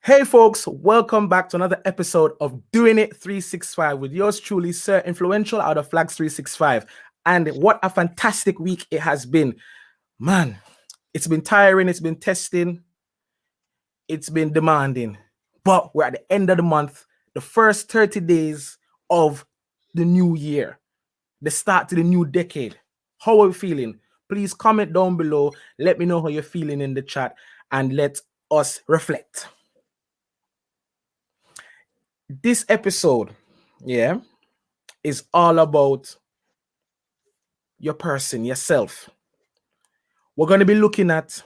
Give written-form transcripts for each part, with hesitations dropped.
Hey folks, welcome back to another episode of Doing It 365 with yours truly, Sir Influential out of Flags 365. And what a fantastic week it has been. Man, it's been tiring, it's been testing, it's been demanding. But we're at the end of the month, the first 30 days of the new year, the start to the new decade. How are you feeling? Please comment down below. Let me know how you're feeling in the chat and let us reflect. This episode, is all about your person, yourself. We're going to be looking at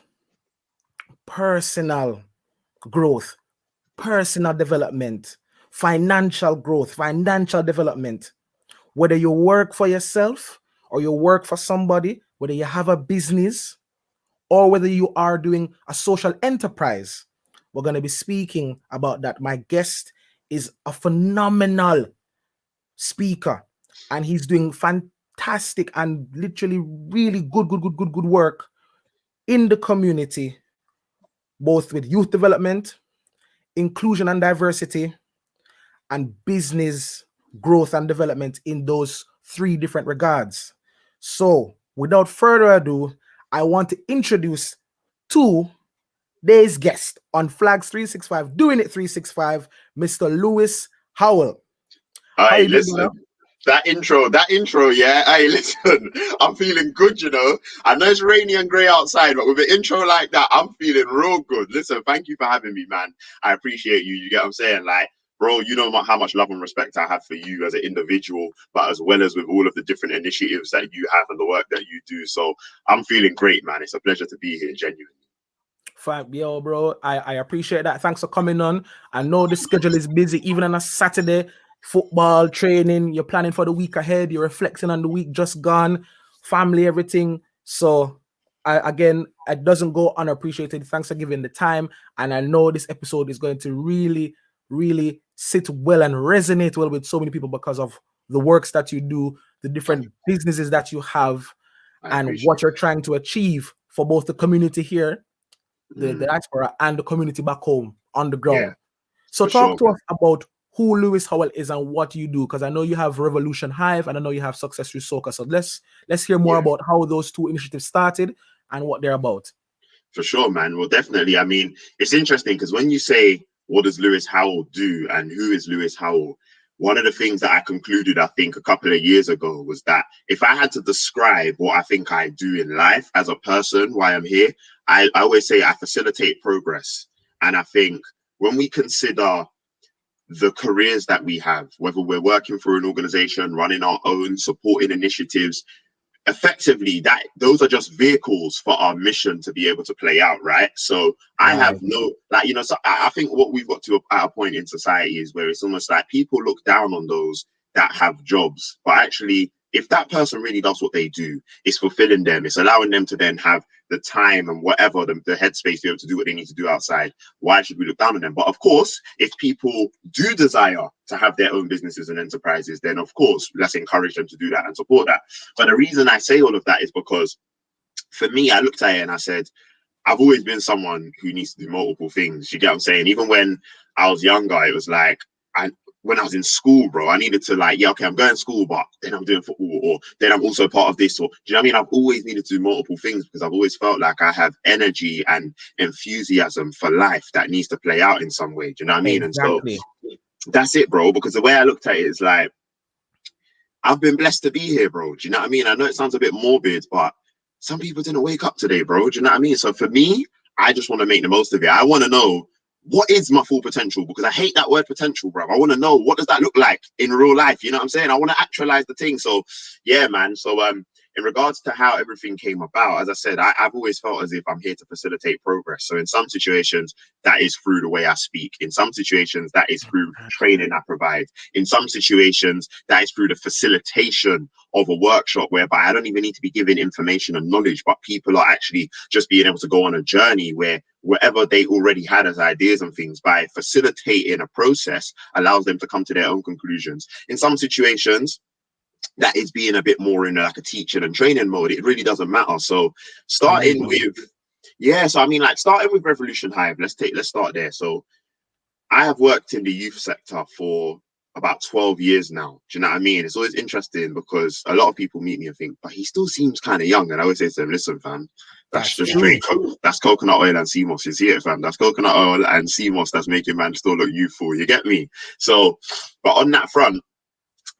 personal growth, personal development, financial growth, financial development. Whether you work for yourself or you work for somebody, whether you have a business or whether you are doing a social enterprise, we're going to be speaking about that. My guest is a phenomenal speaker and he's doing fantastic and literally really good work in the community, both with youth development, inclusion and diversity, and business growth and development in those three different regards. So without further ado, I want to introduce today's guest on Flags 365, Doing It 365, Mr. Louis Howell. Hey, listen, that intro, yeah. Hey, listen, I'm feeling good, you know. I know it's rainy and grey outside, but with an intro like that, I'm feeling real good. Listen, thank you for having me, man. I appreciate you. You get what I'm saying? Like, bro, you know how much love and respect I have for you as an individual, but as well as with all of the different initiatives that you have and the work that you do. So I'm feeling great, man. It's a pleasure to be here, genuinely. Yo, bro, I appreciate that. Thanks for coming on. I know the schedule is busy, even on a Saturday. Football, training, you're planning for the week ahead, you're reflecting on the week just gone, family, everything. So, it doesn't go unappreciated. Thanks for giving the time. And I know this episode is going to really, really sit well and resonate well with so many people because of the works that you do, the different businesses that you have, and what you're trying to achieve for both the community here, the diaspora, and the community back home on the ground. Yeah, so talk to us about who Louis Howell is and what you do, because I know you have Revolution Hive and I know you have Success Through Soca. So let's hear more about how those two initiatives started and what they're about. For sure, man. Well, definitely. I mean, it's interesting because when you say, what does Louis Howell do and who is Louis Howell? One of the things that I concluded, I think, a couple of years ago was that if I had to describe what I think I do in life as a person, why I'm here, I always say I facilitate progress. And I think when we consider the careers that we have, whether we're working for an organization, running our own, supporting initiatives, effectively that those are just vehicles for our mission to be able to play out, right? So I have no, like, you know, so I think what we've got to at a point in society is where it's almost like people look down on those that have jobs, but actually if that person really does what they do, it's fulfilling them, it's allowing them to then have the time and whatever, the headspace to be able to do what they need to do outside. Why should we look down on them? But of course, if people do desire to have their own businesses and enterprises, then of course, let's encourage them to do that and support that. But the reason I say all of that is because for me, I looked at it and I said, I've always been someone who needs to do multiple things. You get what I'm saying? Even when I was younger, it was like, when I was in school, bro, I needed to like, yeah, okay, I'm going to school, but then I'm doing football, or then I'm also part of this, or do you know what I mean? I've always needed to do multiple things because I've always felt like I have energy and enthusiasm for life that needs to play out in some way. Do you know what I mean? Exactly. And so that's it, bro, because the way I looked at it is like, I've been blessed to be here, bro. Do you know what I mean? I know it sounds a bit morbid, but some people didn't wake up today, bro. Do you know what I mean? So for me, I just want to make the most of it. I want to know, what is my full potential? Because I hate that word potential, bro. I want to know, what does that look like in real life? You know what I'm saying? I want to actualize the thing. So yeah, man. So in regards to how everything came about, as I said, I've always felt as if I'm here to facilitate progress. So in some situations, that is through the way I speak. In some situations, that is through training I provide. In some situations, that is through the facilitation of a workshop whereby I don't even need to be giving information and knowledge, but people are actually just being able to go on a journey where whatever they already had as ideas and things, by facilitating a process, allows them to come to their own conclusions. In some situations, that is being a bit more in like a teaching and training mode. It really doesn't matter. So starting with Yeah, so I mean, like starting with Revolution Hive, let's start there. So I have worked in the youth sector for about 12 years now. Do you know what I mean? It's always interesting because a lot of people meet me and think, but he still seems kind of young. And I always say to them, listen, fam, that's just true. that's coconut oil and sea moss. You see it, fam? That's coconut oil and sea moss that's making man still look youthful. You get me? So, but on that front,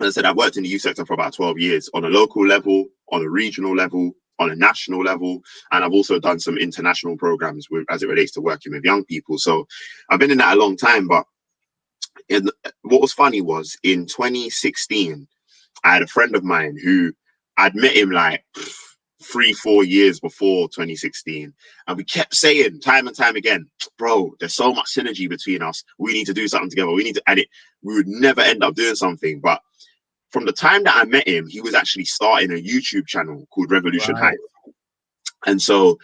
as I said, I've worked in the youth sector for about 12 years on a local level, on a regional level, on a national level, and I've also done some international programs as it relates to working with young people. So I've been in that a long time, but what was funny was in 2016, I had a friend of mine who I'd met him like 3-4 years before 2016, and we kept saying time and time again, bro, there's so much synergy between us. We need to do something together. We need to, and we would never end up doing something. But from the time that I met him, he was actually starting a YouTube channel called Revolution Hive. And so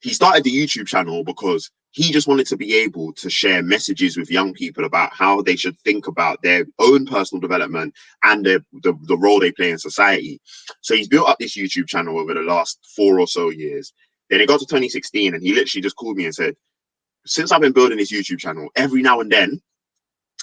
he started the YouTube channel because he just wanted to be able to share messages with young people about how they should think about their own personal development and the role they play in society. So he's built up this YouTube channel over the last 4 or so years. Then it got to 2016 and he literally just called me and said, since I've been building this YouTube channel, every now and then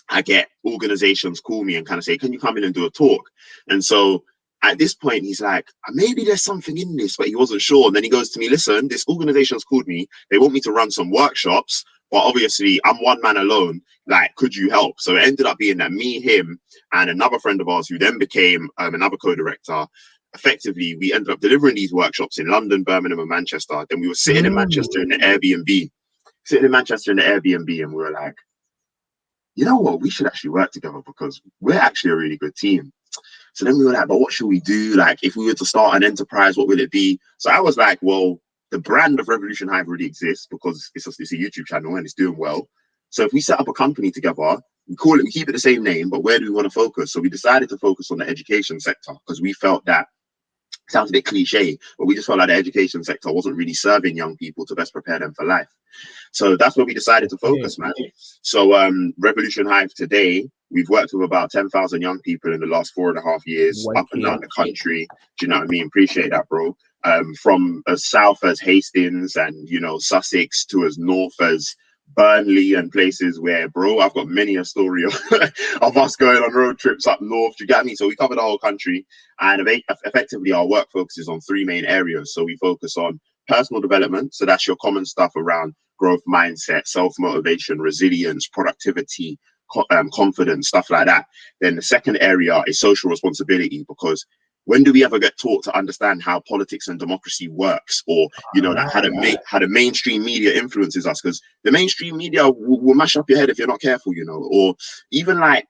I get organizations call me and kind of say, can you come in and do a talk? And so at this point, he's like, maybe there's something in this, but he wasn't sure. And then he goes to me, listen, this organization's called me. They want me to run some workshops, but obviously I'm one man alone. Like, could you help? So it ended up being that me, him, and another friend of ours who then became another co-director. Effectively, we ended up delivering these workshops in London, Birmingham, and Manchester. Then we were sitting in Manchester in the Airbnb, and we were like, you know what, we should actually work together because we're actually a really good team. So then we were like, but what should we do? Like, if we were to start an enterprise, what will it be? So I was like, well, the brand of Revolution Hive already exists because it's a YouTube channel and it's doing well. So if we set up a company together, we keep it the same name, but where do we want to focus? So we decided to focus on the education sector because we felt that, sounds a bit cliche, but we just felt like the education sector wasn't really serving young people to best prepare them for life. So that's where we decided to focus, man. So Revolution Hive today, we've worked with about 10,000 young people in the last 4.5 years, up and down the country. Do you know what I mean? Appreciate that, bro. From as south as Hastings and, you know, Sussex to as north as Burnley and places where, bro, I've got many a story of us going on road trips up north. Do you get me? So we cover the whole country, and effectively our work focuses on 3 main areas. So we focus on personal development. So that's your common stuff around growth mindset, self-motivation, resilience, productivity, confidence, stuff like that. Then the second area is social responsibility, because when do we ever get taught to understand how politics and democracy works, or, you know, how the mainstream media influences us? Because the mainstream media will mash up your head if you're not careful, you know. Or even like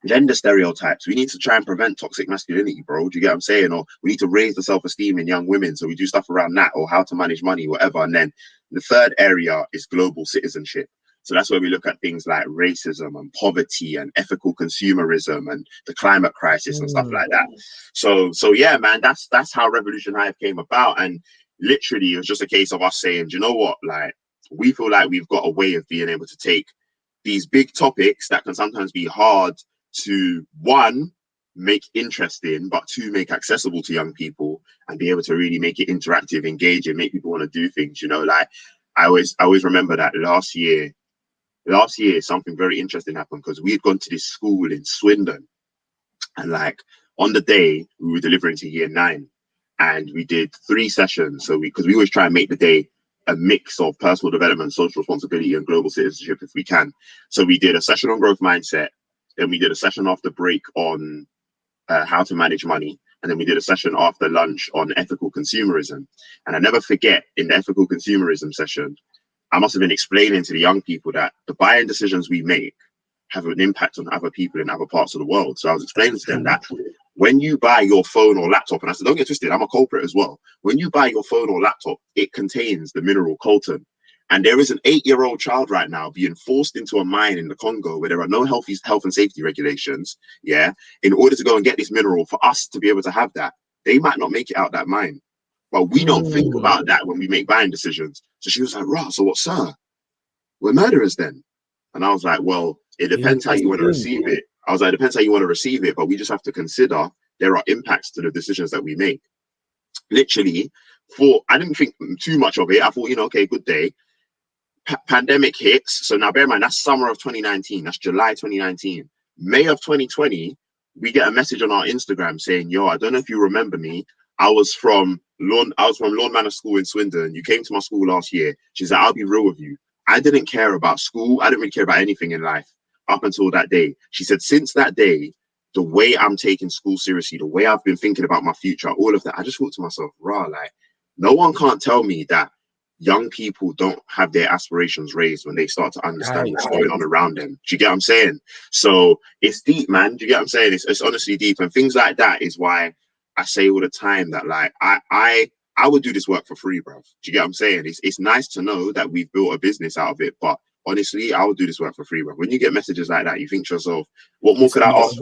gender stereotypes. We need to try and prevent toxic masculinity, bro. Do you get what I'm saying? Or we need to raise the self-esteem in young women. So we do stuff around that, or how to manage money, whatever. And then the third area is global citizenship. So that's where we look at things like racism and poverty and ethical consumerism and the climate crisis and stuff like that. So yeah, man, that's how Revolution Hive came about. And literally, it was just a case of us saying, do you know what? Like, we feel like we've got a way of being able to take these big topics that can sometimes be hard to, one, make interesting, but 2, make accessible to young people, and be able to really make it interactive, engaging, make people want to do things. You know, like I always remember that last year something very interesting happened, because we had gone to this school in Swindon, and like on the day we were delivering to year 9, and we did 3 sessions. So because we always try and make the day a mix of personal development, social responsibility, and global citizenship if we can. So we did a session on growth mindset, then we did a session after break on how to manage money, and then we did a session after lunch on ethical consumerism. And I never forget, in the ethical consumerism session, I must have been explaining to the young people that the buying decisions we make have an impact on other people in other parts of the world. So I was explaining to them that when you buy your phone or laptop, and I said, don't get twisted, I'm a culprit as well. When you buy your phone or laptop, it contains the mineral coltan. And there is an 8-year-old child right now being forced into a mine in the Congo where there are no health and safety regulations, yeah, in order to go and get this mineral for us to be able to have that. They might not make it out that mine, but we don't think about that when we make buying decisions. So she was like, right, so what, sir? We're murderers then? And I was like, well, it depends how you want to receive it. I was like, it depends how you want to receive it, but we just have to consider there are impacts to the decisions that we make. Literally, I didn't think too much of it. I thought, okay, good day. Pandemic hits. So now bear in mind, that's summer of 2019. That's July 2019. May of 2020, we get a message on our Instagram saying, yo, I don't know if you remember me. I was from Lawn Manor School in Swindon. You came to my school last year. She said, I'll be real with you. I didn't care about school. I didn't really care about anything in life up until that day. She said, since that day, the way I'm taking school seriously, the way I've been thinking about my future, all of that, I just thought to myself, like, no one can't tell me that young people don't have their aspirations raised when they start to understand what's going on around them. Do you get what I'm saying? So it's deep, man. Do you get what I'm saying? It's honestly deep. And things like that is why I say all the time that, like, I would do this work for free, bro. Do you get what I'm saying? It's nice to know that we've built a business out of it, but honestly, I would do this work for free, bro. When you get messages like that, you think to yourself, what more could I offer?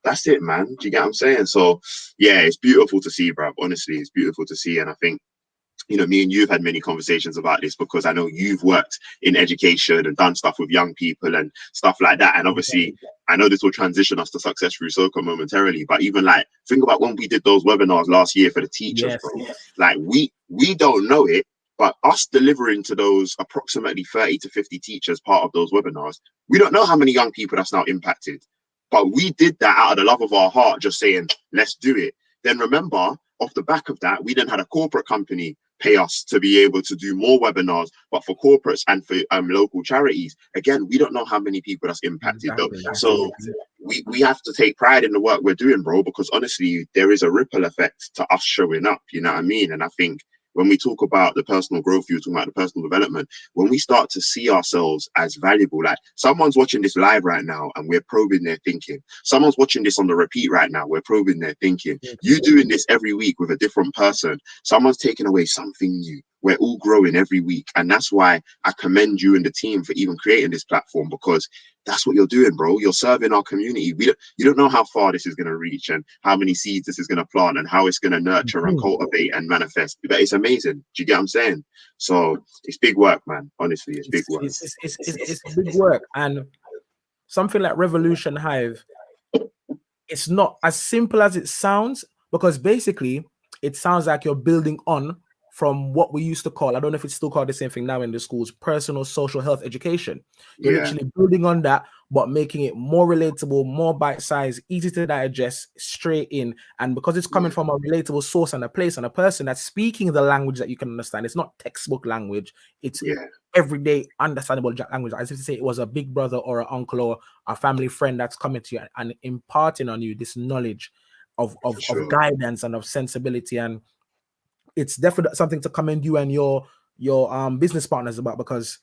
That's it, man. Do you get what I'm saying? So yeah, it's beautiful to see, bro. Honestly, it's beautiful to see. And I think, me and you have had many conversations about this, because I know you've worked in education and done stuff with young people and stuff like that. And obviously, I know this will transition us to Success Through Soca momentarily, but even like, think about when we did those webinars last year for the teachers, bro. Like, we don't know it, but us delivering to those approximately 30 to 50 teachers part of those webinars, we don't know how many young people that's now impacted. But we did that out of the love of our heart, just saying, let's do it. Then remember, off the back of that, we then had a corporate company pay us to be able to do more webinars, but for corporates and for local charities. Again, we don't know how many people that's impacted though. So we have to take pride in the work we're doing, bro, because honestly, there is a ripple effect to us showing up, you know what I mean? And I think when we talk about the personal growth, you were talking about the personal development, when we start to see ourselves as valuable, like someone's watching this live right now and we're probing their thinking. Someone's watching this on the repeat right now, we're probing their thinking. You doing this every week with a different person, someone's taking away something new. We're all growing every week. And that's why I commend you and the team for even creating this platform, because that's what you're doing, bro. You're serving our community. You don't know how far this is going to reach and how many seeds this is going to plant and how it's going to nurture and cultivate and manifest. But it's amazing. Do you get what I'm saying? So it's big work, man. Honestly, it's big work. It's big work. And something like Revolution Hive, it's not as simple as it sounds, because basically it sounds like you're building on from what we used to call, I don't know if it's still called the same thing now in the schools, personal social health education. You're literally building on that, but making it more relatable, more bite-sized, easy to digest, straight in. And because it's coming from a relatable source and a place and a person that's speaking the language that you can understand, it's not textbook language, it's everyday understandable language, as if to say it was a big brother or an uncle or a family friend that's coming to you and imparting on you this knowledge of guidance and of sensibility. And it's definitely something to commend you and your business partners about, because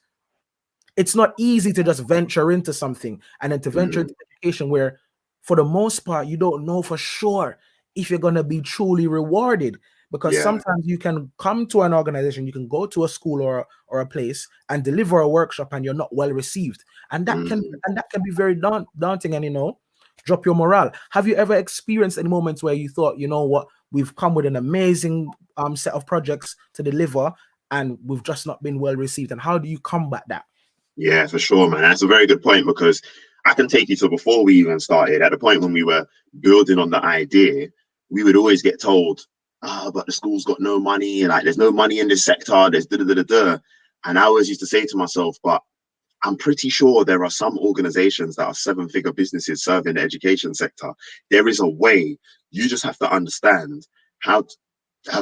it's not easy to just venture into something and then to venture into education where, for the most part, you don't know for sure if you're going to be truly rewarded. Because sometimes you can come to an organization, you can go to a school or a place and deliver a workshop and you're not well received, and that can be very daunting and drop your morale. Have you ever experienced any moments where you thought, you know what, we've come with an amazing set of projects to deliver and we've just not been well received? And how do you combat that? Yeah, for sure, man. That's a very good point, because I can take you to before we even started. At the point when we were building on the idea, we would always get told, but the school's got no money, like there's no money in this sector, there's da-da-da-da-da. And I always used to say to myself, but I'm pretty sure there are some organizations that are 7-figure businesses serving the education sector. There is a way. You just have to understand how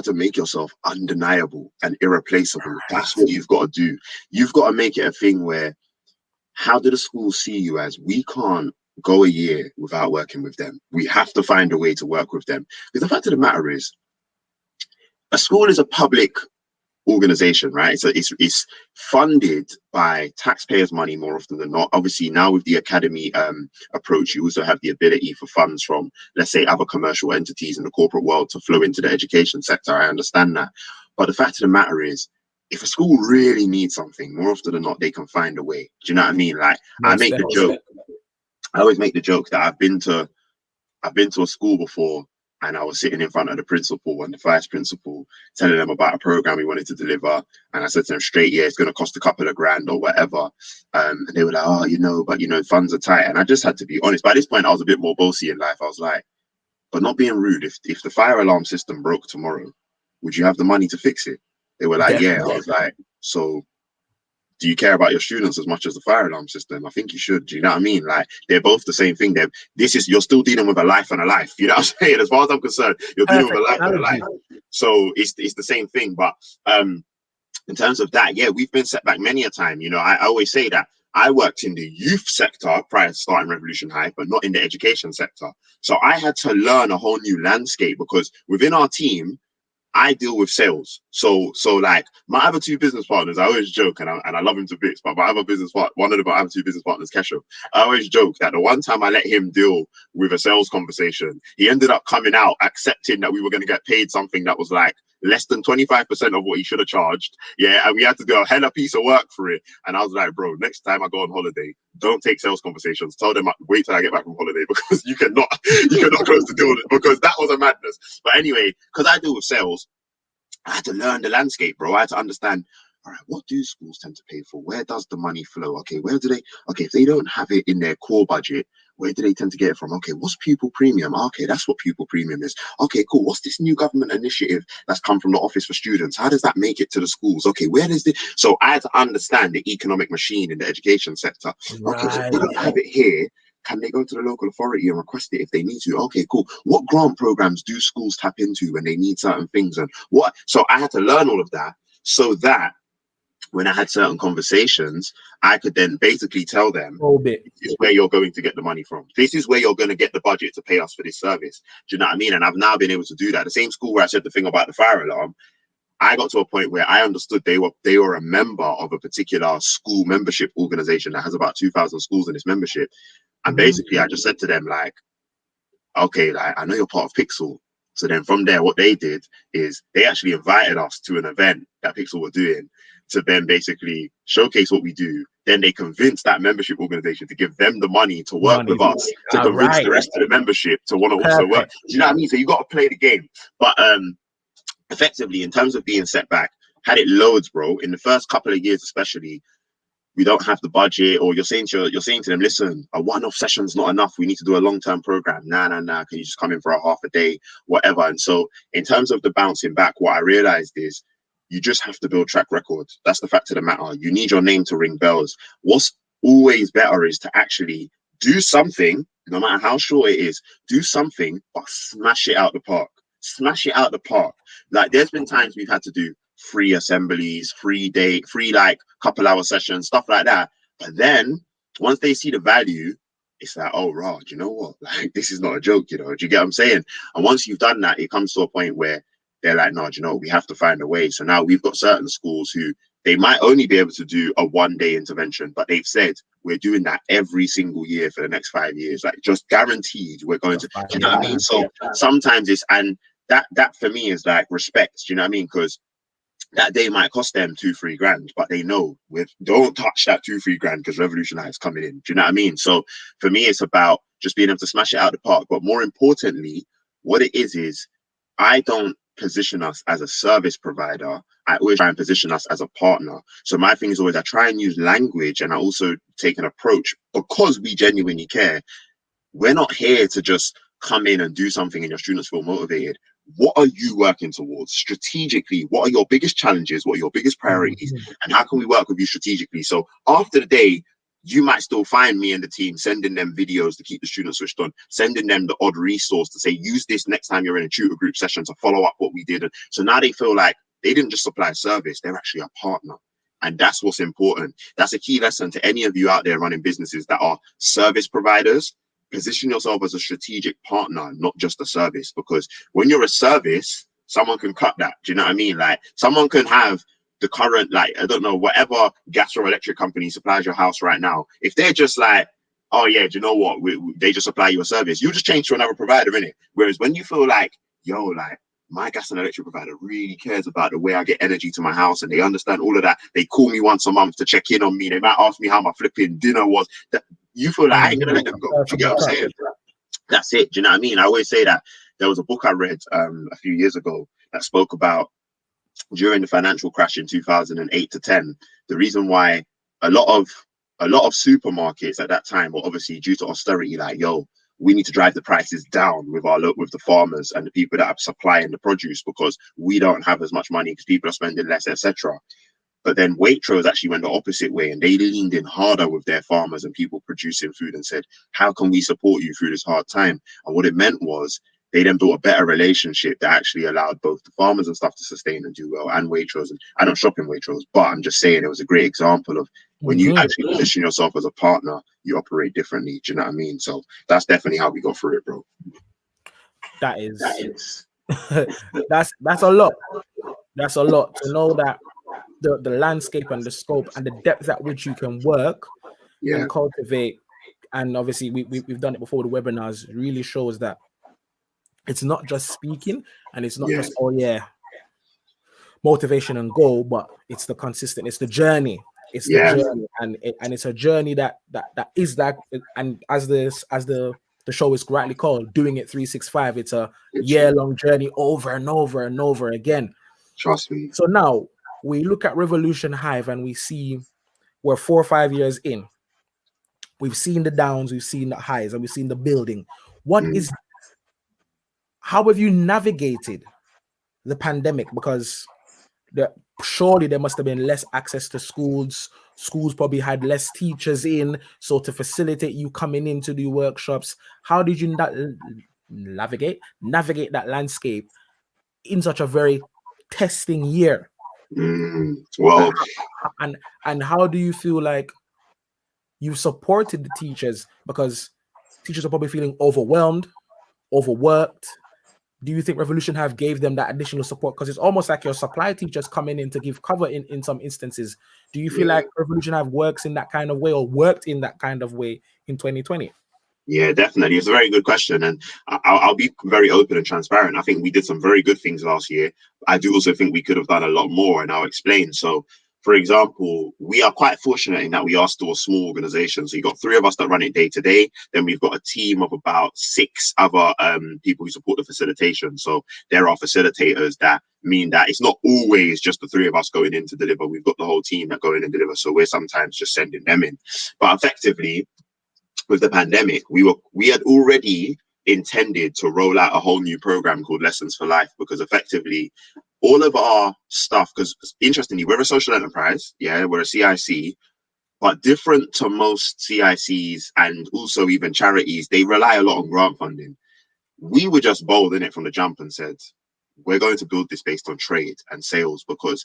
to make yourself undeniable and irreplaceable. That's what you've got to do. You've got to make it a thing where, how do the schools see you as? We can't go a year without working with them. We have to find a way to work with them. Because the fact of the matter is, a school is a public organization, right? So it's funded by taxpayers' money more often than not. Obviously, now with the academy approach, you also have the ability for funds from, let's say, other commercial entities in the corporate world to flow into the education sector. I understand that. But the fact of the matter is, if a school really needs something, more often than not, they can find a way. Do you know what I mean? Like, I always make the joke that I've been to a school before, and I was sitting in front of the principal and the vice principal telling them about a program we wanted to deliver. And I said to them straight, it's going to cost a couple of grand or whatever. And they were like, but funds are tight. And I just had to be honest. By this point, I was a bit more bossy in life. I was like, but not being rude. If the fire alarm system broke tomorrow, would you have the money to fix it? They were like, yeah. I was like, so do you care about your students as much as the fire alarm system? I think you should. Do you know what I mean? Like, they're both the same thing. You're still dealing with a life and a life. You know what I'm saying? As far as I'm concerned, you're dealing with a life and a life. So it's the same thing. But in terms of that, yeah, we've been set back many a time. You know, I always say that I worked in the youth sector prior to starting Revolution Hive, but not in the education sector. So I had to learn a whole new landscape, because within our team, I deal with sales. So like my other two business partners, I always joke, and I love him to bits, but my other one of my other two business partners, Keshav, I always joke that the one time I let him deal with a sales conversation, he ended up coming out accepting that we were going to get paid something that was like less than 25% of what he should have charged. Yeah, and we had to do a hella piece of work for it. And I was like, bro, next time I go on holiday, don't take sales conversations. Tell them wait till I get back from holiday, because you cannot close the deal, because that was a madness. But anyway, because I deal with sales, I had to learn the landscape, bro. I had to understand, all right, what do schools tend to pay for? Where does the money flow? Okay, where do they, okay, if they don't have it in their core budget, where do they tend to get it from? Okay, what's pupil premium? Okay, that's what pupil premium is. Okay, cool. What's this new government initiative that's come from the Office for Students? How does that make it to the schools? Okay, where does this? So I had to understand the economic machine in the education sector. Okay, so if they don't have it here, can they go to the local authority and request it if they need to? Okay, cool. What grant programs do schools tap into when they need certain things? And what? So I had to learn all of that, so that when I had certain conversations, I could then basically tell them, this is where you're going to get the money from. This is where you're going to get the budget to pay us for this service. Do you know what I mean? And I've now been able to do that. The same school where I said the thing about the fire alarm, I got to a point where I understood they were a member of a particular school membership organization that has about 2,000 schools in its membership. And basically, I just said to them, like, okay, like, I know you're part of Pixel. So then from there, what they did is they actually invited us to an event that Pixel were doing to then basically showcase what we do. Then they convinced that membership organization to give them the money to work with us, to convince the rest of the membership to want to also work. Do you know what I mean? So you got to play the game. But effectively, in terms of being set back, had it loads, bro. In the first couple of years, especially, we don't have the budget, or you're saying to them, listen, a one-off session's not enough. We need to do a long-term program. Nah. Can you just come in for a half a day, whatever? And so in terms of the bouncing back, what I realized is you just have to build track records. That's the fact of the matter. You need your name to ring bells. What's always better is to actually do something, no matter how short it is, do something, but smash it out the park. Smash it out the park. Like, there's been times we've had to do free assemblies, free like couple hour sessions, stuff like that. But then once they see the value, it's like, oh, raw, do you know what? Like, this is not a joke, you know? Do you get what I'm saying? And once you've done that, it comes to a point where they're like, no, do you know what? We have to find a way. So now we've got certain schools who they might only be able to do a one-day intervention, but they've said we're doing that every single year for the next 5 years. Like, just guaranteed we're going to, do you know what I mean? So sometimes it's, and that for me is like respect, do you know what I mean? Because that day might cost them 2-3 grand, but they know don't touch that 2-3 grand because Revolution Hive is coming in. Do you know what I mean? So for me, it's about just being able to smash it out of the park. But more importantly, what it is I don't position us as a service provider. I always try and position us as a partner. So my thing is always I try and use language, and I also take an approach, because we genuinely care. We're not here to just come in and do something and your students feel motivated. What are you working towards strategically? What are your biggest challenges? What are your biggest priorities? And how can we work with you strategically? So after the day, you might still find me and the team sending them videos to keep the students switched on, sending them the odd resource to say, use this next time you're in a tutor group session to follow up what we did. And so now they feel like they didn't just supply a service, they're actually a partner. And that's what's important. That's a key lesson to any of you out there running businesses that are service providers. Position yourself as a strategic partner, not just a service, because when you're a service, someone can cut that. Do you know what I mean? Like, someone can have the current, like, I don't know, whatever gas or electric company supplies your house right now. If they're just like, oh yeah, do you know what? They just supply you a service, you just change to another provider, innit? Whereas when you feel like, yo, like, my gas and electric provider really cares about the way I get energy to my house, and they understand all of that. They call me once a month to check in on me. They might ask me how my flipping dinner was. That you feel like I ain't gonna let them go. Do you get what I'm saying? That's it. Do you know what I mean? I always say that there was a book I read a few years ago that spoke about during the financial crash in 2008 to 10. The reason why a lot of supermarkets at that time were obviously due to austerity, like, yo, we need to drive the prices down with the farmers and the people that are supplying the produce, because we don't have as much money because people are spending less, etc. But then Waitrose actually went the opposite way, and they leaned in harder with their farmers and people producing food and said, how can we support you through this hard time? And what it meant was they then built a better relationship that actually allowed both the farmers and stuff to sustain and do well, and Waitrose. And I don't shop in Waitrose, but I'm just saying it was a great example of when you actually position yourself as a partner, you operate differently. Do you know what I mean? So that's definitely how we got through it, bro. That is that's a lot. That's a lot to know that the landscape and the scope and the depth at which you can work and cultivate. And obviously we've done it before. The webinars really shows that it's not just speaking, and it's not just motivation and goal, but it's the consistent, it's the journey. It's the journey, and it's a journey that is that. And as the show is rightly called, doing it 365. It's a year-long journey over and over and over again. Trust me. So now we look at Revolution Hive and we see we're 4 or 5 years in. We've seen the downs, we've seen the highs, and we've seen the building. How have you navigated the pandemic? Because surely there must have been less access to schools. Schools probably had less teachers in, so to facilitate you coming in to do workshops. How did you navigate that landscape in such a very testing year? Well, and how do you feel like you supported the teachers? Because teachers are probably feeling overwhelmed, overworked. Do you think Revolution Hive gave them that additional support? Because it's almost like your supply teachers coming in to give cover in some instances. Do you feel like Revolution Hive works in that kind of way, or worked in that kind of way in 2020? Yeah, definitely. It's a very good question. And I'll be very open and transparent. I think we did some very good things last year. I do also think we could have done a lot more, and I'll explain. So, for example, we are quite fortunate in that we are still a small organization. So you've got 3 of us that run it day to day. Then we've got a team of about 6 other people who support the facilitation. So there are facilitators that mean that it's not always just the 3 of us going in to deliver. We've got the whole team that go in and deliver. So we're sometimes just sending them in. But effectively, with the pandemic, we had already intended to roll out a whole new program called Lessons for Life, because effectively all of our stuff, because interestingly, we're a social enterprise, we're a CIC, but different to most CICs and also even charities, they rely a lot on grant funding. We were just bold in it from the jump and said, we're going to build this based on trade and sales, because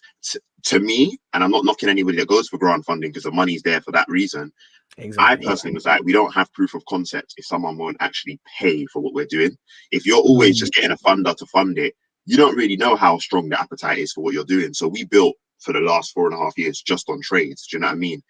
to me, and I'm not knocking anybody that goes for grant funding because the money's there for that reason. Exactly. I personally was like, we don't have proof of concept if someone won't actually pay for what we're doing. If you're always just getting a funder to fund it, you don't really know how strong the appetite is for what you're doing. So we built for the last 4.5 years just on trades. Do you know what I mean?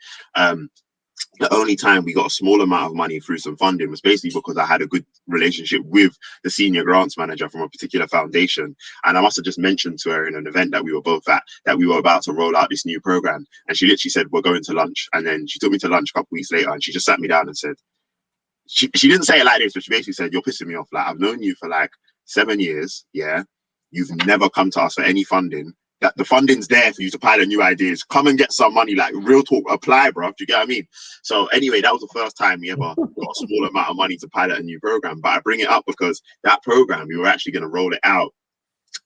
The only time we got a small amount of money through some funding was basically because I had a good relationship with the senior grants manager from a particular foundation. And I must have just mentioned to her in an event that we were both at, that we were about to roll out this new program. And she literally said, we're going to lunch. And then she took me to lunch a couple of weeks later, and she just sat me down and said, she didn't say it like this, but she basically said, you're pissing me off. Like, I've known you for like 7 years. Yeah. You've never come to us for any funding. That the funding's there for you to pilot new ideas. Come and get some money, like real talk, apply, bro. Do you get what I mean? So anyway, that was the first time we ever got a small amount of money to pilot a new program. But I bring it up because that program, we were actually going to roll it out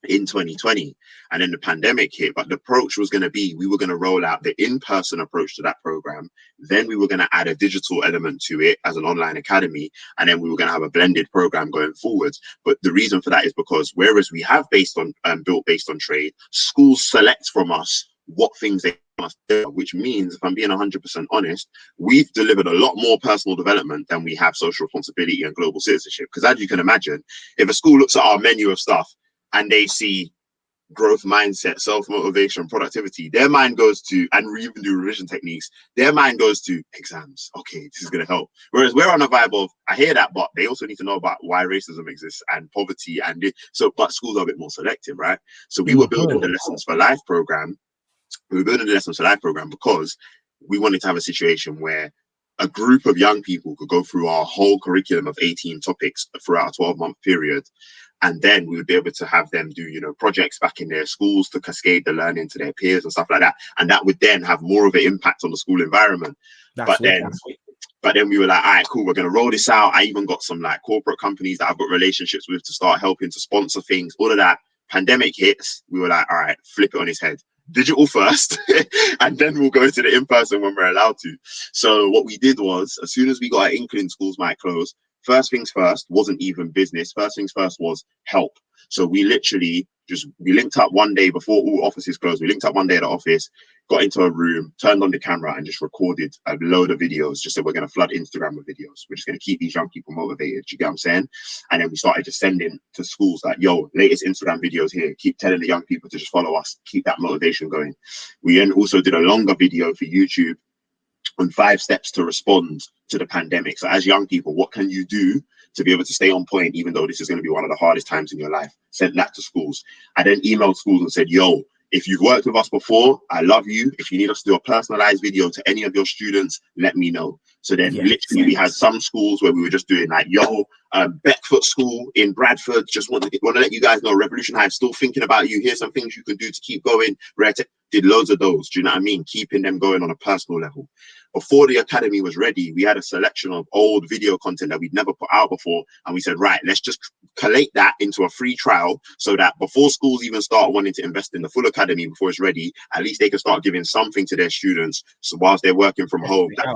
in 2020, and then the pandemic hit. But the approach was going to be, we were going to roll out the in-person approach to that program. Then we were going to add a digital element to it as an online academy, and then we were going to have a blended program going forwards. But the reason for that is because whereas we have built based on trade, schools select from us what things they must do, which means, if I'm being 100% honest, we've delivered a lot more personal development than we have social responsibility and global citizenship. Because as you can imagine, if a school looks at our menu of stuff and they see growth mindset, self-motivation, productivity, their mind goes to, and we even do revision techniques, their mind goes to exams. Okay, this is going to help. Whereas we're on a vibe of, I hear that, but they also need to know about why racism exists and poverty. But schools are a bit more selective, right? So we were building the Lessons for Life program. We were building the Lessons for Life program because we wanted to have a situation where a group of young people could go through our whole curriculum of 18 topics throughout a 12-month period. And then we would be able to have them do, projects back in their schools to cascade the learning to their peers and stuff like that. And that would then have more of an impact on the school environment. But But then we were like, all right, cool, we're going to roll this out. I even got some like corporate companies that I've got relationships with to start helping to sponsor things, all of that. Pandemic hits, we were like, all right, flip it on his head. Digital first, and then we'll go to the in-person when we're allowed to. So what we did was, as soon as we got our inkling schools might close, first things first wasn't even business. First things first was help. So we literally we linked up one day before all offices closed. We linked up one day at the office, got into a room, turned on the camera and just recorded a load of videos. Just said, we're going to flood Instagram with videos. We're just going to keep these young people motivated. You get what I'm saying? And then we started just sending to schools like, yo, latest Instagram videos here. Keep telling the young people to just follow us. Keep that motivation going. We then also did a longer video for YouTube on 5 steps to respond to the pandemic. So as young people, what can you do to be able to stay on point, even though this is going to be one of the hardest times in your life? Sent that to schools. I then emailed schools and said, yo, if you've worked with us before, I love you. If you need us to do a personalized video to any of your students, let me know. So then literally we had some schools where we were just doing like, yo, Beckfoot School in Bradford, just want to let you guys know Revolution Hive still thinking about you. Here's some things you can do to keep going. Did loads of those. Do you know what I mean? Keeping them going on a personal level. Before the academy was ready, we had a selection of old video content that we'd never put out before. And we said, right, let's just collate that into a free trial so that before schools even start wanting to invest in the full academy before it's ready, at least they can start giving something to their students. So whilst they're working from home, that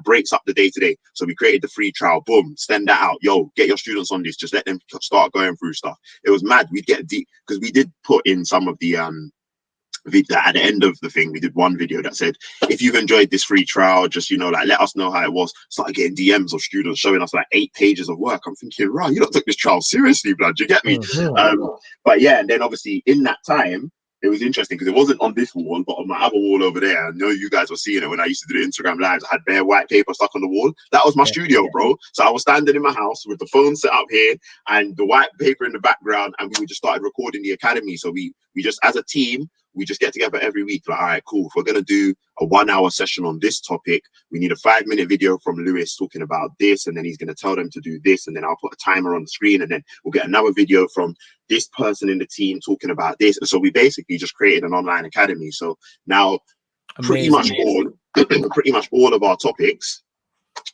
breaks up the day-to-day. So we created the free trial, boom, send that out. Yo, get your students on this. Just let them start going through stuff. It was mad. We'd get deep because we did put in some of the at the end of the thing. We did one video that said, if you've enjoyed this free trial, just, you know, like, let us know how it was. Started getting DMs of students showing us like 8 pages of work. I'm thinking, right, you don't took this trial seriously, blood. You get me? But yeah, and then obviously in that time, it was interesting because it wasn't on this wall, but on my other wall over there. I know you guys were seeing it when I used to do the Instagram lives. I had bare white paper stuck on the wall. That was my studio, bro. So I was standing in my house with the phone set up here and the white paper in the background, and we just started recording the academy. So we just, as a team, we just get together every week. Like, all right, cool. If we're going to do a 1-hour session on this topic, we need a 5-minute video from Louis talking about this. And then he's going to tell them to do this. And then I'll put a timer on the screen. And then we'll get another video from this person in the team talking about this. And so we basically just created an online academy. So now pretty much all of our topics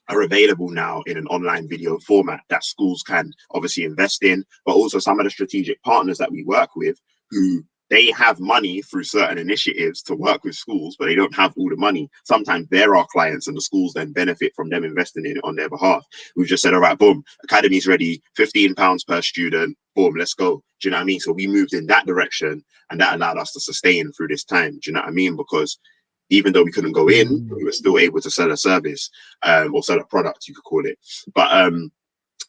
are available now in an online video format that schools can obviously invest in, but also some of the strategic partners that we work with who they have money through certain initiatives to work with schools, but they don't have all the money. Sometimes they're our clients and the schools then benefit from them investing in it on their behalf. We've just said, all right, boom, academy's ready, £15 per student, boom, let's go. Do you know what I mean? So we moved in that direction and that allowed us to sustain through this time. Do you know what I mean? Because even though we couldn't go in, we were still able to sell a service or sell a product, you could call it. But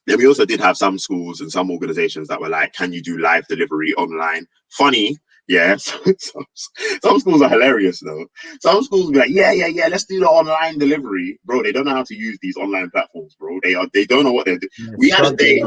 then we also did have some schools and some organizations that were like, can you do live delivery online? Funny, yeah. Some schools are hilarious though. Some schools will be like, yeah, let's do the online delivery. Bro, they don't know how to use these online platforms, bro. They don't know what they're doing. We had a day,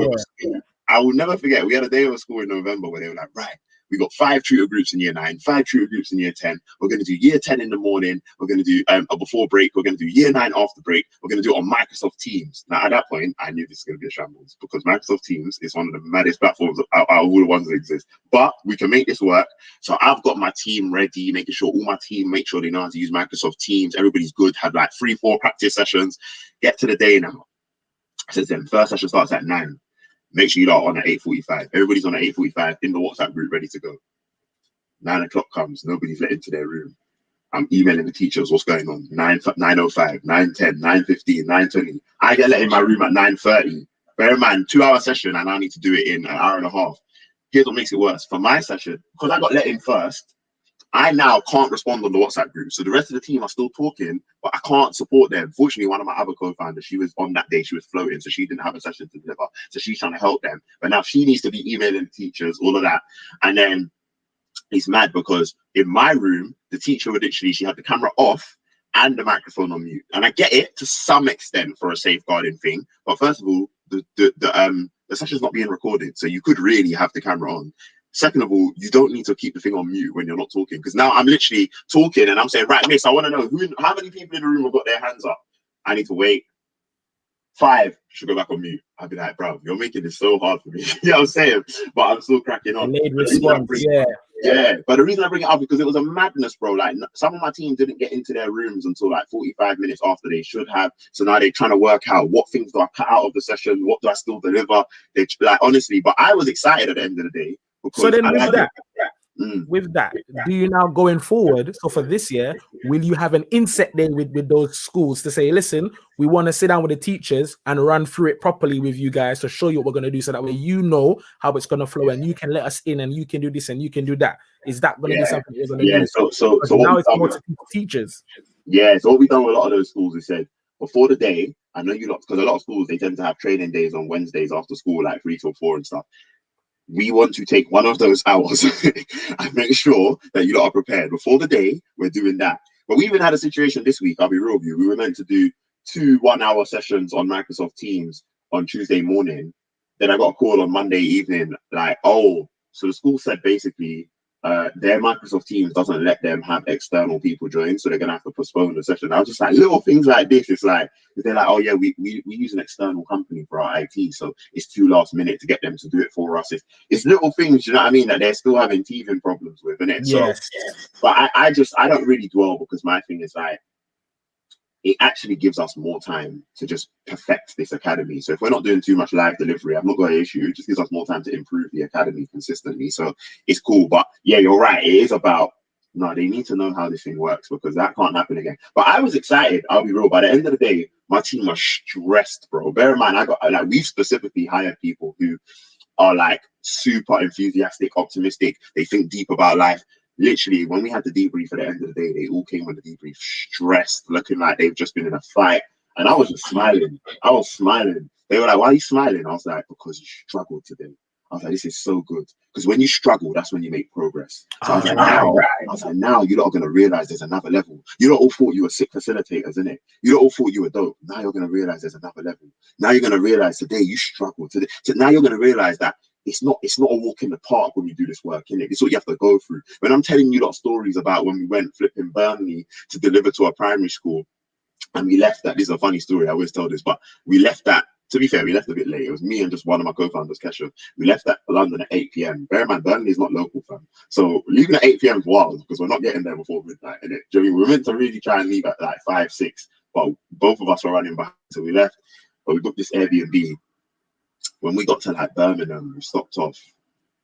I will never forget, we had a day of school in November where they were like, right, we got 5 tutor groups in year 9, 5 tutor groups in year 10. We're going to do year 10 in the morning. We're going to do before break. We're going to do year 9 after break. We're going to do it on Microsoft Teams. Now, at that point, I knew this was going to be a shambles because Microsoft Teams is one of the maddest platforms out of all the ones that exist. But we can make this work. So I've got my team ready, making sure all my team make sure they know how to use Microsoft Teams. Everybody's good. Had like 3-4 practice sessions. Get to the day now. I said to them, first session starts at 9. Make sure you're on at 8:45. Everybody's on at 8:45 in the WhatsApp group, ready to go. 9 o'clock comes, nobody's let into their room. I'm emailing the teachers what's going on. 9:05, 9:10, 9:15, 9:20. I get let in my room at 9:30. Bear in mind, 2-hour session, and I need to do it in an hour and a half. Here's what makes it worse. For my session, because I got let in first, I now can't respond on the WhatsApp group. So the rest of the team are still talking, but I can't support them. Fortunately, one of my other co-founders, she was on that day, she was floating, so she didn't have a session to deliver. So she's trying to help them. But now she needs to be emailing the teachers, all of that. And then it's mad because in my room, the teacher would literally, she had the camera off and the microphone on mute. And I get it to some extent for a safeguarding thing. But first of all, the session's not being recorded. So you could really have the camera on. Second of all, you don't need to keep the thing on mute when you're not talking. Because now I'm literally talking and I'm saying, right, miss, I want to know how many people in the room have got their hands up. I need to wait. 5 should go back on mute. I'll be like, bro, you're making this so hard for me. You know what I'm saying? But I'm still cracking on. Delayed response, yeah. Yeah, but the reason I bring it up is because it was a madness, bro. Like some of my team didn't get into their rooms until like 45 minutes after they should have. So now they're trying to work out what things do I cut out of the session, what do I still deliver. They like honestly, but I was excited at the end of the day because So then I with like that, it. with that, do you now going forward? So for this year, will you have an inset day with those schools to say, listen, we want to sit down with the teachers and run through it properly with you guys to show you what we're going to do, so that way you know how it's going to flow and you can let us in and you can do this and you can do that. Is that going to be something you're going to do? So Because what now we've it's more done, to teachers. yeah, so what we've done with a lot of those schools is said before the day. I know you lot, because a lot of schools they tend to have training days on Wednesdays after school, like 3 till 4 and stuff. We want to take one of those hours and make sure that you lot are prepared before the day. We're doing that. But we even had a situation this week. I'll be real with you. We were meant to do 2 1-hour sessions on Microsoft Teams on Tuesday morning. Then I got a call on Monday evening, like, oh, so the school said basically their Microsoft Teams doesn't let them have external people join, so they're gonna have to postpone the session. I was just like, little things like this. It's like they're like, oh yeah, we use an external company for our IT, so it's too last minute to get them to do it for us. It's little things, you know what I mean, that they're still having teething problems with, isn't it? Yes. So, but I don't really dwell, because my thing is like, it actually gives us more time to just perfect this academy. So if we're not doing too much live delivery, I've not got an issue. It just gives us more time to improve the academy consistently. So it's cool. But yeah, you're right. It is about, no, they need to know how this thing works, because that can't happen again. But I was excited. I'll be real. By the end of the day, my team was stressed, bro. Bear in mind, we've specifically hired people who are like super enthusiastic, optimistic. They think deep about life. Literally, when we had the debrief at the end of the day, they all came on the debrief stressed, looking like they've just been in a fight. And I was just smiling. I was smiling. They were like, why are you smiling? I was like, because you struggled today. I was like, this is so good. Because when you struggle, that's when you make progress. So I was like, now you lot are going to realize there's another level. You lot all thought you were sick facilitators, innit? You lot all thought you were dope. Now you're going to realize there's another level. Now you're going to realize today you struggled. Now you're going to realize that it's not a walk in the park when you do this work, innit? It's what you have to go through. When I'm telling you lot stories about when we went flipping Burnley to deliver to a primary school, and we left that, this is a funny story, I always tell this, but we left that, to be fair, we left a bit late. It was me and just one of my co-founders, Kesha. We left at London at 8 p.m. Bear in mind, Burnley is not local, fam. So leaving at 8 p.m. is wild, because we're not getting there before midnight, innit? Do you know what I mean? We're meant to really try and leave at like 5, 6, but both of us were running behind, so we left. But we booked this Airbnb. When we got to like Birmingham, we stopped off.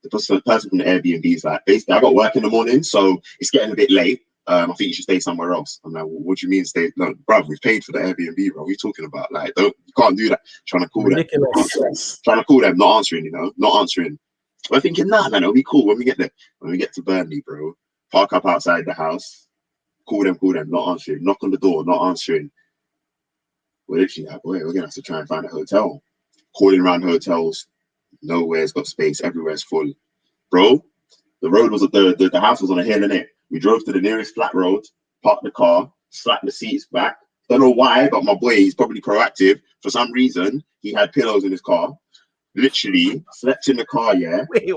The person from the Airbnb is like, basically, I got work in the morning, so it's getting a bit late. I think you should stay somewhere else. I'm like, well, what do you mean stay? No, bro, we've paid for the Airbnb, bro. What are you talking about? Like, you can't do that. Trying to call Ridiculous. Trying to call them, not answering, not answering. We're thinking, nah, man, it'll be cool when we get there. When we get to Burnley, bro, park up outside the house, call them, not answering, knock on the door, not answering. We're literally like, boy, we're gonna have to try and find a hotel. Calling around hotels, nowhere's got space, everywhere's full. Bro, the road was the house was on a hill, innit? We drove to the nearest flat road, parked the car, slapped the seats back. Don't know why, but my boy, he's probably proactive. For some reason, he had pillows in his car. Literally slept in the car, yeah. Wait,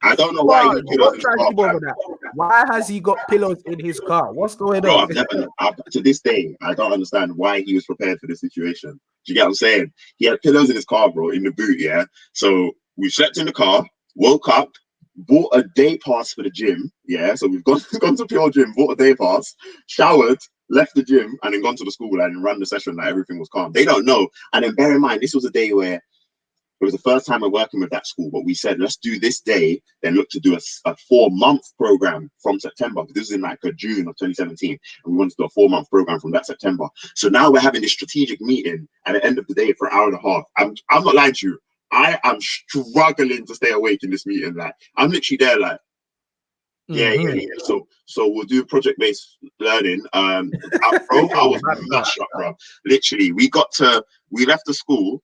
I don't know why he had pillows in his car. Why has he got pillows in his car? What's going Bro, on? To this day, I don't understand why he was prepared for this situation. Do you get what I'm saying? He had pillows in his car, bro, in the boot, yeah. So we slept in the car, woke up, bought a day pass for the gym, yeah. So we've gone to Pure Gym, bought a day pass, showered, left the gym, and then gone to the school and ran the session like everything was calm. They don't know. And then bear in mind, this was a day where it was the first time we're working with that school, but we said, let's do this day, then look to do a 4-month program from September. This is in like June of 2017. And we wanted to do a 4-month program from that September. So now we're having this strategic meeting at the end of the day for an hour and a half. I'm not lying to you. I am struggling to stay awake in this meeting. Like, I'm literally there like, yeah. So we'll do project-based learning. I was not shocked, bro. Literally, we left the school,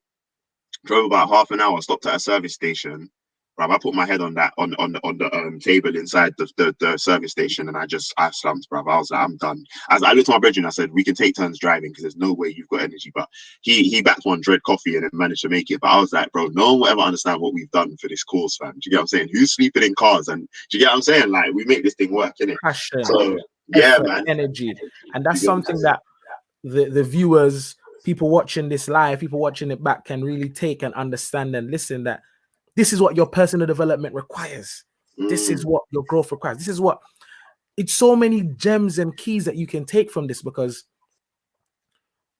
drove about half an hour, stopped at a service station. Bruv, I put my head on the table inside the service station, and I slumped, bruv. I was like, I'm done. As I looked at my brethren, I said, we can take turns driving because there's no way you've got energy. But he backed one dread coffee and then managed to make it. But I was like, bro, no one will ever understand what we've done for this cause, fam. Do you get what I'm saying? Who's sleeping in cars? And do you get what I'm saying? Like, we make this thing work, innit? Passion, so yeah, effort, man, energy, and that's something that the viewers, people watching this live, people watching it back, can really take and understand and listen, that this is what your personal development requires. This is what your growth requires. This is what, it's so many gems and keys that you can take from this, because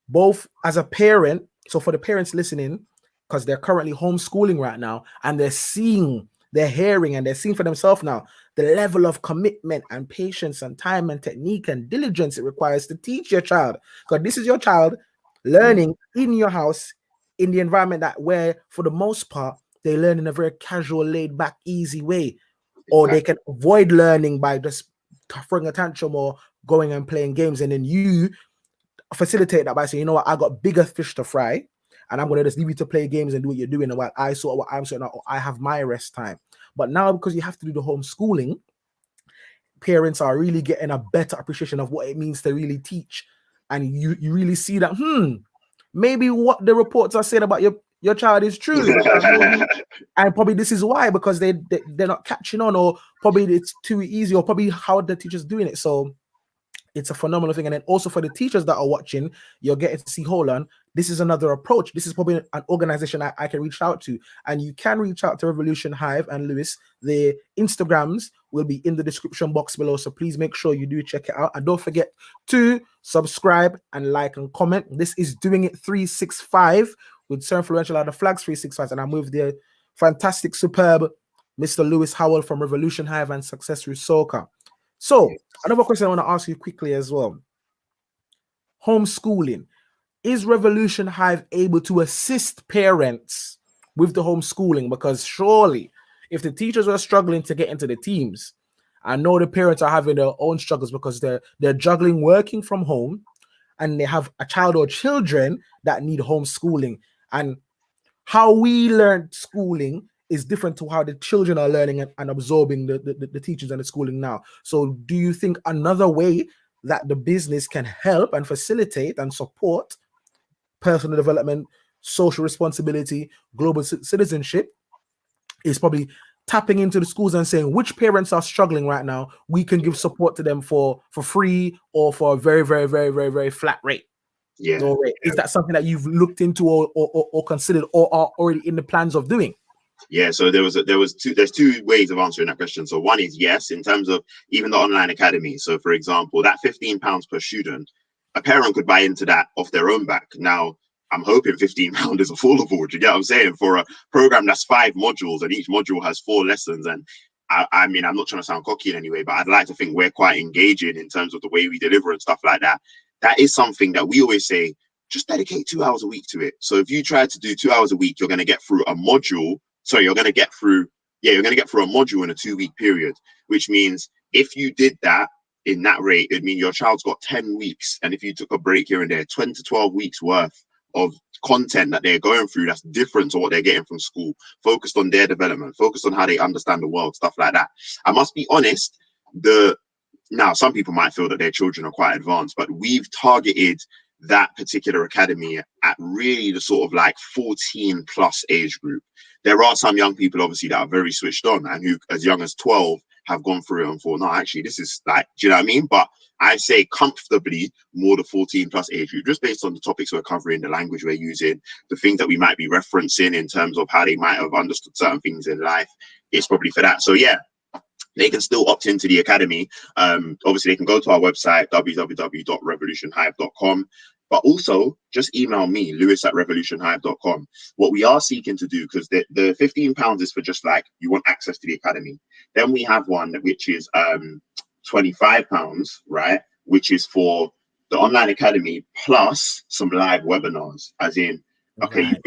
both as a parent, so for the parents listening, because they're currently homeschooling right now, and they're hearing and they're seeing for themselves now the level of commitment and patience and time and technique and diligence it requires to teach your child. Because this is your child learning in your house, in the environment that where, for the most part, they learn in a very casual, laid back, easy way. Or they can avoid learning by just throwing a tantrum or going and playing games. And then you facilitate that by saying, you know what, I got bigger fish to fry, and I'm going to just leave you to play games and do what you're doing while I sort what I'm sorting out, or I have my rest time. But now, because you have to do the homeschooling, parents are really getting a better appreciation of what it means to really teach. And you really see that, maybe what the reports are saying about your child is true. And probably this is why, because they're not catching on, or probably it's too easy, or probably how the teacher's doing it. So it's a phenomenal thing. And then also for the teachers that are watching, you're getting to see, hold on, this is another approach. This is probably an organization I can reach out to. And you can reach out to Revolution Hive and Louis. The Instagrams will be in the description box below. So please make sure you do check it out. And don't forget to subscribe and like and comment. This is Doing It 365 with Sir Influential out of Flags 365. And I'm with the fantastic, superb Mr. Louis Howell from Revolution Hive and Success Through Soca. So another question I want to ask you quickly as well. Homeschooling. Is Revolution Hive able to assist parents with the homeschooling? Because surely if the teachers are struggling to get into the teams, I know the parents are having their own struggles because they're juggling working from home, and they have a child or children that need homeschooling. And how we learn schooling is different to how the children are learning and absorbing the teachings and the schooling now. So do you think another way that the business can help and facilitate and support personal development, social responsibility, global citizenship is probably tapping into the schools and saying which parents are struggling right now, we can give support to them for free or for a very, very, very, very, very flat rate? No way. Is that something that you've looked into or considered or are already in the plans of doing? Yeah, so there's two ways of answering that question. So one is yes, in terms of even the online academy. So for example, that £15 per student, a parent could buy into that off their own back. Now, I'm hoping £15 is affordable. Do you get what I'm saying? For a program that's 5 modules and each module has 4 lessons. And I mean, I'm not trying to sound cocky in any way, but I'd like to think we're quite engaging in terms of the way we deliver and stuff like that. That is something that we always say, just dedicate 2 hours a week to it. So if you try to do 2 hours a week, you're going to get through a module. So you're going to get through a module in a 2-week period, which means if you did that in that rate, it'd mean your child's got 10 weeks. And if you took a break here and there, 10 to 12 weeks worth of content that they're going through that's different to what they're getting from school, focused on their development, focused on how they understand the world, stuff like that. I must be honest, now some people might feel that their children are quite advanced, but we've targeted that particular academy at really the sort of like 14 plus age group. There are some young people obviously that are very switched on and who as young as 12 have gone through it and thought, no, actually this is like, do you know what I mean? But I say comfortably more the 14 plus age group, just based on the topics we're covering, the language we're using, the things that we might be referencing in terms of how they might have understood certain things in life. It's probably for that. So yeah, they can still opt into the academy. Obviously, they can go to our website, www.revolutionhive.com. But also, just email me, lewis@revolutionhive.com. What we are seeking to do, because the £15 is for just like, you want access to the academy. Then we have one which is £25, right? Which is for the online academy plus some live webinars, as in, okay, Right. you've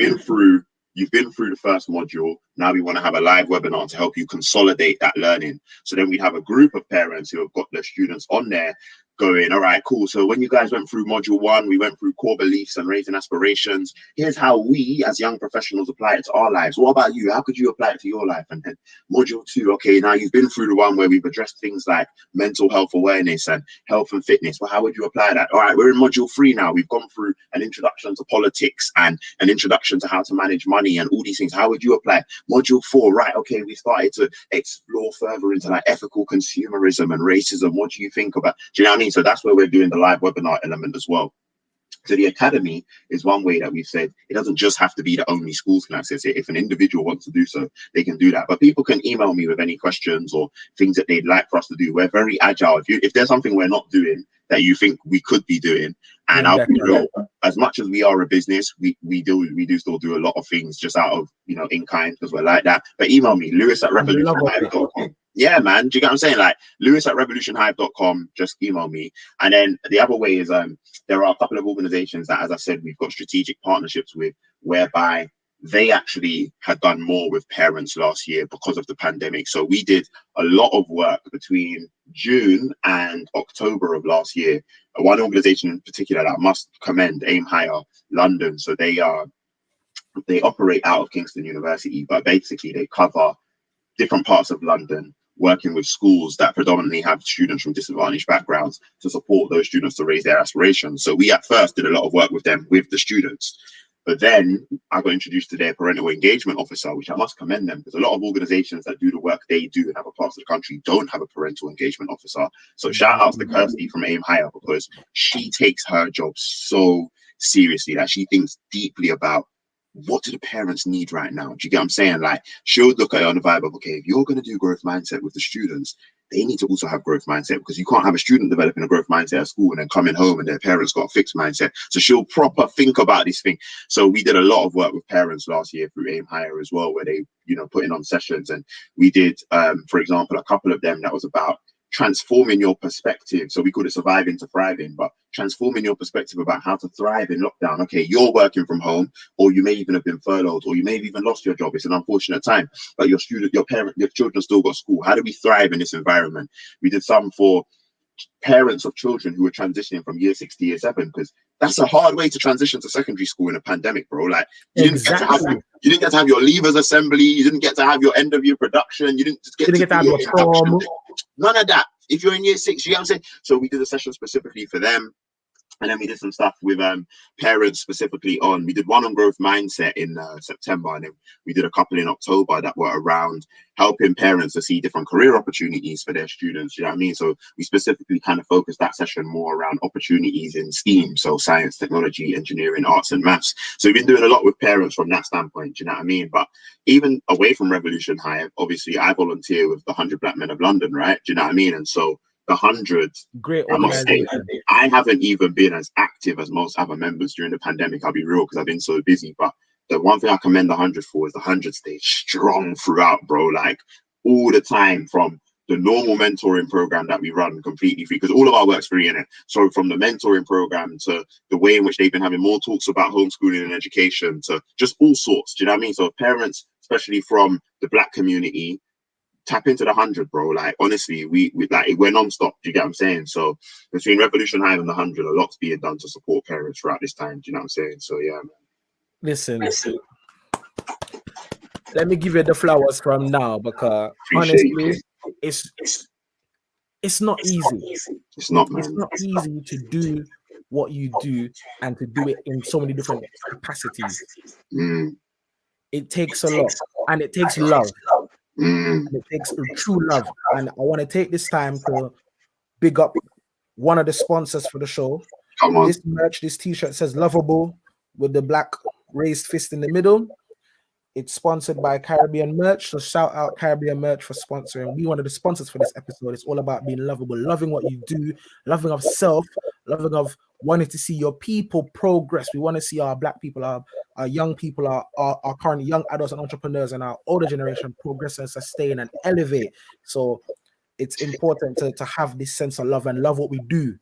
been through the first module. Now we want to have a live webinar to help you consolidate that learning. So then we'd have a group of parents who have got their students on there going, all right, cool. So when you guys went through module 1, we went through core beliefs and raising aspirations. Here's how we as young professionals apply it to our lives. What about you? How could you apply it to your life? And then module 2, okay, now you've been through the one where we've addressed things like mental health awareness and health and fitness. Well, how would you apply that? All right, we're in module 3 now. We've gone through an introduction to politics and an introduction to how to manage money and all these things. How would you apply? Module 4, right, okay, we started to explore further into like ethical consumerism and racism. What do you think about? Do you know what I mean? So that's where we're doing the live webinar element as well. So the academy is one way that we've said it doesn't just have to be that only schools can access it. If an individual wants to do so, they can do that. But people can email me with any questions or things that they'd like for us to do. We're very agile. If there's something we're not doing that you think we could be doing, and I'll be real, as much as we are a business, we do still do a lot of things just out of in kind because we're like that. But email me, Louis@revolutionhive.com. Yeah, man. Do you get what I'm saying? Like Louis@revolutionhive.com. Just email me. And then the other way is there are a couple of organizations that, as I said, we've got strategic partnerships with, whereby they actually had done more with parents last year because of the pandemic. So we did a lot of work between June and October of last year. One organization in particular that I must commend, Aim Higher London. So they operate out of Kingston University, but basically they cover different parts of London, working with schools that predominantly have students from disadvantaged backgrounds to support those students to raise their aspirations. So we at first did a lot of work with them, with the students. But then I got introduced to their parental engagement officer, which I must commend them, because a lot of organizations that do the work they do in other parts of the country don't have a parental engagement officer. So shout out to Kirsty from Aim Higher, because she takes her job so seriously that she thinks deeply about what do the parents need right now? Do you get what I'm saying? Like, she'll look at it on the vibe of, okay, if you're going to do growth mindset with the students, they need to also have growth mindset, because you can't have a student developing a growth mindset at school and then coming home and their parents got a fixed mindset. So she'll proper think about this thing. So we did a lot of work with parents last year through Aim Higher as well, where they, putting on sessions. And we did, for example, a couple of them that was about transforming your perspective. So we call it surviving to thriving, but transforming your perspective about how to thrive in lockdown. Okay, you're working from home, or you may even have been furloughed, or you may have even lost your job. It's an unfortunate time, but your children still got school. How do we thrive in this environment? We did some for parents of children who were transitioning from year 6 to year 7, because that's a hard way to transition to secondary school in a pandemic, bro. Like you didn't get to have your leavers assembly, you didn't get to have your end of year production, you didn't get to have your induction. None of that. If you're in year 6, you know what I'm saying? So we did a session specifically for them. And then we did some stuff with parents specifically we did one on growth mindset in September, and then we did a couple in October that were around helping parents to see different career opportunities for their students. You know what I mean? So we specifically kind of focused that session more around opportunities in STEAM, so science, technology, engineering, arts, and maths. So we've been doing a lot with parents from that standpoint. You know what I mean? But even away from Revolution Hive, obviously I volunteer with the 100 Black Men of London, right? Do you know what I mean? And so the 100, great I must say, organization. I haven't even been as active as most other members during the pandemic. I'll be real, because I've been so busy. But the one thing I commend the 100 for is the 100 stayed strong throughout, bro. Like all the time, from the normal mentoring program that we run completely free, because all of our work's free in it. So from the mentoring program to the way in which they've been having more talks about homeschooling and education, to just all sorts. Do you know what I mean? So parents, especially from the Black community, tap into the 100, bro. Like honestly, we like we're non-stop. Do you get what I'm saying? So between Revolution Hive and the 100, a lot's being done to support parents throughout this time. Do you know what I'm saying? So yeah, man. Listen, let me give you the flowers from now, because Appreciate honestly, it's not easy. It's not, man. It's not easy to do what you do and to do it in so many different capacities. It takes a lot, and it takes love. And it takes true love. And I want to take this time to big up one of the sponsors for the show. Come on. This merch, this t-shirt says lovable with the black raised fist in the middle. It's sponsored by Caribbean Merch. So shout out Caribbean Merch for sponsoring. We one of the sponsors for this episode. It's all about being lovable, loving what you do, loving of self, loving of wanting to see your people progress. We want to see our Black people, our young people, our current young adults and entrepreneurs, and our older generation progress and sustain and elevate. So it's important to have this sense of love and love what we do.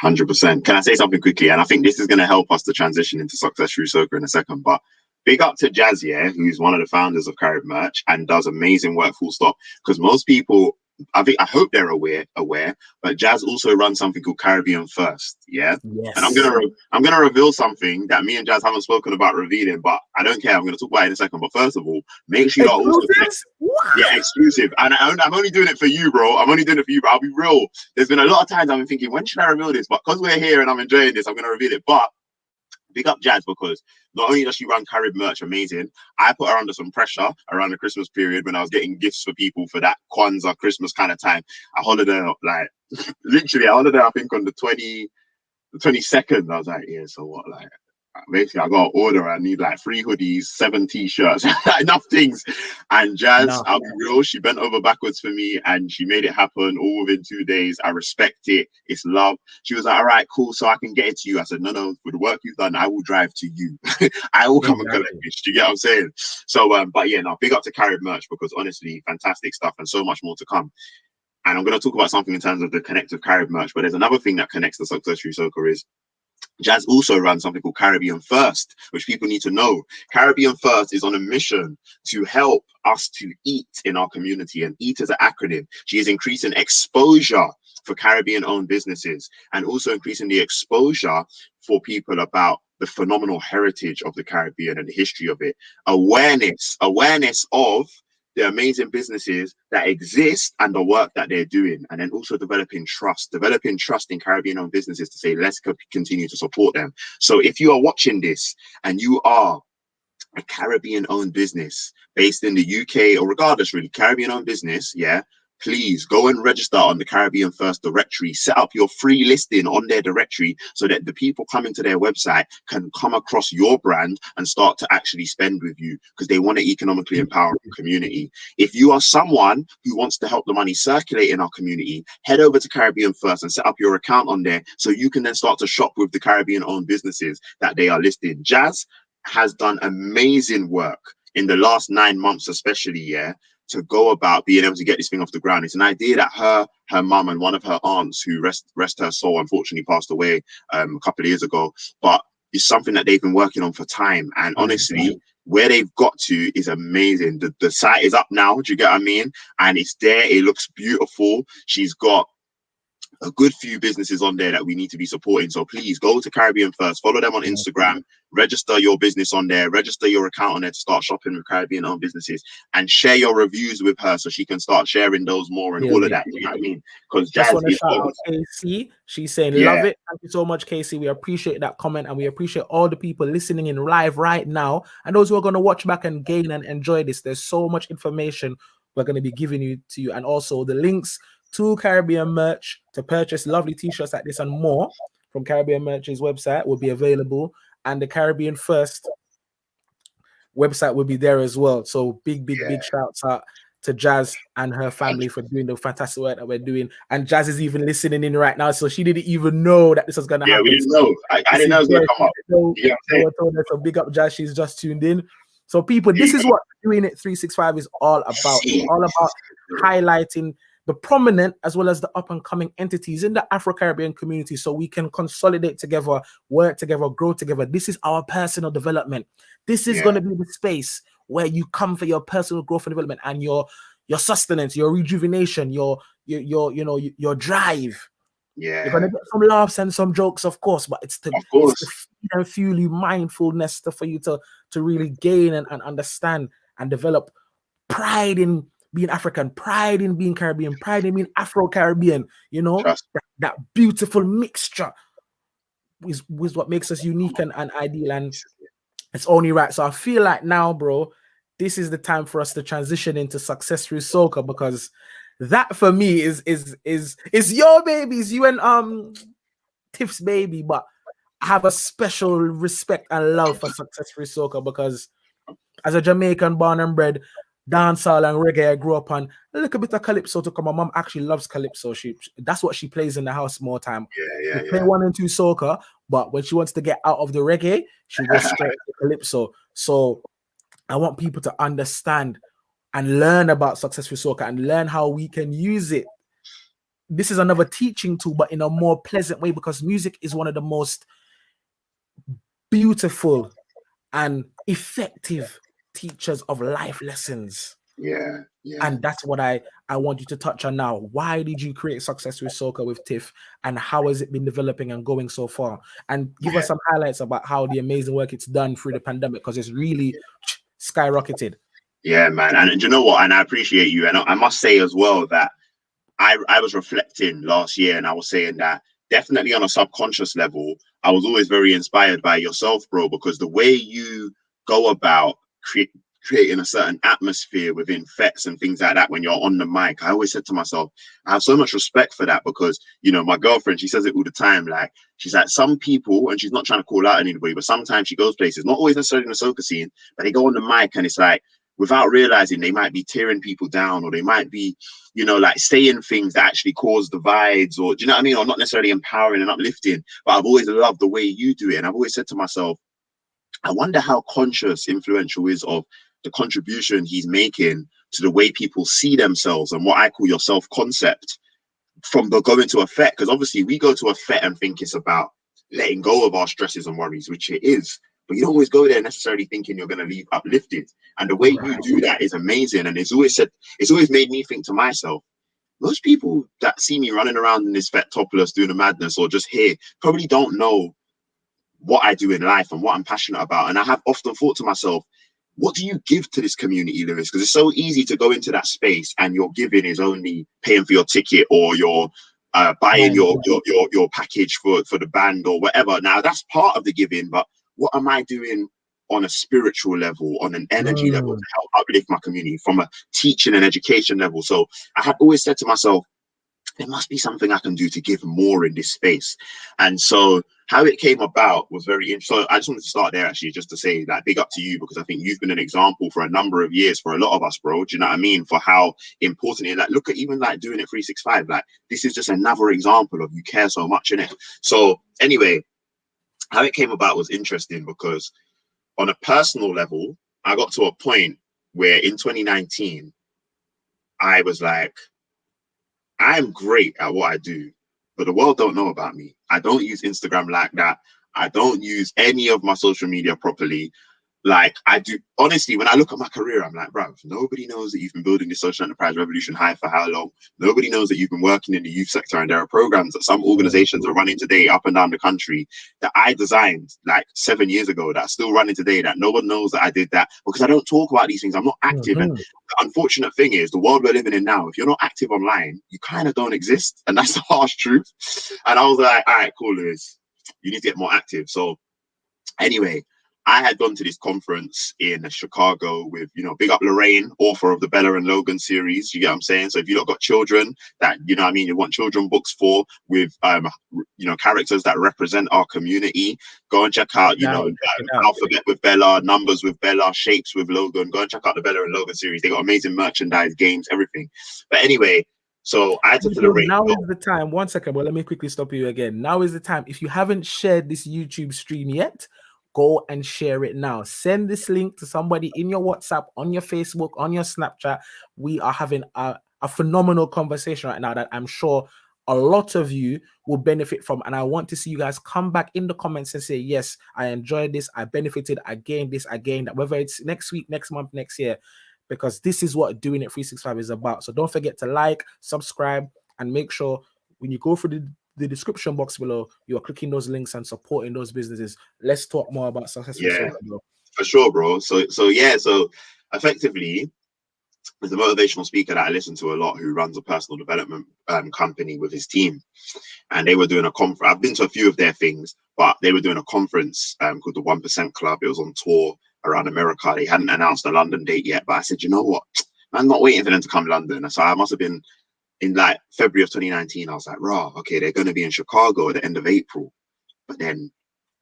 100%. Can I say something quickly? And I think this is going to help us to transition into Success Through Soca in a second. But big up to Jazz, yeah, who's one of the founders of Carib Merch and does amazing work, full stop. Because most people, I hope they're aware, but Jazz also runs something called Caribbean First, yeah. Yes. And I'm gonna reveal something that me and Jazz haven't spoken about revealing, but I don't care. I'm gonna talk about it in a second. But first of all, make sure you're also exclusive. And I'm only doing it for you, bro. I'm only doing it for you, but I'll be real. There's been a lot of times I've been thinking, when should I reveal this? But because we're here and I'm enjoying this, I'm gonna reveal it. But big up Jazz, because not only does she run Carib Merch amazing, I put her under some pressure around the Christmas period when I was getting gifts for people for that Kwanzaa Christmas kind of time. I hollered her, like, literally, I think on the the 22nd, I was like, yeah, so what? Like, basically, I got an order. I need like 3 hoodies, 7 t-shirts, enough things. And Jazz, No. I'll be real, she bent over backwards for me and she made it happen all within 2 days. I respect it. It's love. She was like, all right, cool. So I can get it to you. I said, no, for the work you've done, I will drive to you. I will come and collect it. Do you get what I'm saying? So, but yeah, no, big up to Carib Merch because honestly, fantastic stuff and so much more to come. And I'm going to talk about something in terms of the connect with Carib Merch, but there's another thing that connects the Success Through Soca is Jazz also runs something called Caribbean First, which people need to know. Caribbean First is on a mission to help us to eat in our community, and eat as an acronym. She is increasing exposure for Caribbean-owned businesses and also increasing the exposure for people about the phenomenal heritage of the Caribbean and the history of it. Awareness of the amazing businesses that exist and the work that they're doing, and then also developing trust in Caribbean-owned businesses to say, let's continue to support them. So if you are watching this and you are a Caribbean-owned business based in the UK or regardless, really, Caribbean-owned business, yeah, please go and register on the Caribbean First directory. Set up your free listing on their directory so that the people coming to their website can come across your brand and start to actually spend with you because they want to economically empower the community. If you are someone who wants to help the money circulate in our community, head over to Caribbean First and set up your account on there so you can then start to shop with the Caribbean-owned businesses that they are listed. Jazz has done amazing work in the last 9 months, especially, yeah, to go about being able to get this thing off the ground. It's an idea that her mum and one of her aunts, who rest her soul, unfortunately passed away a couple of years ago, but it's something that they've been working on for time. And honestly, where they've got to is amazing. The site is up now, do you get what I mean? And it's there, it looks beautiful. She's got a good few businesses on there that we need to be supporting. So please go to Caribbean First, follow them on Instagram, register your business on there, register your account on there to start shopping with Caribbean owned businesses, and share your reviews with her so she can start sharing those more and all of that. You know what I mean? Because just Jazz want to is shout out Casey. She's saying, yeah, love it. Thank you so much, Casey. We appreciate that comment and we appreciate all the people listening in live right now and those who are going to watch back and gain and enjoy this. There's so much information we're going to be giving you to you, and also the links to Caribbean Merch to purchase lovely t-shirts like this and more from Caribbean Merch's website will be available, and the Caribbean First website will be there as well. So big shouts out to Jazz and her family for doing the fantastic work that we're doing. And Jazz is even listening in right now, so she didn't even know that this was going to happen. We didn't know. I didn't know it was going to come up. So big up Jazz, she's just tuned in. So people, this is what doing it 365 is all about. It's all about highlighting the prominent as well as the up-and-coming entities in the Afro-Caribbean community so we can consolidate together, work together, grow together. This is our personal development. This is going to be the space where you come for your personal growth and development and your sustenance, your rejuvenation, your drive. You're going to get some laughs and some jokes, of course, but it's to feed and fuel you mindfulness for you to really gain and understand and develop pride in being African, pride in being Caribbean, pride in being Afro-Caribbean, that beautiful mixture is what makes us unique and ideal, and it's only right. So I feel like now, bro, this is the time for us to transition into Success Through Soca, because that for me is your babies, you and Tiff's baby, but I have a special respect and love for Success Through Soca because as a Jamaican born and bred, dancehall and reggae I grew up on, a little bit of calypso to come. My mom actually loves calypso. That's what she plays in the house more time. We play 1 and 2 soca, but when she wants to get out of the reggae, she goes straight to calypso. So I want people to understand and learn about Success Through Soca and learn how we can use it. This is another teaching tool, but in a more pleasant way, because music is one of the most beautiful and effective teachers of life lessons. And that's what I want you to touch on now. Why did you create Success Through Soca with Tiff, and how has it been developing and going so far? And give us some highlights about how the amazing work it's done through the pandemic, because it's really skyrocketed. Yeah, man. And you know what? And I appreciate you. And I must say as well that I was reflecting last year, and I was saying that definitely on a subconscious level, I was always very inspired by yourself, bro, because the way you go about creating a certain atmosphere within fets and things like that when you're on the mic. I always said to myself, I have so much respect for that because, you know, my girlfriend, she says it all the time. Like, she's like, some people, and she's not trying to call out anybody, but sometimes she goes places, not always necessarily in the soca scene, but they go on the mic and it's like, without realizing, they might be tearing people down, or they might be, you know, like saying things that actually cause divides, or do you know what I mean? Or not necessarily empowering and uplifting. But I've always loved the way you do it. And I've always said to myself, I wonder how conscious Influential is of the contribution he's making to the way people see themselves and what I call your self-concept from the going to a fet. Because obviously we go to a fet and think it's about letting go of our stresses and worries, which it is. But you don't always go there necessarily thinking you're going to leave uplifted. And the way you do that is amazing. And it's always made me think to myself, most people that see me running around in this fet topless doing a madness or just here probably don't know what I do in life and what I'm passionate about. And I have often thought to myself, what do you give to this community, Lewis? Because it's so easy to go into that space and your giving is only paying for your ticket or your buying your package for the band or whatever. Now that's part of the giving, but what am I doing on a spiritual level, on an energy level to help uplift my community from a teaching and education level? So I had always said to myself, there must be something I can do to give more in this space. And so how it came about was very interesting. So I just wanted to start there actually, just to say like big up to you, because I think you've been an example for a number of years for a lot of us, bro. Do you know what I mean? For how important it is. Like, look at even like doing it 365. Like, this is just another example of you care so much in it. So anyway, how it came about was interesting because on a personal level, I got to a point where in 2019, I was like, I'm great at what I do, but the world don't know about me. I don't use Instagram like that. I don't use any of my social media properly. Like I do, honestly, when I look at my career, I'm like, bro, nobody knows that you've been building this social enterprise Revolution Hive for how long. Nobody knows that you've been working in the youth sector, and there are programs that some organizations are running today up and down the country that I designed like 7 years ago that are still running today, that no one knows that I did that because I don't talk about these things. I'm not active. And the unfortunate thing is the world we're living in now, if you're not active online, you kind of don't exist. And that's the harsh truth. And I was like, all right, cool, Lewis, you need to get more active. So anyway, I had gone to this conference in Chicago with, you know, big up Lorraine, author of the Bella and Logan series. You get what I'm saying? So if you've not got children that, you know what I mean, you want children books for with, you know, characters that represent our community, go and check out, you know, Alphabet with Bella, Numbers with Bella, Shapes with Logan. Go and check out the Bella and Logan series. They got amazing merchandise, games, everything. But anyway, so I said to Lorraine, now is the time. 1 second, but let me quickly stop you again. Now is the time. If you haven't shared this YouTube stream yet, go and share it now. Send this link to somebody in your WhatsApp, on your Facebook, on your Snapchat. We are having a phenomenal conversation right now that I'm sure a lot of you will benefit from. And I want to see you guys come back in the comments and say, yes, I enjoyed this. I benefited. I gained this. I gained that. Whether it's next week, next month, next year, because this is what Doing It 365 is about. So don't forget to like, subscribe, and make sure when you go through the description box below, you're clicking those links and supporting those businesses. Let's talk more about Success Through Soca, bro. For sure, bro. So effectively, as a motivational speaker that I listen to a lot, who runs a personal development company with his team, and they were doing a conference. I've been to a few of their things, but they were doing a conference called the 1% Club. It was on tour around America. They hadn't announced a London date yet, but I said, you know what? I'm not waiting for them to come to London. So I must have been in like February of 2019. I was like, raw, okay, they're going to be in Chicago at the end of April, but then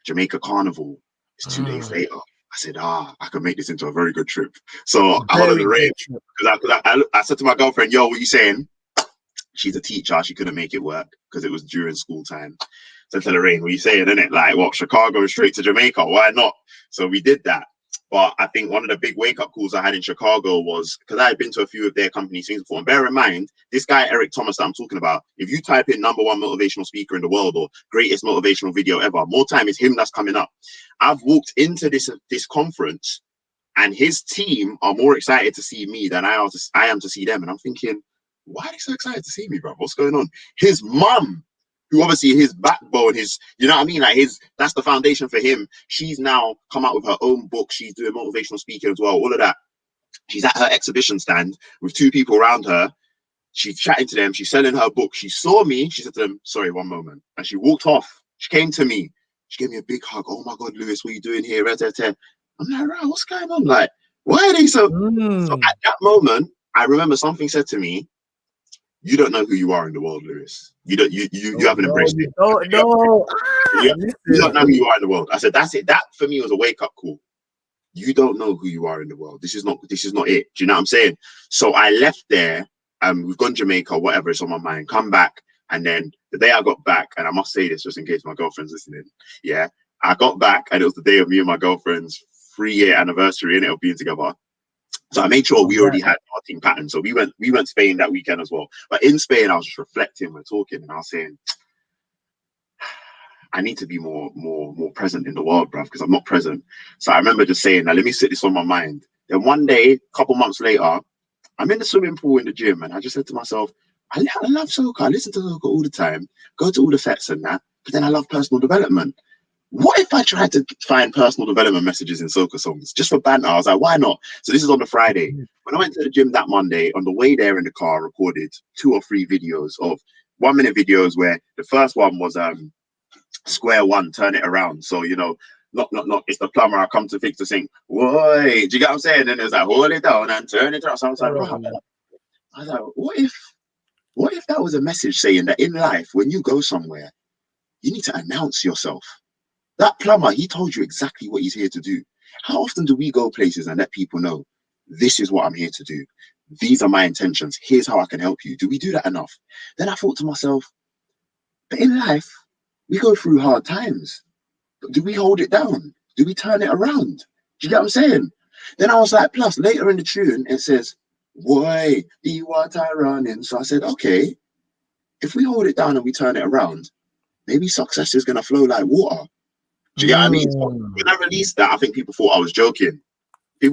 Jamaica Carnival is 2 days later. I said, I could make this into a very good trip. So I wanted to rave because I said to my girlfriend, yo, what you saying? She's a teacher. She couldn't make it work because it was during school time. So I said, Lorraine, what you saying, innit? Like, what, Chicago straight to Jamaica? Why not? So we did that. But I think one of the big wake-up calls I had in Chicago was because I had been to a few of their company things before. And bear in mind, this guy, Eric Thomas, that I'm talking about, if you type in #1 motivational speaker in the world or greatest motivational video ever, more time is him that's coming up. I've walked into this conference and his team are more excited to see me than I am to see them. And I'm thinking, why are they so excited to see me, bro? What's going on? His mum, who obviously his backbone, you know what I mean? Like that's the foundation for him. She's now come out with her own book. She's doing motivational speaking as well, all of that. She's at her exhibition stand with 2 people around her. She's chatting to them. She's selling her book. She saw me. She said to them, sorry, one moment. And she walked off. She came to me. She gave me a big hug. Oh my God, Lewis, what are you doing here? I'm like, right, what's going on? Like, Why are they so? So Mm. at that moment, I remember something said to me, "You don't know who you are in the world, Lewis. You don't. You No, haven't no, embraced you it. don't know. Ah, You don't listen. know who you are in the world." I said, "That's it. That for me was a wake up call. You don't know who you are in the world. This is not it. Do you know what I'm saying?" So I left there. We've gone Jamaica, whatever is on my mind. Come back, and then the day I got back, and I must say this just in case my girlfriend's listening. Yeah, I got back, and it was the day of me and my girlfriend's 3-year anniversary in it of being together. So I made sure we already had our team pattern. So we went Spain that weekend as well. But in Spain, I was just reflecting, we're talking, and I was saying, I need to be more present in the world, bruv, because I'm not present. So I remember just saying, now let me sit this on my mind. Then one day, a couple months later, I'm in the swimming pool in the gym, and I just said to myself, I love soca. I listen to soca all the time, go to all the fets and that, but then I love personal development. What if I tried to find personal development messages in soca songs just for banter? I was like, why not? So this is on the Friday. When I went to the gym that Monday, on the way there in the car, I recorded 2 or 3 videos of 1-minute videos where the first one was square one, turn it around. So, not, it's the plumber I come to fix the sink. Whoa, do you get what I'm saying? And it's like, hold it down and turn it around. So I was like, right. I was like, what if that was a message saying that in life, when you go somewhere, you need to announce yourself? That plumber, he told you exactly what he's here to do. How often do we go places and let people know, this is what I'm here to do? These are my intentions. Here's how I can help you. Do we do that enough? Then I thought to myself, but in life, we go through hard times. But do we hold it down? Do we turn it around? Do you get what I'm saying? Then I was like, plus later in the tune, it says, why the water running? So I said, okay, if we hold it down and we turn it around, maybe success is going to flow like water. Do you get what I mean? So when I released that, I think people thought I was joking. But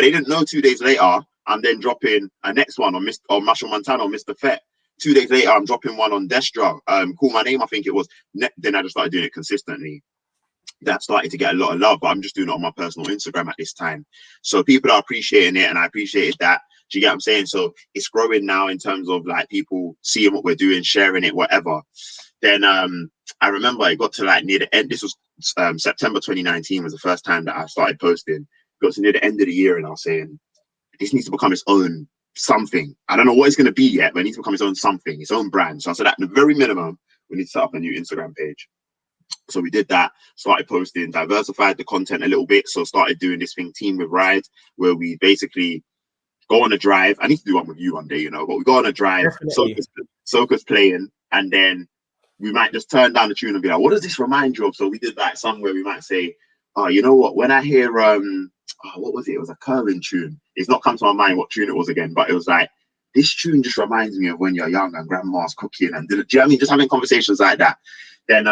they didn't know 2 days later, I'm then dropping a next one on Marshall Montana, Mr. Fett. 2 days later, I'm dropping one on Destra. Call My Name, I think it was. Then I just started doing it consistently. That started to get a lot of love, but I'm just doing it on my personal Instagram at this time. So people are appreciating it, and I appreciated that. Do you get what I'm saying? So it's growing now in terms of like people seeing what we're doing, sharing it, whatever. Then I remember it got to like near the end. This was September 2019 was the first time that I started posting. Got to near the end of the year, and I was saying this needs to become its own something. I don't know what it's going to be yet, but it needs to become its own something, its own brand. So I said at the very minimum, we need to set up a new Instagram page. So we did that, started posting, diversified the content a little bit. So started doing this thing, Team with Ride, where we basically go on a drive. I need to do one with you one day, but we go on a drive. Soca's playing, and then we might just turn down the tune and be like, what does this remind you of? So we did like somewhere we might say, oh, you know what? When I hear what was it? It was a curling tune. It's not come to my mind what tune it was again, but it was like, this tune just reminds me of when you're young and grandma's cooking, and do you know what I mean? Just having conversations like that. Then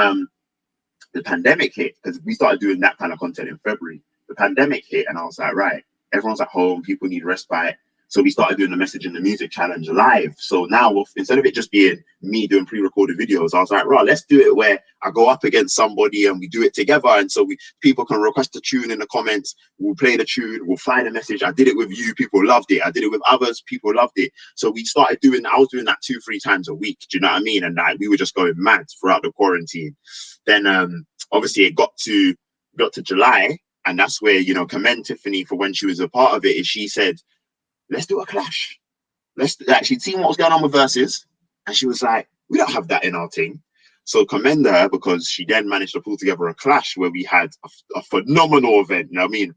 the pandemic hit, because we started doing that kind of content in February. The pandemic hit, and I was like, right, everyone's at home, people need respite. So we started doing the Message in the Music Challenge live. So now, instead of it just being me doing pre-recorded videos, I was like, right, let's do it where I go up against somebody and we do it together. And so people can request a tune in the comments. We'll play the tune. We'll find a message. I did it with you. People loved it. I did it with others. People loved it. So we started doing. I was doing that 2-3 times a week. Do you know what I mean? And like we were just going mad throughout the quarantine. Then obviously it got to July, and that's where commend Tiffany for when she was a part of it. Is she said, let's do a clash. Let's actually see what was going on with verses. And she was like, we don't have that in our team. So commend her, because she then managed to pull together a clash where we had a phenomenal event. You know what I mean?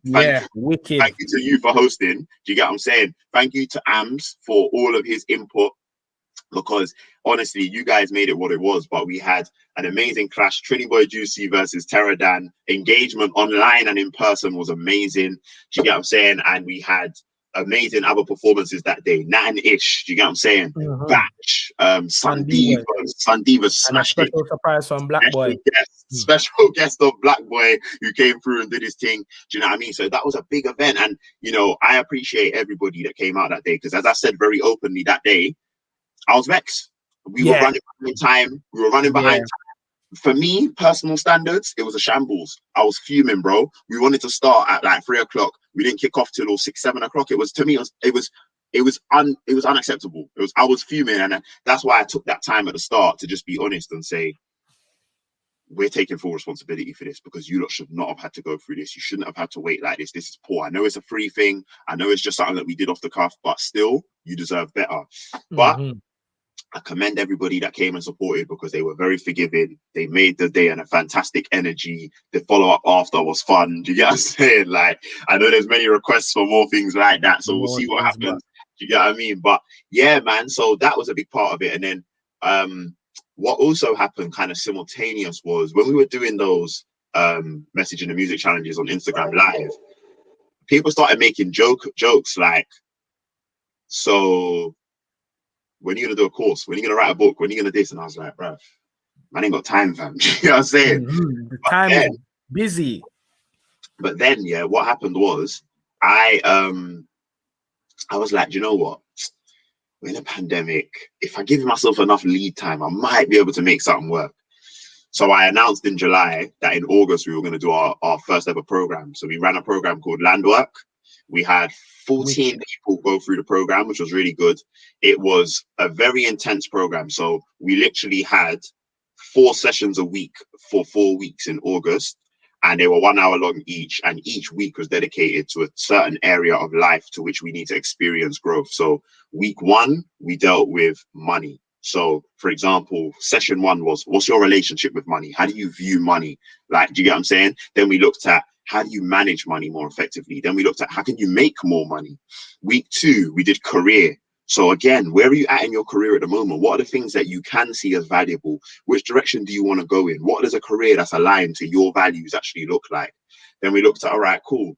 Wicked. Thank you to you for hosting. Do you get what I'm saying? Thank you to Ams for all of his input, because honestly, you guys made it what it was. But we had an amazing clash. Trini Boy Juicy versus Terradan. Engagement online and in person was amazing. Do you get what I'm saying? And we had amazing other performances that day. Nan-ish, do you get what I'm saying? Batch, Sandiva smashed it. Special surprise from Black Boy. Special guest of Black Boy who came through and did his thing. Do you know what I mean? So that was a big event. And, I appreciate everybody that came out that day, because as I said very openly that day, I was vexed. We were running behind time. For me, personal standards, it was a shambles. I was fuming, bro. We wanted to start at like 3 o'clock. We didn't kick off till 6, 7 o'clock. It was, to me, it was unacceptable. I was fuming, and that's why I took that time at the start to just be honest and say, we're taking full responsibility for this because you lot should not have had to go through this. You shouldn't have had to wait like this. This is poor. I know it's a free thing. I know it's just something that we did off the cuff, but still, you deserve better. But I commend everybody that came and supported because they were very forgiving. They made the day and a fantastic energy. The follow-up after was fun. Do you get what I'm saying? Like, I know there's many requests for more things like that, so we'll see what happens. Do you get what I mean? But yeah, man, so that was a big part of it. And then what also happened kind of simultaneous was when we were doing those messaging and music challenges on Instagram Live, people started making jokes like, so when are you gonna do a course? When are you gonna write a book? When are you gonna this? And I was like, bro, man ain't got time, fam. You know what I'm saying? The time is busy. But then, yeah, what happened was I was like, you know what? We're in a pandemic. If I give myself enough lead time, I might be able to make something work. So I announced in July that in August we were going to do our first ever program. So we ran a program called Landwork. We had 14 people go through the program, which was really good. It was a very intense program. So we literally had 4 sessions a week for 4 weeks in August. And they were 1 hour long each. And each week was dedicated to a certain area of life to which we need to experience growth. So week 1, we dealt with money. So, for example, session 1 was, what's your relationship with money? How do you view money? Like, do you get what I'm saying? Then we looked at, how do you manage money more effectively? Then we looked at, how can you make more money? Week 2, we did career. So again, where are you at in your career at the moment? What are the things that you can see as valuable? Which direction do you want to go in? What does a career that's aligned to your values actually look like? Then we looked at, all right, cool.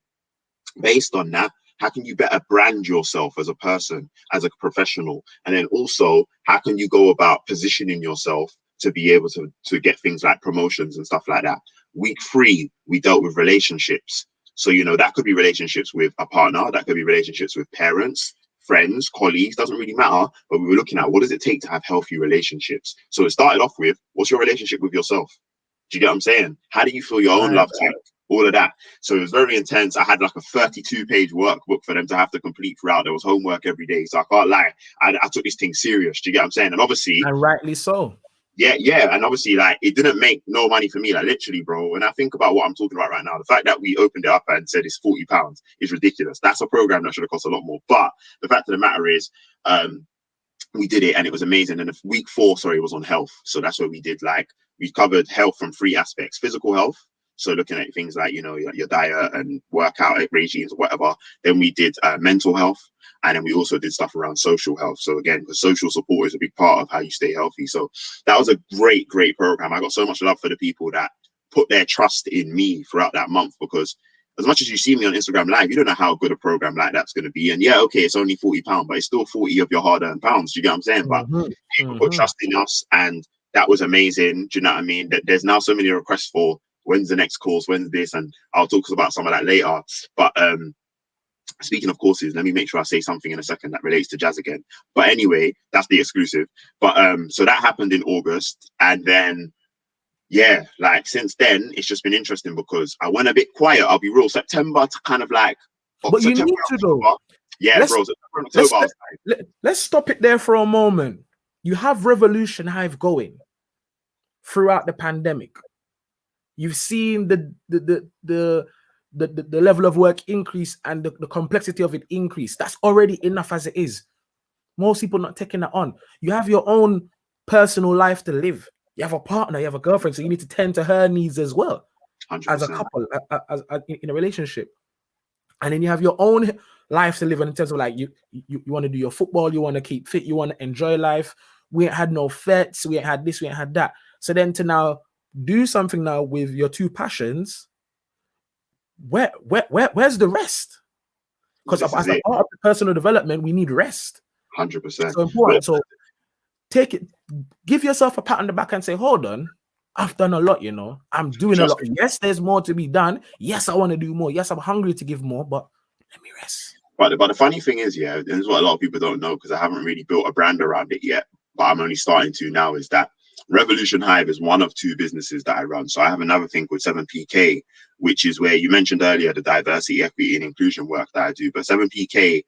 Based on that, how can you better brand yourself as a person, as a professional? And then also, how can you go about positioning yourself to be able to get things like promotions and stuff like that? Week 3, we dealt with relationships. So, you know, that could be relationships with a partner, that could be relationships with parents, friends, colleagues, doesn't really matter. But we were looking at, what does it take to have healthy relationships? So it started off with, what's your relationship with yourself? Do you get what I'm saying? How do you feel your own love tank? All of that. So it was very intense. I had like a 32-page workbook for them to have to complete throughout. There was homework every day. So I can't lie. I took this thing serious. Do you get what I'm saying? And obviously, and rightly so. Yeah. And obviously, like, it didn't make no money for me. Like, literally, bro, when I think about what I'm talking about right now, the fact that we opened it up and said it's £40 is ridiculous. That's a program that should have cost a lot more. But the fact of the matter is, we did it and it was amazing. And week 4, was on health. So that's what we did. Like, we covered health from 3 aspects: physical health. So looking at things like, you know, your diet and workout regimes or whatever. Then we did mental health. And then we also did stuff around social health. So again, because social support is a big part of how you stay healthy. So that was a great program. I got so much love for the people that put their trust in me throughout that month, because as much as you see me on Instagram Live, you don't know how good a program like that's going to be. And yeah, okay, it's only £40, but it's still 40 of your hard-earned pounds. Do you get what I'm saying? But people put trust in us, and that was amazing. Do you know what I mean? There's now so many requests for when's the next course, when's this, and I'll talk about some of that later. But speaking of courses, let me make sure I say something in a second that relates to jazz again. But anyway, that's the exclusive. But so that happened in August, and then yeah, like since then it's just been interesting because I went a bit quiet. I'll be real. September to kind of like, but you September, need to though. Yeah, bro. Let's stop it there for a moment. You have Revolution Hive going throughout the pandemic. You've seen the level of work increase and the complexity of it increase. That's already enough as it is. Most people not taking that on. You have your own personal life to live. You have a partner, you have a girlfriend, so you need to tend to her needs as well. 100%. As a couple, as in a relationship. And then you have your own life to live in terms of like you want to do your football, you want to keep fit, you want to enjoy life. We ain't had no fets, we ain't had this, we ain't had that. So then to now do something now with your 2 passions, where's the rest? Because as a part of the personal development, we need rest. 100%. So important. So take it, give yourself a pat on the back and say, hold on, I've done a lot, you know. I'm doing a lot. Yes, there's more to be done. Yes, I want to do more. Yes, I'm hungry to give more, but let me rest. But the funny thing is, yeah, and this is what a lot of people don't know because I haven't really built a brand around it yet, but I'm only starting to now, is that Revolution Hive is one of 2 businesses that I run. So I have another thing called 7PK, which is where you mentioned earlier the diversity, equity, and inclusion work that I do. But 7PK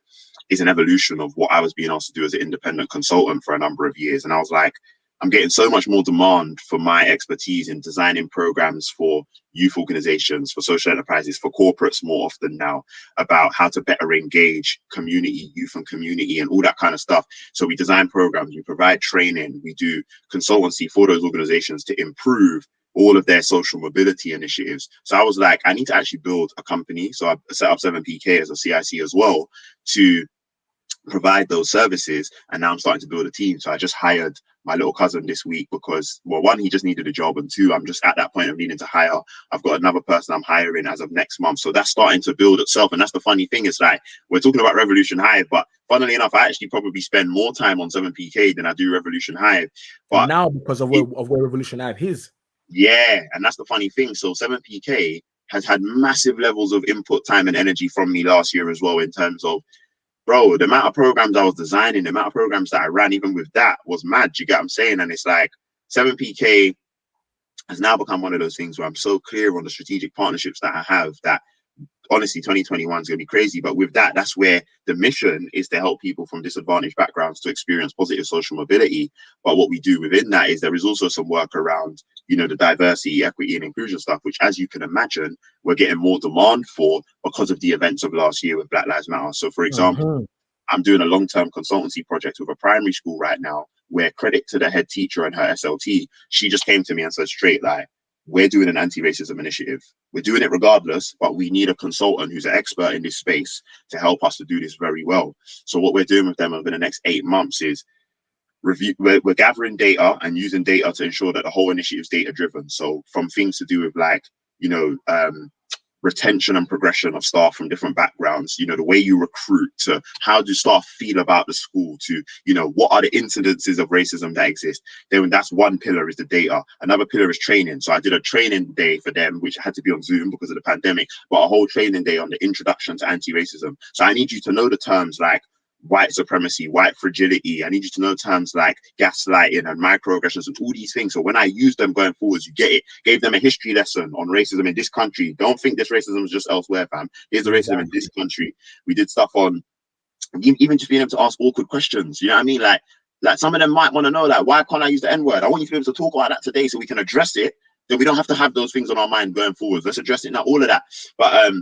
is an evolution of what I was being asked to do as an independent consultant for a number of years. And I was like, I'm getting so much more demand for my expertise in designing programs for youth organizations, for social enterprises, for corporates more often now, about how to better engage community, youth and community, and all that kind of stuff. So we design programs, we provide training, we do consultancy for those organizations to improve all of their social mobility initiatives. So I was like, I need to actually build a company. So I set up 7PK as a CIC as well to provide those services, and now I'm starting to build a team. So I just hired my little cousin this week because, well, one, he just needed a job, and two, I'm just at that point of needing to hire. I've got another person I'm hiring as of next month, so that's starting to build itself. And that's the funny thing, is like, we're talking about Revolution Hive, but funnily enough, I actually probably spend more time on 7PK than I do Revolution Hive. But now, because of where Revolution Hive is. Yeah, and that's the funny thing. So 7PK has had massive levels of input, time, and energy from me last year as well, in terms of, bro, the amount of programs I was designing, the amount of programs that I ran, even with that, was mad. You get what I'm saying? And it's like 7PK has now become one of those things where I'm so clear on the strategic partnerships that I have that honestly 2021 is going to be crazy. But with that, that's where the mission is to help people from disadvantaged backgrounds to experience positive social mobility. But what we do within that is there is also some work around, you know, the diversity, equity, and inclusion stuff, which, as you can imagine, we're getting more demand for because of the events of last year with Black Lives Matter. So for example, I'm doing a long-term consultancy project with a primary school right now, where, credit to the head teacher and her SLT, she just came to me and said straight, like, we're doing an anti-racism initiative. We're doing it regardless, but we need a consultant who's an expert in this space to help us to do this very well. So what we're doing with them over the next 8 months is review. We're gathering data and using data to ensure that the whole initiative is data driven. So from things to do with, like, you know, retention and progression of staff from different backgrounds, you know, the way you recruit, to how do staff feel about the school, to, you know, what are the incidences of racism that exist. Then that's one pillar, is the data. Another pillar is training. So I did a training day for them, which had to be on Zoom because of the pandemic, but a whole training day on the introduction to anti-racism. So I need you to know the terms like white supremacy, white fragility. I need you to know terms like gaslighting and microaggressions and all these things. So when I use them going forwards, you get it. Gave them a history lesson on racism in this country. Don't think this racism is just elsewhere, fam. Here's the racism in this country. We did stuff on even just being able to ask awkward questions. You know what I mean? Like some of them might want to know, like, why can't I use the N-word? I want you to be able to talk about that today so we can address it. Then we don't have to have those things on our mind going forwards. Let's address it now, all of that. But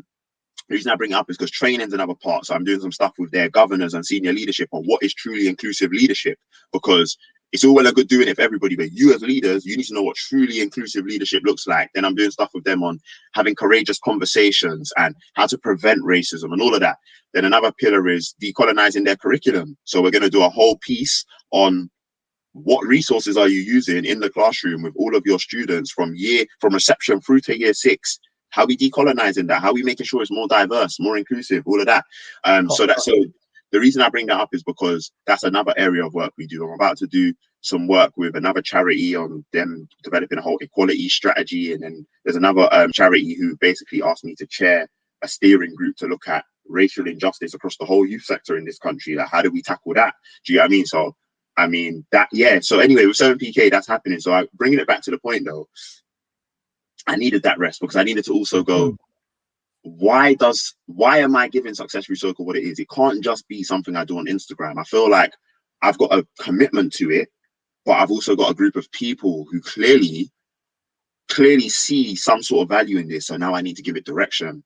the reason I bring it up is because training's another part. So I'm doing some stuff with their governors and senior leadership on what is truly inclusive leadership, because it's all well and good doing it for everybody, but you as leaders, you need to know what truly inclusive leadership looks like. Then I'm doing stuff with them on having courageous conversations and how to prevent racism and all of that. Then another pillar is decolonizing their curriculum. So we're going to do a whole piece on what resources are you using in the classroom with all of your students from reception through to year 6. How are we decolonizing that? How are we making sure it's more diverse, more inclusive, all of that? So the reason I bring that up is because that's another area of work we do. I'm about to do some work with another charity on them developing a whole equality strategy. And then there's another charity who basically asked me to chair a steering group to look at racial injustice across the whole youth sector in this country. Like, how do we tackle that? Do you know what I mean? So, I mean, that, yeah. So anyway, with 7PK, that's happening. So bringing it back to the point though, I needed that rest because I needed to also go, why am I giving Success Through Soca what it is? It can't just be something I do on Instagram. I feel like I've got a commitment to it, but I've also got a group of people who clearly see some sort of value in this. So now I need to give it direction.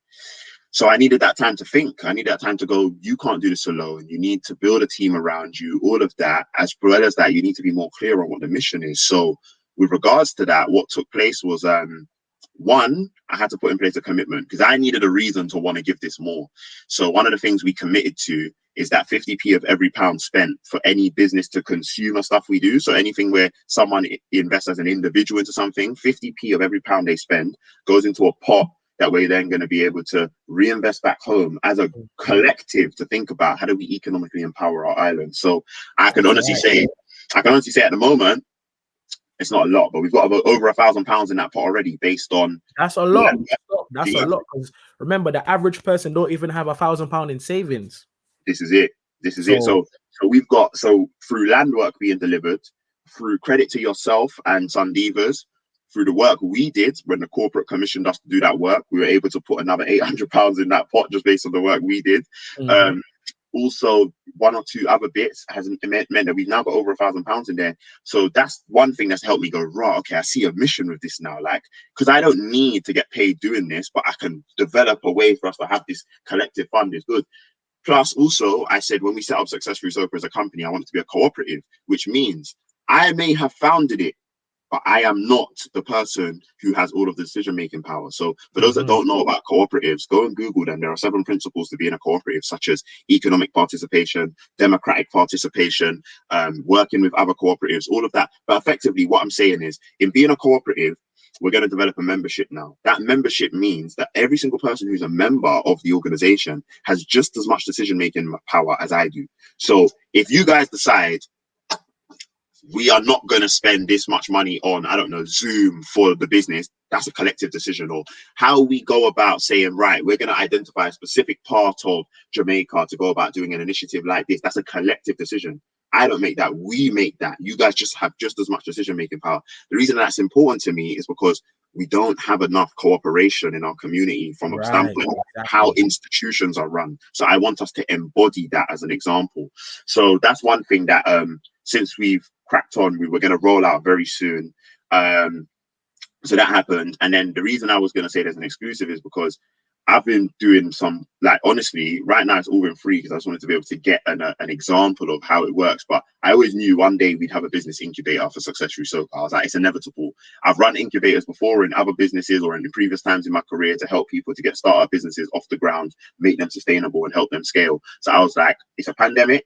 So I needed that time to think. I need that time to go, you can't do this alone. You need to build a team around you, all of that. As well as that, you need to be more clear on what the mission is. So with regards to that, what took place was, one, I had to put in place a commitment because I needed a reason to want to give this more. So one of the things we committed to is that 50p of every pound spent for any business to consumer stuff we do. So anything where someone invests as an individual into something, 50p of every pound they spend goes into a pot that we're then going to be able to reinvest back home as a collective to think about how do we economically empower our island. So I can honestly say at the moment, it's not a lot, but we've got over £1,000 in that pot already based on. That's a lot. That's a lot. Because remember, the average person don't even have £1,000 in savings. This is it. So we've got, through land work being delivered, through credit to yourself and Sun Divas, through the work we did when the corporate commissioned us to do that work, we were able to put another £800 in that pot just based on the work we did. also one or two other bits has meant that we've now got over £1,000 in there. So that's one thing that's helped me go, right, okay, I see a mission with this now. Like, because I don't need to get paid doing this, but I can develop a way for us to have this collective fund is good. Plus, also, I said when we set up Success Through Soca as a company, I want it to be a cooperative, which means I may have founded it, but I am not the person who has all of the decision-making power. So for those that don't know about cooperatives, go and Google them. There are 7 principles to being a cooperative, such as economic participation, democratic participation, working with other cooperatives, all of that. But effectively, what I'm saying is, in being a cooperative, we're going to develop a membership now. That membership means that every single person who's a member of the organization has just as much decision-making power as I do. So if you guys decide, we are not going to spend this much money on, I don't know, Zoom for the business, that's a collective decision. Or how we go about saying, right, we're going to identify a specific part of Jamaica to go about doing an initiative like this. That's a collective decision. I don't make that. We make that. You guys just have just as much decision-making power. The reason that's important to me is because we don't have enough cooperation in our community from a standpoint of how institutions are run. So I want us to embody that as an example. So that's one thing that since we've cracked on, we were going to roll out very soon. So that happened. And then the reason I was going to say there's an exclusive is because I've been doing some, like, honestly, right now it's all been free because I just wanted to be able to get an example of how it works. But I always knew one day we'd have a business incubator for Success Through Soca. I was like, it's inevitable. I've run incubators before in other businesses or in previous times in my career to help people to get startup businesses off the ground, make them sustainable and help them scale. So I was like, it's a pandemic.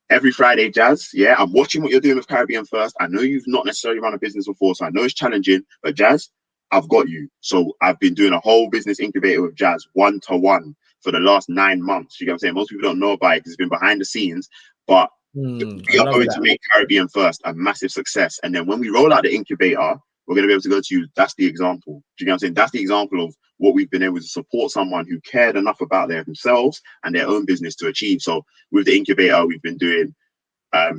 Every Friday, Jazz, yeah, I'm watching what you're doing with Caribbean First. I know you've not necessarily run a business before, so I know it's challenging, but Jazz, I've got you. So I've been doing a whole business incubator with Jazz one-to-one for the last 9 months. You get what I'm saying? Most people don't know about it because it's been behind the scenes, but we are going to make Caribbean First a massive success. And then when we roll out the incubator, we're going to be able to go to you. That's the example. Do you get what I'm saying? That's the example of what we've been able to support someone who cared enough about themselves and their own business to achieve. So with the incubator, we've been doing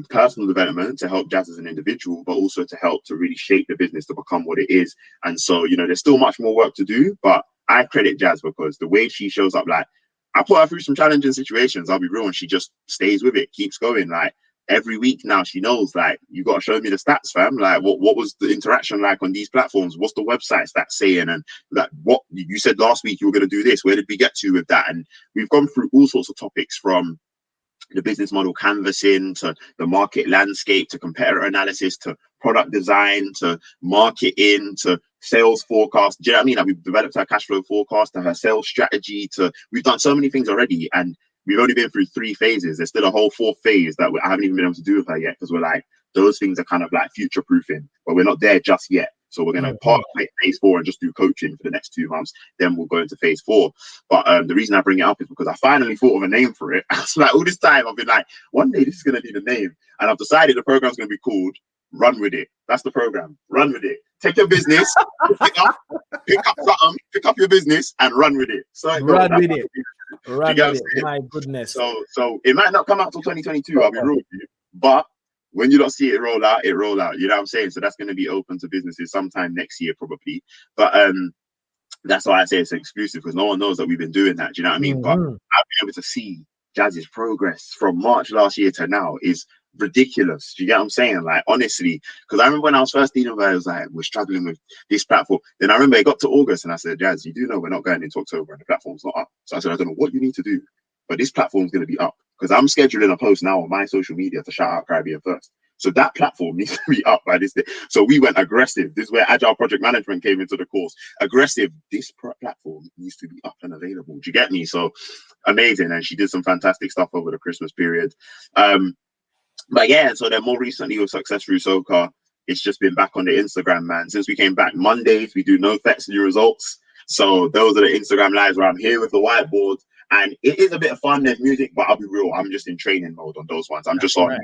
personal development to help Jazz as an individual, but also to help to really shape the business to become what it is. And so, you know, there's still much more work to do, but I credit Jazz because the way she shows up, like, I put her through some challenging situations, I'll be real, and she just stays with it, keeps going. Like, every week now she knows, like, you got to show me the stats, fam. Like, what was the interaction like on these platforms? What's the website stats saying? And like, what you said last week you were going to do this, where did we get to with that? And we've gone through all sorts of topics, from the business model canvassing to the market landscape to competitor analysis to product design to marketing to sales forecast. Do you know what I mean? Like, we've developed our cash flow forecast to her sales strategy to, we've done so many things already, and we've only been through 3 phases. There's still a whole 4th phase that I haven't even been able to do with her yet, because we're like, those things are kind of like future proofing, but we're not there just yet. So we're going to park phase 4 and just do coaching for the next 2 months. Then we'll go into phase 4. But the reason I bring it up is because I finally thought of a name for it. So like, all this time I've been like, one day this is going to need a name. And I've decided the program's going to be called Run With It. That's the program. Run with it. Take your business, pick up your business and run with it. So run with it. Run with it. My goodness. So it might not come out till 2022. I'll be real with you. But when you don't see it roll out, it roll out. You know what I'm saying? So that's going to be open to businesses sometime next year, probably. But that's why I say it's exclusive, because no one knows that we've been doing that. Do you know what I mean? But I've been able to see Jazz's progress from March last year to now is ridiculous. Do you get what I'm saying? Like, honestly, because I remember when I was first dealing with it, I was like, we're struggling with this platform. Then I remember it got to August and I said, Jazz, you do know we're not going into October and the platform's not up. So I said, I don't know what you need to do, but this platform's going to be up, because I'm scheduling a post now on my social media to shout out Caribbean First. So that platform needs to be up by this day. So we went aggressive. This is where Agile Project Management came into the course. Aggressive. This platform needs to be up and available. Do you get me? So amazing. And she did some fantastic stuff over the Christmas period. But yeah, so then more recently with Success Through Soca, it's just been back on the Instagram, man. Since we came back Mondays, we do no facts, new results. So those are the Instagram lives where I'm here with the whiteboard. And it is a bit of fun. There's music, but I'll be real, I'm just in training mode on those ones. I'm just on.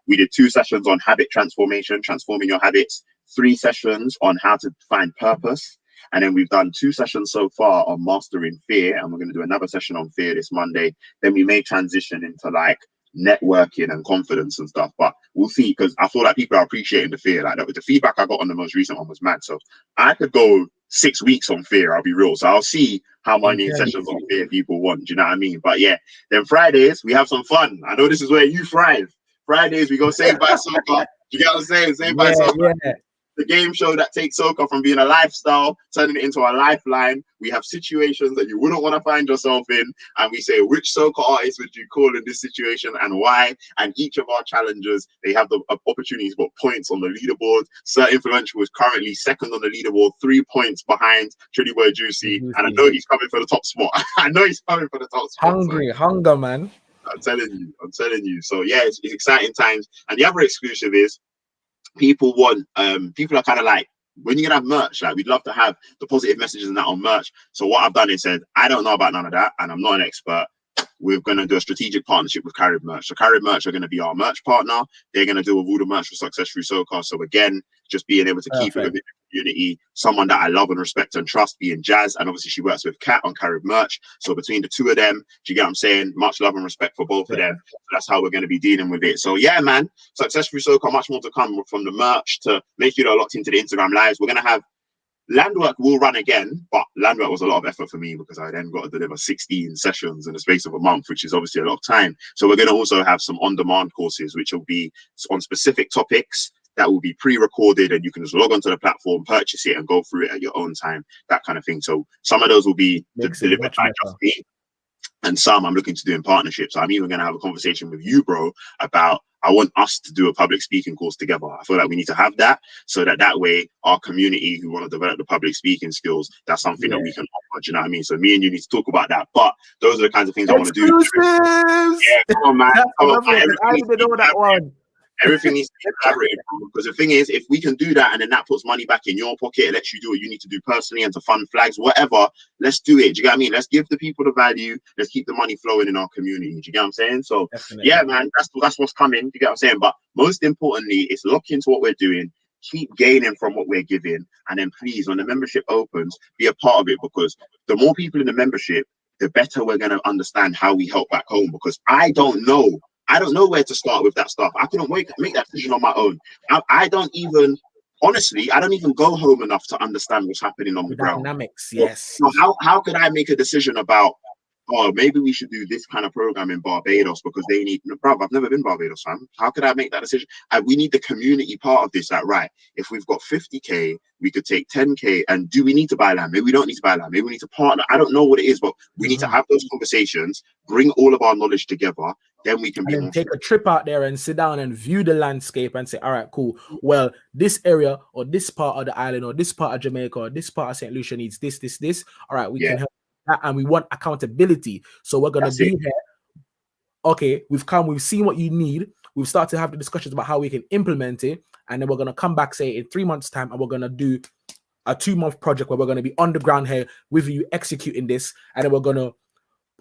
We did 2 sessions on habit transformation, transforming your habits, 3 sessions on how to find purpose. And then we've done 2 sessions so far on mastering fear. And we're going to do another session on fear this Monday. Then we may transition into like networking and confidence and stuff. But we'll see, because I feel like people are appreciating the fear. Like, the feedback I got on the most recent one was mad. So I could go 6 weeks on Fear, I'll be real. So I'll see how many Intense. sessions on Fear people want. Do you know what I mean? But yeah, then Fridays, we have some fun. I know this is where you thrive. Fridays, we go Saved by Soca. Do you get what I'm saying? Saved by Soca. Yeah. The game show that takes soca from being a lifestyle, turning it into a lifeline. We have situations that you wouldn't want to find yourself in, and we say, which soca artist would you call in this situation and why? And each of our challengers, they have the opportunities to put points on the leaderboard. Sir Influential is currently second on the leaderboard, 3 points behind Trilly Boy Juicy, and I know he's coming for the top spot. I know he's coming for the top spot. Hunger, man. I'm telling you. So yeah, it's exciting times. And the other exclusive is, people are kind of like, when you're gonna have merch, like, we'd love to have the positive messages and that on merch. So what I've done is said, I don't know about none of that, and I'm not an expert. We're going to do a strategic partnership with Carib Merch. So Carib Merch are going to be our merch partner. They're going to do all the merch for Success Through Soca. So again, just being able to keep it within the community. Someone that I love and respect and trust, being Jazz, and obviously she works with Kat on Carib Merch. So between the two of them, do you get what I'm saying? Much love and respect for both of them. So that's how we're going to be dealing with it. So yeah, man, Success Through Soca, much more to come from the merch to make you locked into the Instagram lives. We're going to have Landwork will run again, but Landwork was a lot of effort for me because I then got to deliver 16 sessions in the space of a month, which is obviously a lot of time. So we're going to also have some on-demand courses, which will be on specific topics that will be pre-recorded, and you can just log onto the platform, purchase it, and go through it at your own time, that kind of thing. So some of those will be delivered by just me, and some I'm looking to do in partnership. So I'm even going to have a conversation with you, bro, about I want us to do a public speaking course together. I feel like we need to have that, so that way our community who want to develop the public speaking skills, that's something that we can offer. Do you know what I mean? So me and you need to talk about that. But those are the kinds of things I want to do. Yeah, come on, man. Come on, man. I didn't know that one. Everything needs to be collaborative, because the thing is, if we can do that and then that puts money back in your pocket, it lets you do what you need to do personally and to fund flags, whatever, let's do it. Do you get what I mean? Let's give the people the value. Let's keep the money flowing in our community. Do you get what I'm saying? So yeah, man, that's what's coming. Do you get what I'm saying? But most importantly, it's look into what we're doing, keep gaining from what we're giving, and then please, when the membership opens, be a part of it, because the more people in the membership, the better we're going to understand how we help back home. Because I don't know where to start with that stuff. I couldn't make that decision on my own. I don't even go home enough to understand what's happening on the ground. Dynamics, yes. So how could I make a decision about, oh, maybe we should do this kind of program in Barbados because they need, bro, I've never been Barbados, fam. How could I make that decision? We need the community part of this. Like, right, if we've got 50K, we could take 10K, and do we need to buy land? Maybe we don't need to buy land. Maybe we need to partner. I don't know what it is, but we need to have those conversations, bring all of our knowledge together, then we can take a trip out there and sit down and view the landscape and say, all right, cool. Well, this area or this part of the island or this part of Jamaica or this part of St. Lucia needs this. All right, we can help that, and we want accountability. So we're going to be here. Okay, we've seen what you need. We've started to have the discussions about how we can implement it. And then we're going to come back, say, in 3 months' time, and we're going to do a 2-month project where we're going to be on the ground here with you executing this. And then we're going to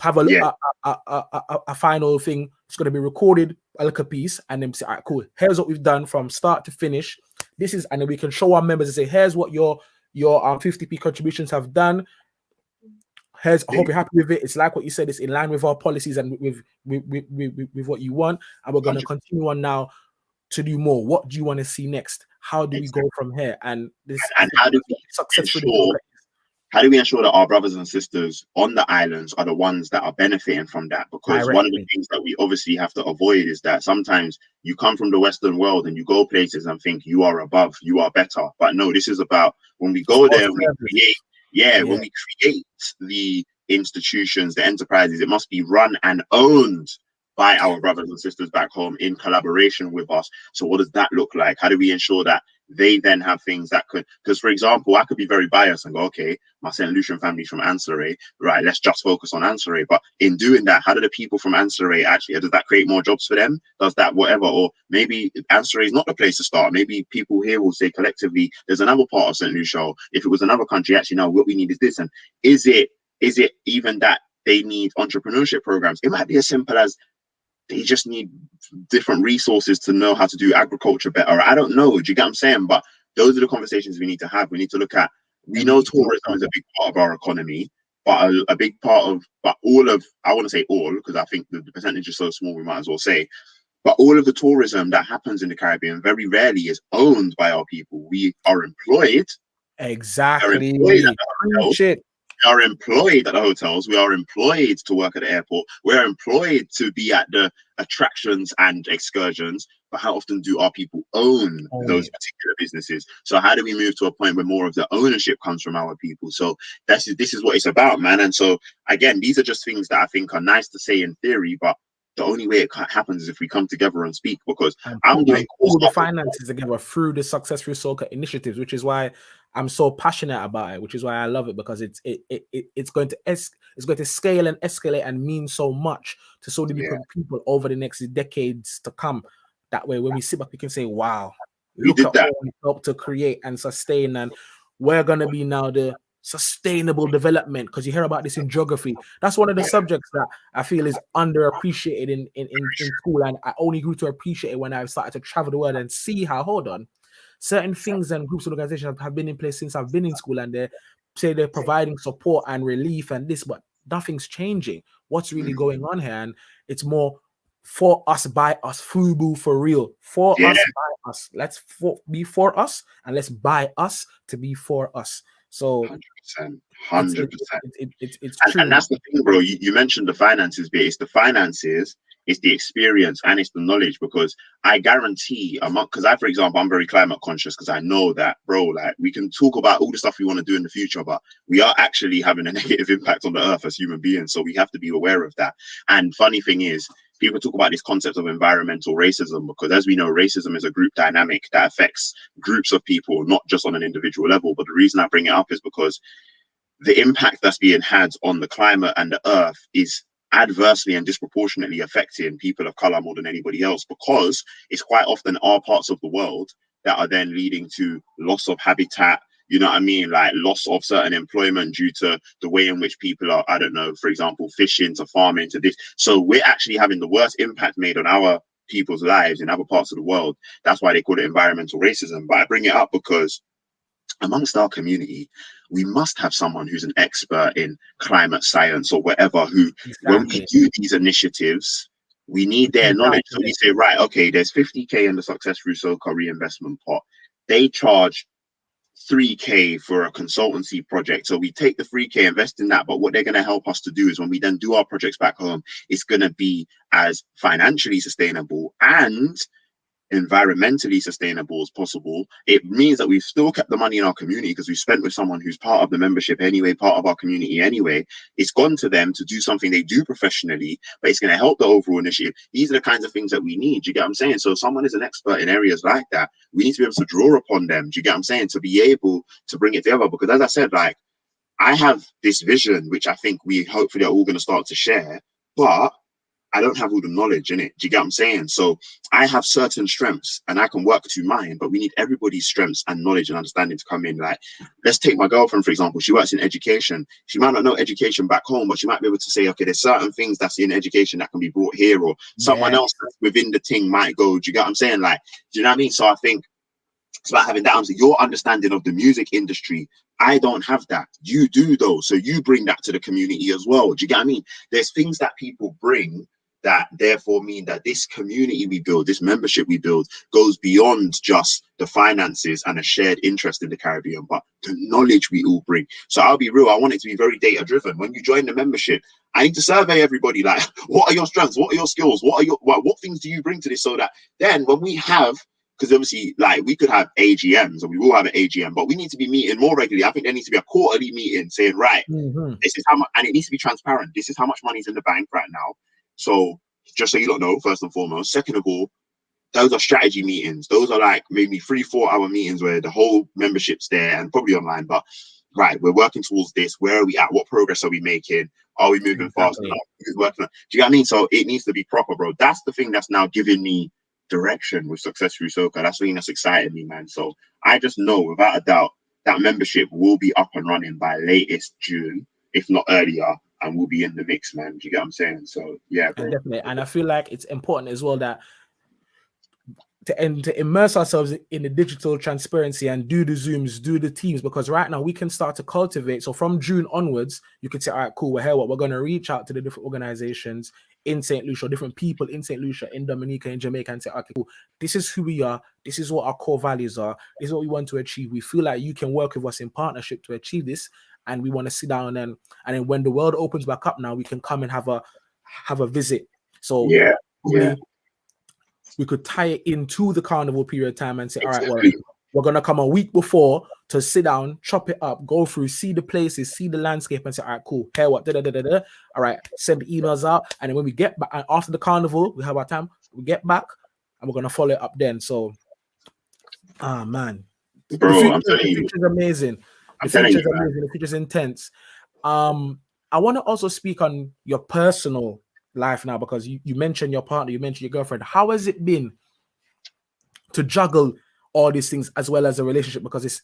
have a final thing. It's going to be recorded, like a piece, and then say, all right, cool. Here's what we've done from start to finish. This is, and then we can show our members and say, here's what your 50p contributions have done. I hope you're happy with it. It's like what you said. It's in line with our policies and with what you want. And we're going to continue on now to do more. What do you want to see next? How do we go from here? And how do we ensure that our brothers and sisters on the islands are the ones that are benefiting from that? Because one of the things that we obviously have to avoid is that sometimes you come from the Western world and you go places and think you are above, you are better. But no, this is about when we go there and we create. When we create the institutions, the enterprises, it must be run and owned by our brothers and sisters back home in collaboration with us. So what does that look like? How do we ensure that they then have things that could, because for example, I could be very biased and go, okay, my St. Lucian family's from Ancillary, right, let's just focus on Ancillary. But in doing that, how do the people from Ancillary actually, does that create more jobs for them? Does that whatever? Or maybe Ancillary is not the place to start. Maybe people here will say collectively, there's another part of St. Lucia. If it was another country, actually, no, what we need is this. And is it even that they need entrepreneurship programs? It might be as simple as they just need different resources to know how to do agriculture better. I don't know. Do you get what I'm saying? But those are the conversations we need to have. We need to look at, we know tourism is a big part of our economy, but a big part of, but all of, I want to say all, because I think the percentage is so small, we might as well say, but all of the tourism that happens in the Caribbean very rarely is owned by our people. We are employed, Exactly. Employed at the hotels. Preach it. We are employed at the hotels. We are employed to work at the airport. We're employed to be at the attractions and excursions. But how often do our people own Own those it. particular businesses? So how do we move to a point where more of the ownership comes from our people? So this is what it's about, man. And so again, these are just things that I think are nice to say in theory, but the only way it happens is if we come together and speak. Because And I'm doing pull the course finances together through the Success Through Soca initiatives, which is why I'm so passionate about it, which is why I love it, because it's going to scale and escalate and mean so much to so many yeah, people over the next decades to come. That way, when we sit back, we can say, "Wow, we look did at that. all we helped to create and sustain, and we're gonna be now the sustainable development." Because you hear about this in geography. That's one of the Yeah. subjects that I feel is underappreciated in school, and I only grew to appreciate it when I started to travel the world and see how, hold on, certain things and groups and organizations have been in place since I've been in school, and they say they're providing support and relief and this, but nothing's changing. What's really going on here? And it's more for us, by us, FUBU for real, for Yeah, us, by us. Let's be for us, and let's buy us to be for us. So 100%, it's 100%. it's And true. that's the thing, bro. You mentioned the finances bit. It's the finances, it's the experience, and it's the knowledge. Because I guarantee, because for example, I'm very climate conscious because I know that, bro, like we can talk about all the stuff we want to do in the future, but we are actually having a negative impact on the earth as human beings. So we have to be aware of that. And funny thing is, people talk about this concept of environmental racism because, as we know, racism is a group dynamic that affects groups of people, not just on an individual level. But the reason I bring it up is because the impact that's being had on the climate and the earth is adversely and disproportionately affecting people of color more than anybody else, because it's quite often our parts of the world that are then leading to loss of habitat, you know what I mean, like loss of certain employment due to the way in which people are, I don't know, for example, fishing to farming to this. So we're actually having the worst impact made on our people's lives in other parts of the world. That's why they call it environmental racism. But I bring it up because amongst our community, we must have someone who's an expert in climate science or whatever, who, when we Exactly. do these initiatives, we need We their can knowledge. So we calculate. say, right, okay, there's 50K in the Success Through Soca reinvestment pot. They charge 3K for a consultancy project. So we take the 3K, invest in that. But what they're going to help us to do is when we then do our projects back home, it's going to be as financially sustainable and environmentally sustainable as possible. It means that we've still kept the money in our community because we spent with someone who's part of the membership anyway, part of our community anyway. It's gone to them to do something they do professionally, but it's going to help the overall initiative. These are the kinds of things that we need. Do you get what I'm saying? So if someone is an expert in areas like that, we need to be able to draw upon them. Do you get what I'm saying? To be able to bring it together. Because as I said, like, I have this vision, which I think we hopefully are all going to start to share, but I don't have all the knowledge in it. Do you get what I'm saying? So I have certain strengths and I can work to mine, but we need everybody's strengths and knowledge and understanding to come in. Like, let's take my girlfriend, for example. She works in education. She might not know education back home, but she might be able to say, okay, there's certain things that's in education that can be brought here, or someone Yes. else within the thing might go. Do you get what I'm saying? Like, do you know what I mean? So I think it's about having that. Your understanding of the music industry, I don't have that. You do though. So you bring that to the community as well. Do you get what I mean? There's things that people bring that therefore mean that this community we build, this membership we build, goes beyond just the finances and a shared interest in the Caribbean, but the knowledge we all bring. So I'll be real, I want it to be very data driven. When you join the membership, I need to survey everybody, like, what are your strengths, what are your skills, what things do you bring to this, so that then when we have, because obviously, like, we could have AGMs and we will have an AGM, but we need to be meeting more regularly. I think there needs to be a quarterly meeting saying, right, this is how much, and it needs to be transparent. This is how much money's in the bank right now. So just so you don't know, first and foremost. Second of all, those are strategy meetings. Those are like maybe 3-4 hour meetings where the whole membership's there and probably online. But right, we're working towards this. Where are we at? What progress are we making? Are we moving fast Exactly. enough? Who's working on? Do you know what I mean? So it needs to be proper, bro. That's the thing that's now giving me direction with Success Through Soca. That's the thing that's excited me, man. So I just know without a doubt that membership will be up and running by latest June, if not earlier, and we'll be in the mix, man. Do you get what I'm saying? So yeah, And bro. definitely, and I feel like it's important as well that to immerse ourselves in the digital transparency and do the Zooms, do the Teams, because right now we can start to cultivate. So from June onwards, you could say, all right, cool, we're here. What we're going to reach out to the different organizations in St. Lucia, different people in St. Lucia, in Dominica, in Jamaica, and say, okay, cool, this is who we are, this is what our core values are, this is what we want to achieve. We feel like you can work with us in partnership to achieve this, and we want to sit down and then when the world opens back up now, we can come and have a visit. So we could tie it into the carnival period of time and say, all right, well, we're gonna come a week before to sit down, chop it up, go through, see the places, see the landscape, and say, all right, cool. Here, what? All right, send the emails out, and then when we get back after the carnival, we have our time. We get back, and we're gonna follow it up then. So, man, bro, I'm telling you, the future's amazing. The future's amazing. The future's intense. I want to also speak on your personal life now, because you mentioned your partner, you mentioned your girlfriend. How has it been to juggle all these things as well as a relationship? Because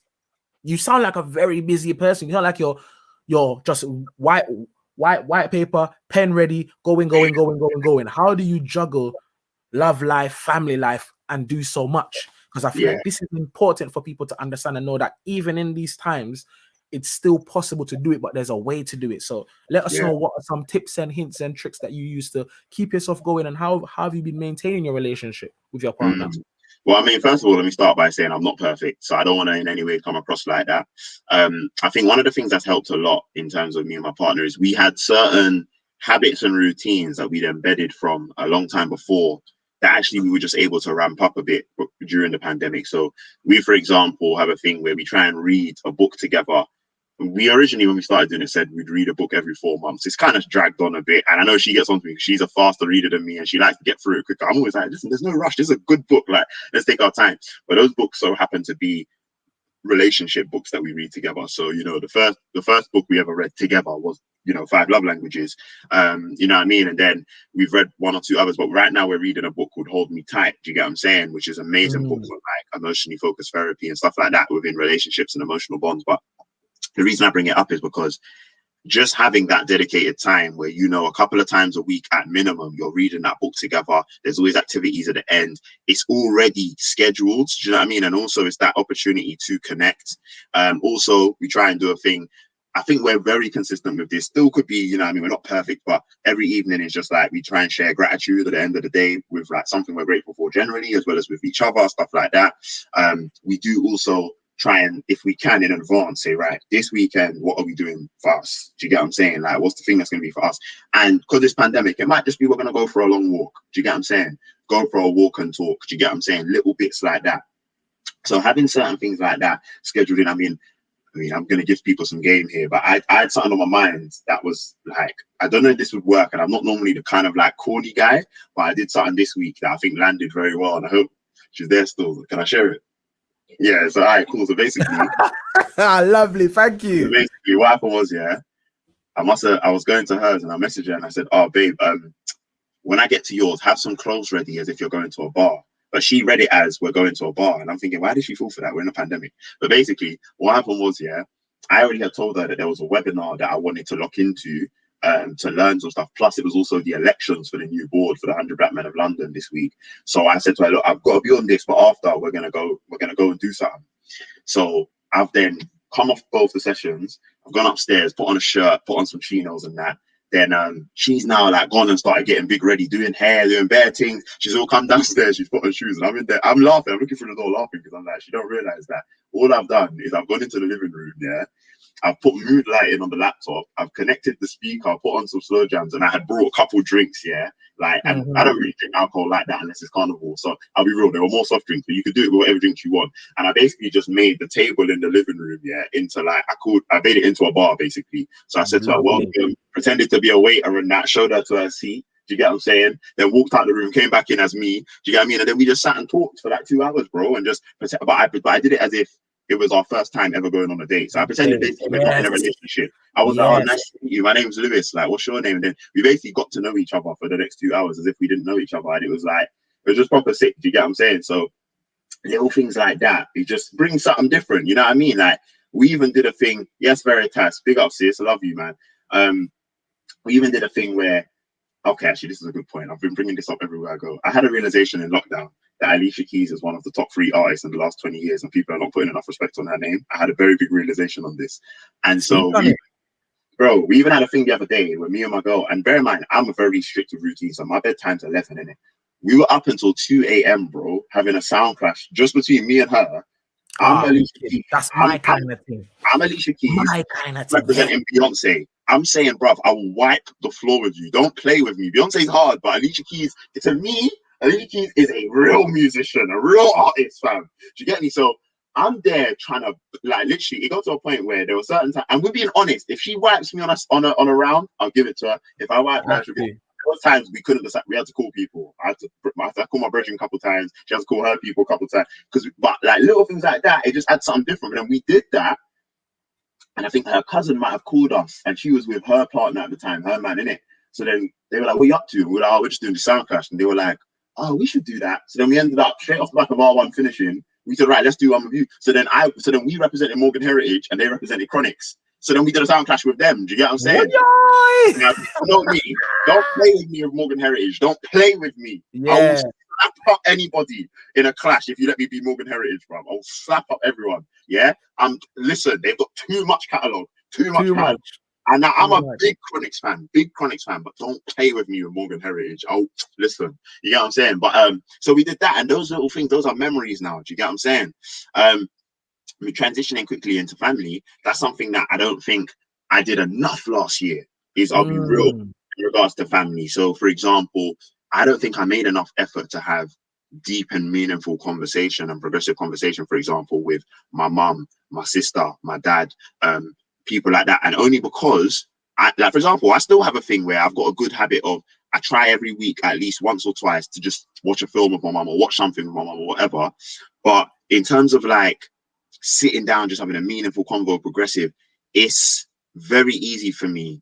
you sound like a very busy person. You sound like you're just white paper, pen ready, going. How do you juggle love life, family life, and do so much? Because I feel like this is important for people to understand and know that even in these times, it's still possible to do it, but there's a way to do it. So let us know what are some tips and hints and tricks that you use to keep yourself going, and how have you been maintaining your relationship with your partner? Well, I mean, first of all, let me start by saying I'm not perfect, so I don't want to in any way come across like that. I think one of the things that's helped a lot in terms of me and my partner is we had certain habits and routines that we'd embedded from a long time before that actually we were just able to ramp up a bit during the pandemic. So we, for example, have a thing where we try and read a book together. We originally, when we started doing it, said we'd read a book every 4 months. It's kind of dragged on a bit. And I know she gets on to me because she's a faster reader than me and she likes to get through it quicker. I'm always like, listen, there's no rush. This is a good book. Like, let's take our time. But those books so happen to be relationship books that we read together. So, you know, the first book we ever read together was, you know, 5 Love Languages. You know what I mean? And then we've read 1 or 2 others, but right now we're reading a book called Hold Me Tight. Do you get what I'm saying? Which is an amazing book for like emotionally focused therapy and stuff like that within relationships and emotional bonds. But the reason I bring it up is because just having that dedicated time where, you know, a couple of times a week at minimum, you're reading that book together. There's always activities at the end. It's already scheduled. Do you know what I mean? And also it's that opportunity to connect. Also, we try and do a thing. I think we're very consistent with this. Still could be, you know what I mean? We're not perfect, but every evening is just like we try and share gratitude at the end of the day with like something we're grateful for generally, as well as with each other, stuff like that. We do also try and, if we can in advance, say, right, this weekend, what are we doing for us? Do you get what I'm saying? Like, what's the thing that's going to be for us? And because it's pandemic, it might just be we're going to go for a long walk. Do you get what I'm saying? Go for a walk and talk. Do you get what I'm saying? Little bits like that. So having certain things like that scheduled in, I mean, I'm going to give people some game here, but I had something on my mind that was like, I don't know if this would work. And I'm not normally the kind of like corny guy, but I did something this week that I think landed very well. And I hope she's there still. Can I share it? Yeah, so all right, cool. So basically, lovely, thank you. So basically, what happened was, I was going to hers and I messaged her and I said, "Oh, babe, when I get to yours, have some clothes ready as if you're going to a bar." But she read it as we're going to a bar, and I'm thinking, why did she fall for that? We're in a pandemic. But basically, what happened was, I already had told her that there was a webinar that I wanted to lock into. To learn some stuff. Plus, it was also the elections for the new board for the 100 Black Men of London this week. So I said to her, look, I've got to be on this, but after we're gonna go and do something. So I've then come off both the sessions. I've gone upstairs, put on a shirt, put on some chinos and that. Then she's now like gone and started getting big ready, doing hair, doing bare things. She's all come downstairs, she's put on shoes, and I'm in there. I'm laughing. I'm looking through the door laughing because I'm like, she don't realize that all I've done is I've gone into the living room, I've put mood lighting on the laptop. I've connected the speaker, I put on some slow jams, and I had brought a couple drinks, like, and I don't really drink alcohol like that unless it's carnival. So I'll be real, there were more soft drinks, but you could do it with whatever drinks you want. And I basically just made the table in the living room, into like, I made it into a bar basically. So I said to her, welcome, pretended to be a waiter and that, showed her to her seat. Do you get what I'm saying? Then walked out the room, came back in as me. Do you get what I mean? And then we just sat and talked for like 2 hours, bro, and just but I did it as if it was our first time ever going on a date. So I pretended basically we're not in a relationship. I was like, oh, nice to meet you. My name's Louis. Like, what's your name? And then we basically got to know each other for the next 2 hours as if we didn't know each other. And it was like, it was just proper sick. Do you get what I'm saying? So little things like that, it just brings something different. You know what I mean? Like, we even did a thing. Yes, Veritas. Big up, sis. I love you, man. We even did a thing where, okay, actually, this is a good point. I've been bringing this up everywhere I go. I had a realization in lockdown that Alicia Keys is one of the top 3 artists in the last 20 years, and people are not putting enough respect on her name. I had a very big realization on this. And so bro, we even had a thing the other day with me and my girl. And bear in mind, I'm a very strict with routine, so my bedtime's 11, innit? We were up until 2 a.m., bro, having a sound clash just between me and her. I'm Alicia Keys. That's my kind of thing. I'm Alicia Keys. My kind of thing. Representing Beyonce. I'm saying, bruv, I will wipe the floor with you. Don't play with me. Beyonce's hard, but Alicia Keys, to me, Alicia Keys is a real musician, a real artist, fam. Do you get me? So I'm there trying to, like, literally, it got to a point where there were certain times, and we're being honest, if she wipes me on a round, I'll give it to her. If I wipe her, she'll get. There was times we couldn't decide. We had to call people. I had to call my brethren a couple times. She had to call her people a couple times. But like little things like that, it just had something different. And we did that. And I think her cousin might have called us, and she was with her partner at the time, her man, innit? So then they were like, "What are you up to?" And we were like, "Oh, we're just doing the sound clash." And they were like, "Oh, we should do that." So then we ended up straight off the back of R1 finishing. We said, "Right, let's do one with you." So then we represented Morgan Heritage, and they represented Chronics. So then we did a sound clash with them. Do you get what I'm saying? Now, not me. Don't play with me with Morgan Heritage. Don't play with me. Yeah. I will slap up anybody in a clash if you let me be Morgan Heritage, bro. I'll slap up everyone. Yeah. Listen, they've got too much catalogue. Too much. And now I'm a big Chronics fan, but don't play with me with Morgan Heritage. Oh, listen, you get what I'm saying? But so we did that, and those little things, those are memories now. Do you get what I'm saying? We're transitioning quickly into family. That's something that I don't think I did enough last year. I'll be real in regards to family. So, for example, I don't think I made enough effort to have deep and meaningful conversation and progressive conversation, for example, with my mum, my sister, my dad, people like that. And only because, for example, I still have a thing where I've got a good habit of, I try every week at least once or twice to just watch a film with my mum or watch something with my mum or whatever. But in terms of like sitting down, just having a meaningful convo progressive, it's very easy for me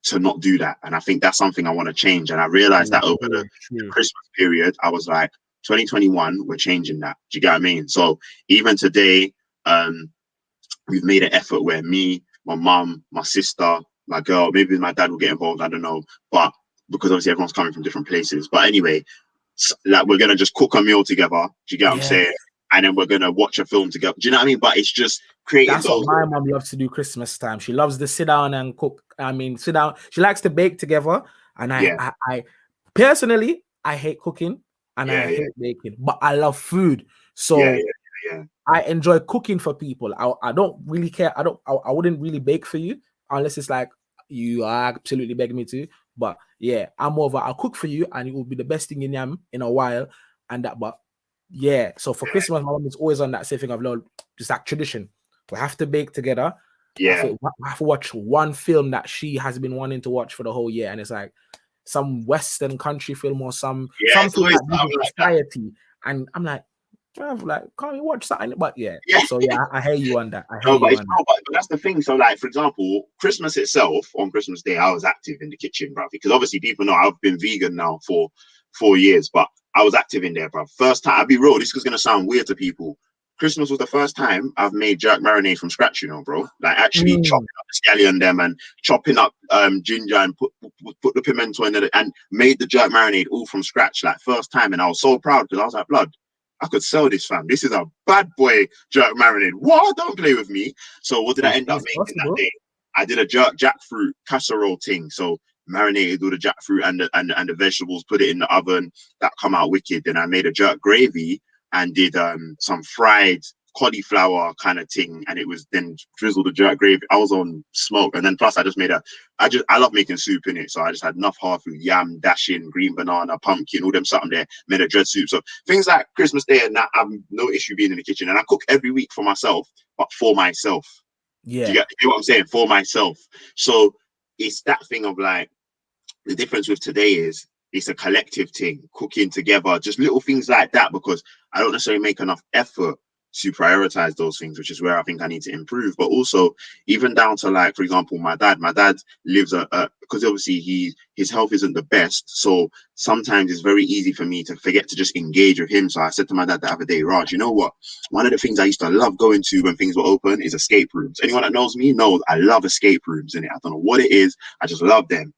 to not do that. And I think that's something I want to change. And I realized that over the Christmas period, I was like, 2021, we're changing that. Do you get what I mean? So even today, we've made an effort where me, my mum, my sister, my girl, maybe my dad will get involved, I don't know, but because obviously everyone's coming from different places. But anyway, like we're gonna just cook a meal together. Do you get what I'm saying? And then we're gonna watch a film together. Do you know what I mean? But it's just creating That's what my mum loves to do Christmas time. She loves to sit down and cook. I mean, sit down. She likes to bake together. And I personally, I hate cooking and I hate baking, but I love food. So I enjoy cooking for people. I don't really care. I wouldn't really bake for you unless it's like you are absolutely begging me to. But yeah, I'm over. I'll cook for you, and it will be the best thing in a while. And that, but yeah. So for Christmas, my mom is always on that same thing of just that tradition. We have to bake together. Yeah, I have to watch one film that she has been wanting to watch for the whole year, and it's like some Western country film or something like society. And I'm like, can't we watch something? But so I hear you on that. But that's the thing. So, like, for example, Christmas itself, on Christmas Day, I was active in the kitchen, bro. Because obviously, people know I've been vegan now for 4 years, but I was active in there, bro. First time, I'll be real. This is gonna sound weird to people. Christmas was the first time I've made jerk marinade from scratch, you know, bro. Like actually chopping up the scallion them and chopping up ginger and put the pimento in it and made the jerk marinade all from scratch, like first time. And I was so proud because I was like, blood, I could sell this, fam. This is a bad boy jerk marinade. What? Don't play with me. So what did I end up making that day? I did a jerk jackfruit casserole thing. So marinated all the jackfruit and the vegetables, put it in the oven. That come out wicked. Then I made a jerk gravy and did some fried cauliflower kind of thing, and it was then drizzled the jerk gravy. I was on smoke, and then plus I just made I love making soup in it, so I just had enough hard food, yam, dashing, green banana, pumpkin, all them something there. Made a dread soup. So things like Christmas Day and that, I've no issue being in the kitchen, and I cook every week for myself, but for myself. Yeah, do you get what I'm saying? For myself. So it's that thing of like, the difference with today is it's a collective thing, cooking together, just little things like that, because I don't necessarily make enough effort to prioritize those things, which is where I think I need to improve. But also even down to, like, for example, my dad lives because obviously his health isn't the best, so sometimes it's very easy for me to forget to just engage with him. So I said to my dad the other day, Raj, you know what, one of the things I used to love going to when things were open is escape rooms. Anyone that knows me knows I love escape rooms, and I don't know what it is, I just love them.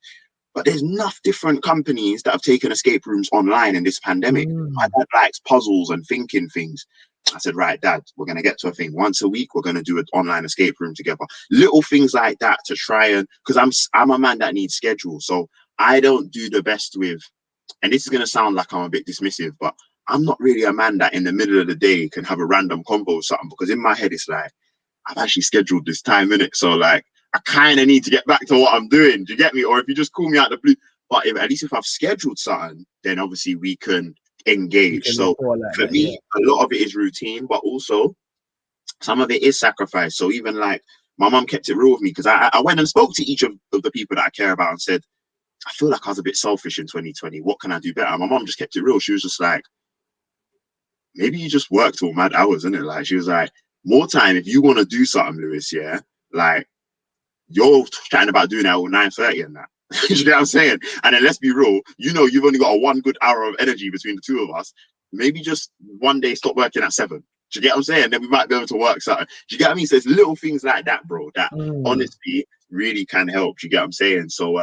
But there's enough different companies that have taken escape rooms online in this pandemic. My dad likes puzzles and thinking things. I said, right, Dad, we're going to get to a thing once a week. We're going to do an online escape room together. Little things like that to try and, because I'm a man that needs schedule. So I don't do the best with, and this is going to sound like I'm a bit dismissive, but I'm not really a man that in the middle of the day can have a random convo or something, because in my head, it's like, I've actually scheduled this time in it. So like, I kind of need to get back to what I'm doing. Do you get me? Or if you just call me out the blue, but at least if I've scheduled something, then obviously we can engage. So for me, a lot of it is routine, but also some of it is sacrifice. So even like my mum kept it real with me, because I went and spoke to each of the people that I care about and said, I feel like I was a bit selfish in 2020. What can I do better? My mum just kept it real. She was just like, maybe you just work till mad hours, isn't it? Like, she was like, more time if you want to do something, Lewis, yeah? Like, you're chatting about doing that at 9:30 and that. You know what I'm saying? And then let's be real, you know, you've only got a 1 good hour of energy between the two of us. Maybe just one day stop working at 7. Do you get what I'm saying? Then we might be able to work something. Do you get what I mean? So it's little things like that, bro, that honestly really can help. Do you get what I'm saying? So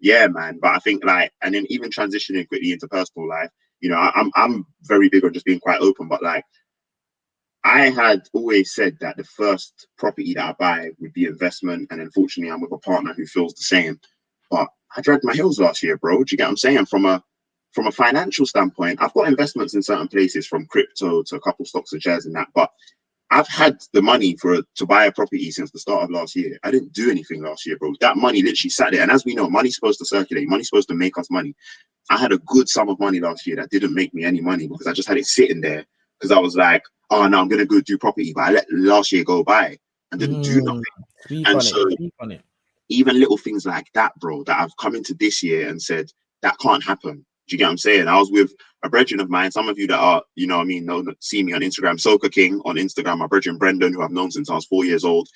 yeah, man. But I think like, and then even transitioning quickly into personal life, you know, I'm very big on just being quite open, but like, I had always said that the first property that I buy would be investment, and unfortunately, I'm with a partner who feels the same. But I dragged my heels last year, bro. Do you get what I'm saying? From a financial standpoint, I've got investments in certain places, from crypto to a couple stocks and shares and that. But I've had the money to buy a property since the start of last year. I didn't do anything last year, bro. That money literally sat there. And as we know, money's supposed to circulate. Money's supposed to make us money. I had a good sum of money last year that didn't make me any money, because I just had it sitting there, because I was like, oh no, I'm gonna go do property, but I let last year go by and didn't do nothing. And so even little things like that, bro, that I've come into this year and said that can't happen. Do you get what I'm saying? I was with a brethren of mine, some of you that are, you know what I mean, see me on Instagram, Soca King on Instagram, my brethren Brendan, who I've known since I was 4 years old.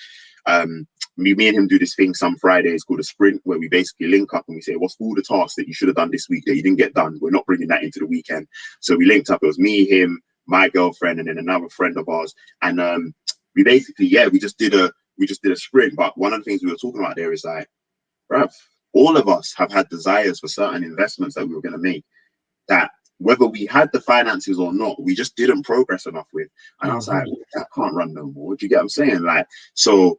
Me and him do this thing some Fridays called a sprint, where we basically link up and we say, what's all the tasks that you should have done this week that you didn't get done? We're not bringing that into the weekend. So we linked up. It was me, him, my girlfriend, and then another friend of ours. And we basically, we just did a sprint. But one of the things we were talking about there is like, bruv, all of us have had desires for certain investments that we were going to make, that whether we had the finances or not, we just didn't progress enough with. And I was like, that can't run no more. Do you get what I'm saying? Like, so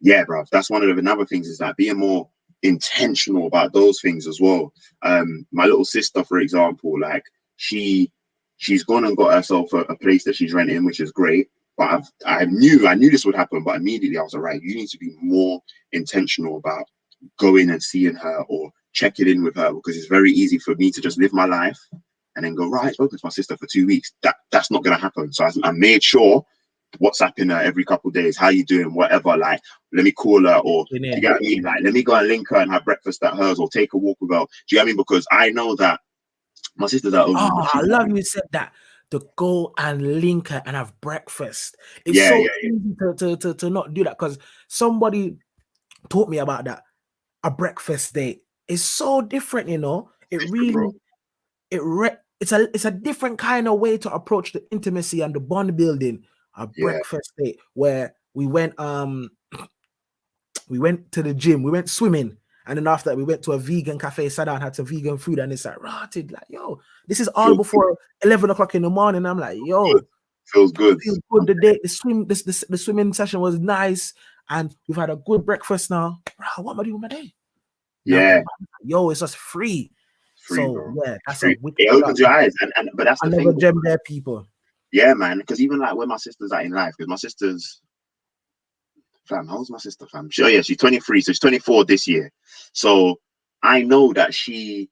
yeah, bro, that's one of the other things, is like being more intentional about those things as well. My little sister, for example, like she's gone and got herself a place that she's renting, which is great. But I knew this would happen, but immediately I was like, right, you need to be more intentional about going and seeing her or checking in with her, because it's very easy for me to just live my life and then go, right, I spoke to my sister for 2 weeks. That's not going to happen. So I made sure WhatsApping her every couple of days, how you doing, whatever, like, let me call her, or do you get what I mean? Like, let me go and link her and have breakfast at hers, or take a walk with her. Do you get what I mean? Because I know that my sister's at home. Oh, I love you said that. To go and link her and have breakfast. It's easy to not do that, because somebody taught me about that. A breakfast date is so different, you know. It really, it's a different kind of way to approach the intimacy and the bond building. A breakfast date where we went to the gym, we went swimming, and then after that we went to a vegan cafe, sat down, had some vegan food, and it's like rotted, like, yo, this is all before 11 o'clock in the morning. I'm like, yo, feels good. The day, the swimming session was nice, and we've had a good breakfast now. Bro, what am I doing with my day? Yeah. Yo, it's just free. So bro. yeah, that's it opens your eyes, but that's the thing. Gem there, people. Yeah, man. Because even like where my sister's at in life, because my sister's, fam, how old's my sister, fam? She's 23, so she's 24 this year. So I know that she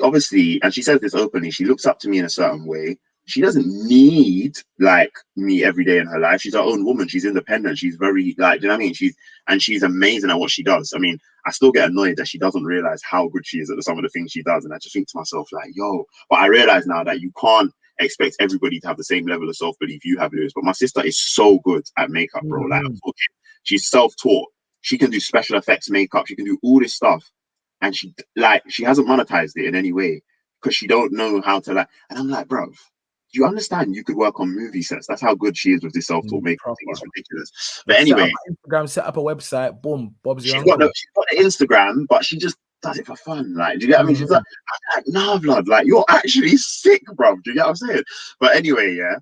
obviously, and she says this openly, she looks up to me in a certain way. She doesn't need like me every day in her life. She's her own woman. She's independent. She's very like, you know what I mean? She's amazing at what she does. I mean, I still get annoyed that she doesn't realize how good she is at some of the things she does. And I just think to myself, like, yo, but I realize now that you can't expect everybody to have the same level of self-belief you have, Lewis. But my sister is so good at makeup, bro. Like, I'm talking, she's self-taught. She can do special effects makeup. She can do all this stuff. And she hasn't monetized it in any way, because she don't know how to, like, and I'm like, bro, do you understand? You could work on movie sets. That's how good she is with this self-taught makeup thing. It's ridiculous. But anyway, Instagram, set up a website, boom, Bob's your uncle. She's got the Instagram, but she just does it for fun. Like, do you get what I mean? She's Mhm. like, I'm like, nah, blood, like you're actually sick, bro. Do you get what I'm saying? But anyway, yeah.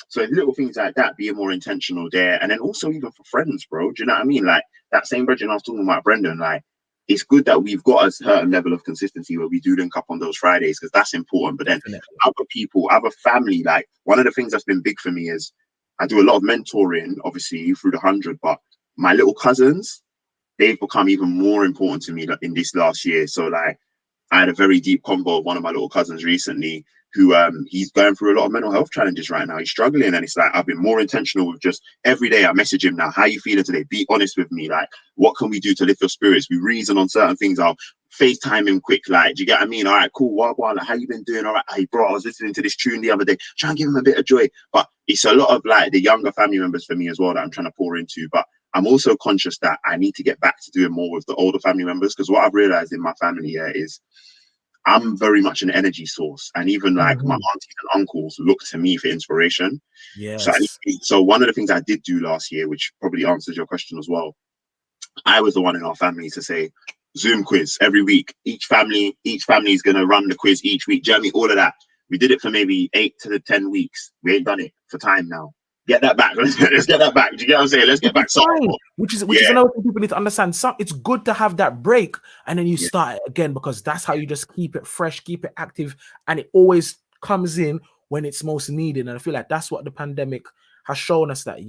So little things like that, being more intentional there, and then also even for friends, bro. Do you know what I mean? Like that same Brendan I was talking about, Brendan. Like, it's good that we've got a certain level of consistency where we do link up on those Fridays because that's important. But then Definitely. other people, other family, like one of the things that's been big for me is I do a lot of mentoring, obviously through the 100, but my little cousins, they've become even more important to me in this last year. So like I had a very deep convo with one of my little cousins recently who he's going through a lot of mental health challenges right now. He's struggling, and it's like I've been more intentional with just every day I message him now, how you feeling today? Be honest with me. Like, what can we do to lift your spirits? We reason on certain things. I'll FaceTime him quick. Like, do you get what I mean? All right, cool. What, like, how you been doing? All right, hey bro, I was listening to this tune the other day. Try and give him a bit of joy. But it's a lot of like the younger family members for me as well that I'm trying to pour into. But I'm also conscious that I need to get back to doing more with the older family members, because what I've realized in my family here is I'm very much an energy source, and even like my Mhm. aunties and uncles look to me for inspiration. So, Yes. so one of the things I did do last year, which probably answers your question as well, I was the one in our family to say Zoom quiz every week. Each family is gonna run the quiz each week. Jeremy, all of that. We did it for maybe 8 to 10 weeks. We ain't done it for time now. Get that back. Let's get that back. Do you get what I'm saying? Let's get Which back. is So fine. Which is yeah, another thing people need to understand. Some it's good to have that break and then you yeah, start it again, because that's how you just keep it fresh, keep it active, and it always comes in when it's most needed. And I feel like that's what the pandemic has shown us, that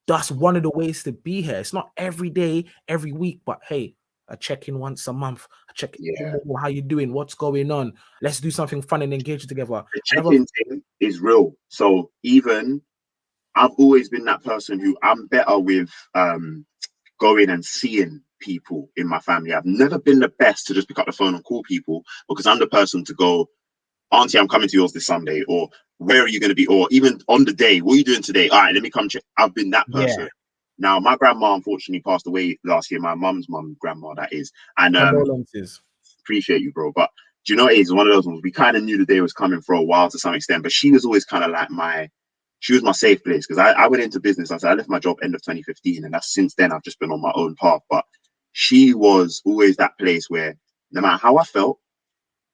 that's one of the ways to be here. It's not every day, every week, but hey, a check-in once a month. A check yeah. how you doing, what's going on. Let's do something fun and engage together. The Another check-in thing is real. So even I've always been that person who I'm better with going and seeing people in my family. I've never been the best to just pick up the phone and call people, because I'm the person to go, Auntie, I'm coming to yours this Sunday, or where are you going to be? Or even on the day, what are you doing today? All right, let me come check. I've been that yeah, person. Now, my grandma unfortunately passed away last year, my mum's grandma, that is. And condolences. appreciate you, bro. But do you know what it is? One of those ones, we kind of knew the day was coming for a while to some extent, but she was always kind of like she was my safe place, because I went into business. I left my job end of 2015, and that's since then I've just been on my own path. But she was always that place where no matter how I felt,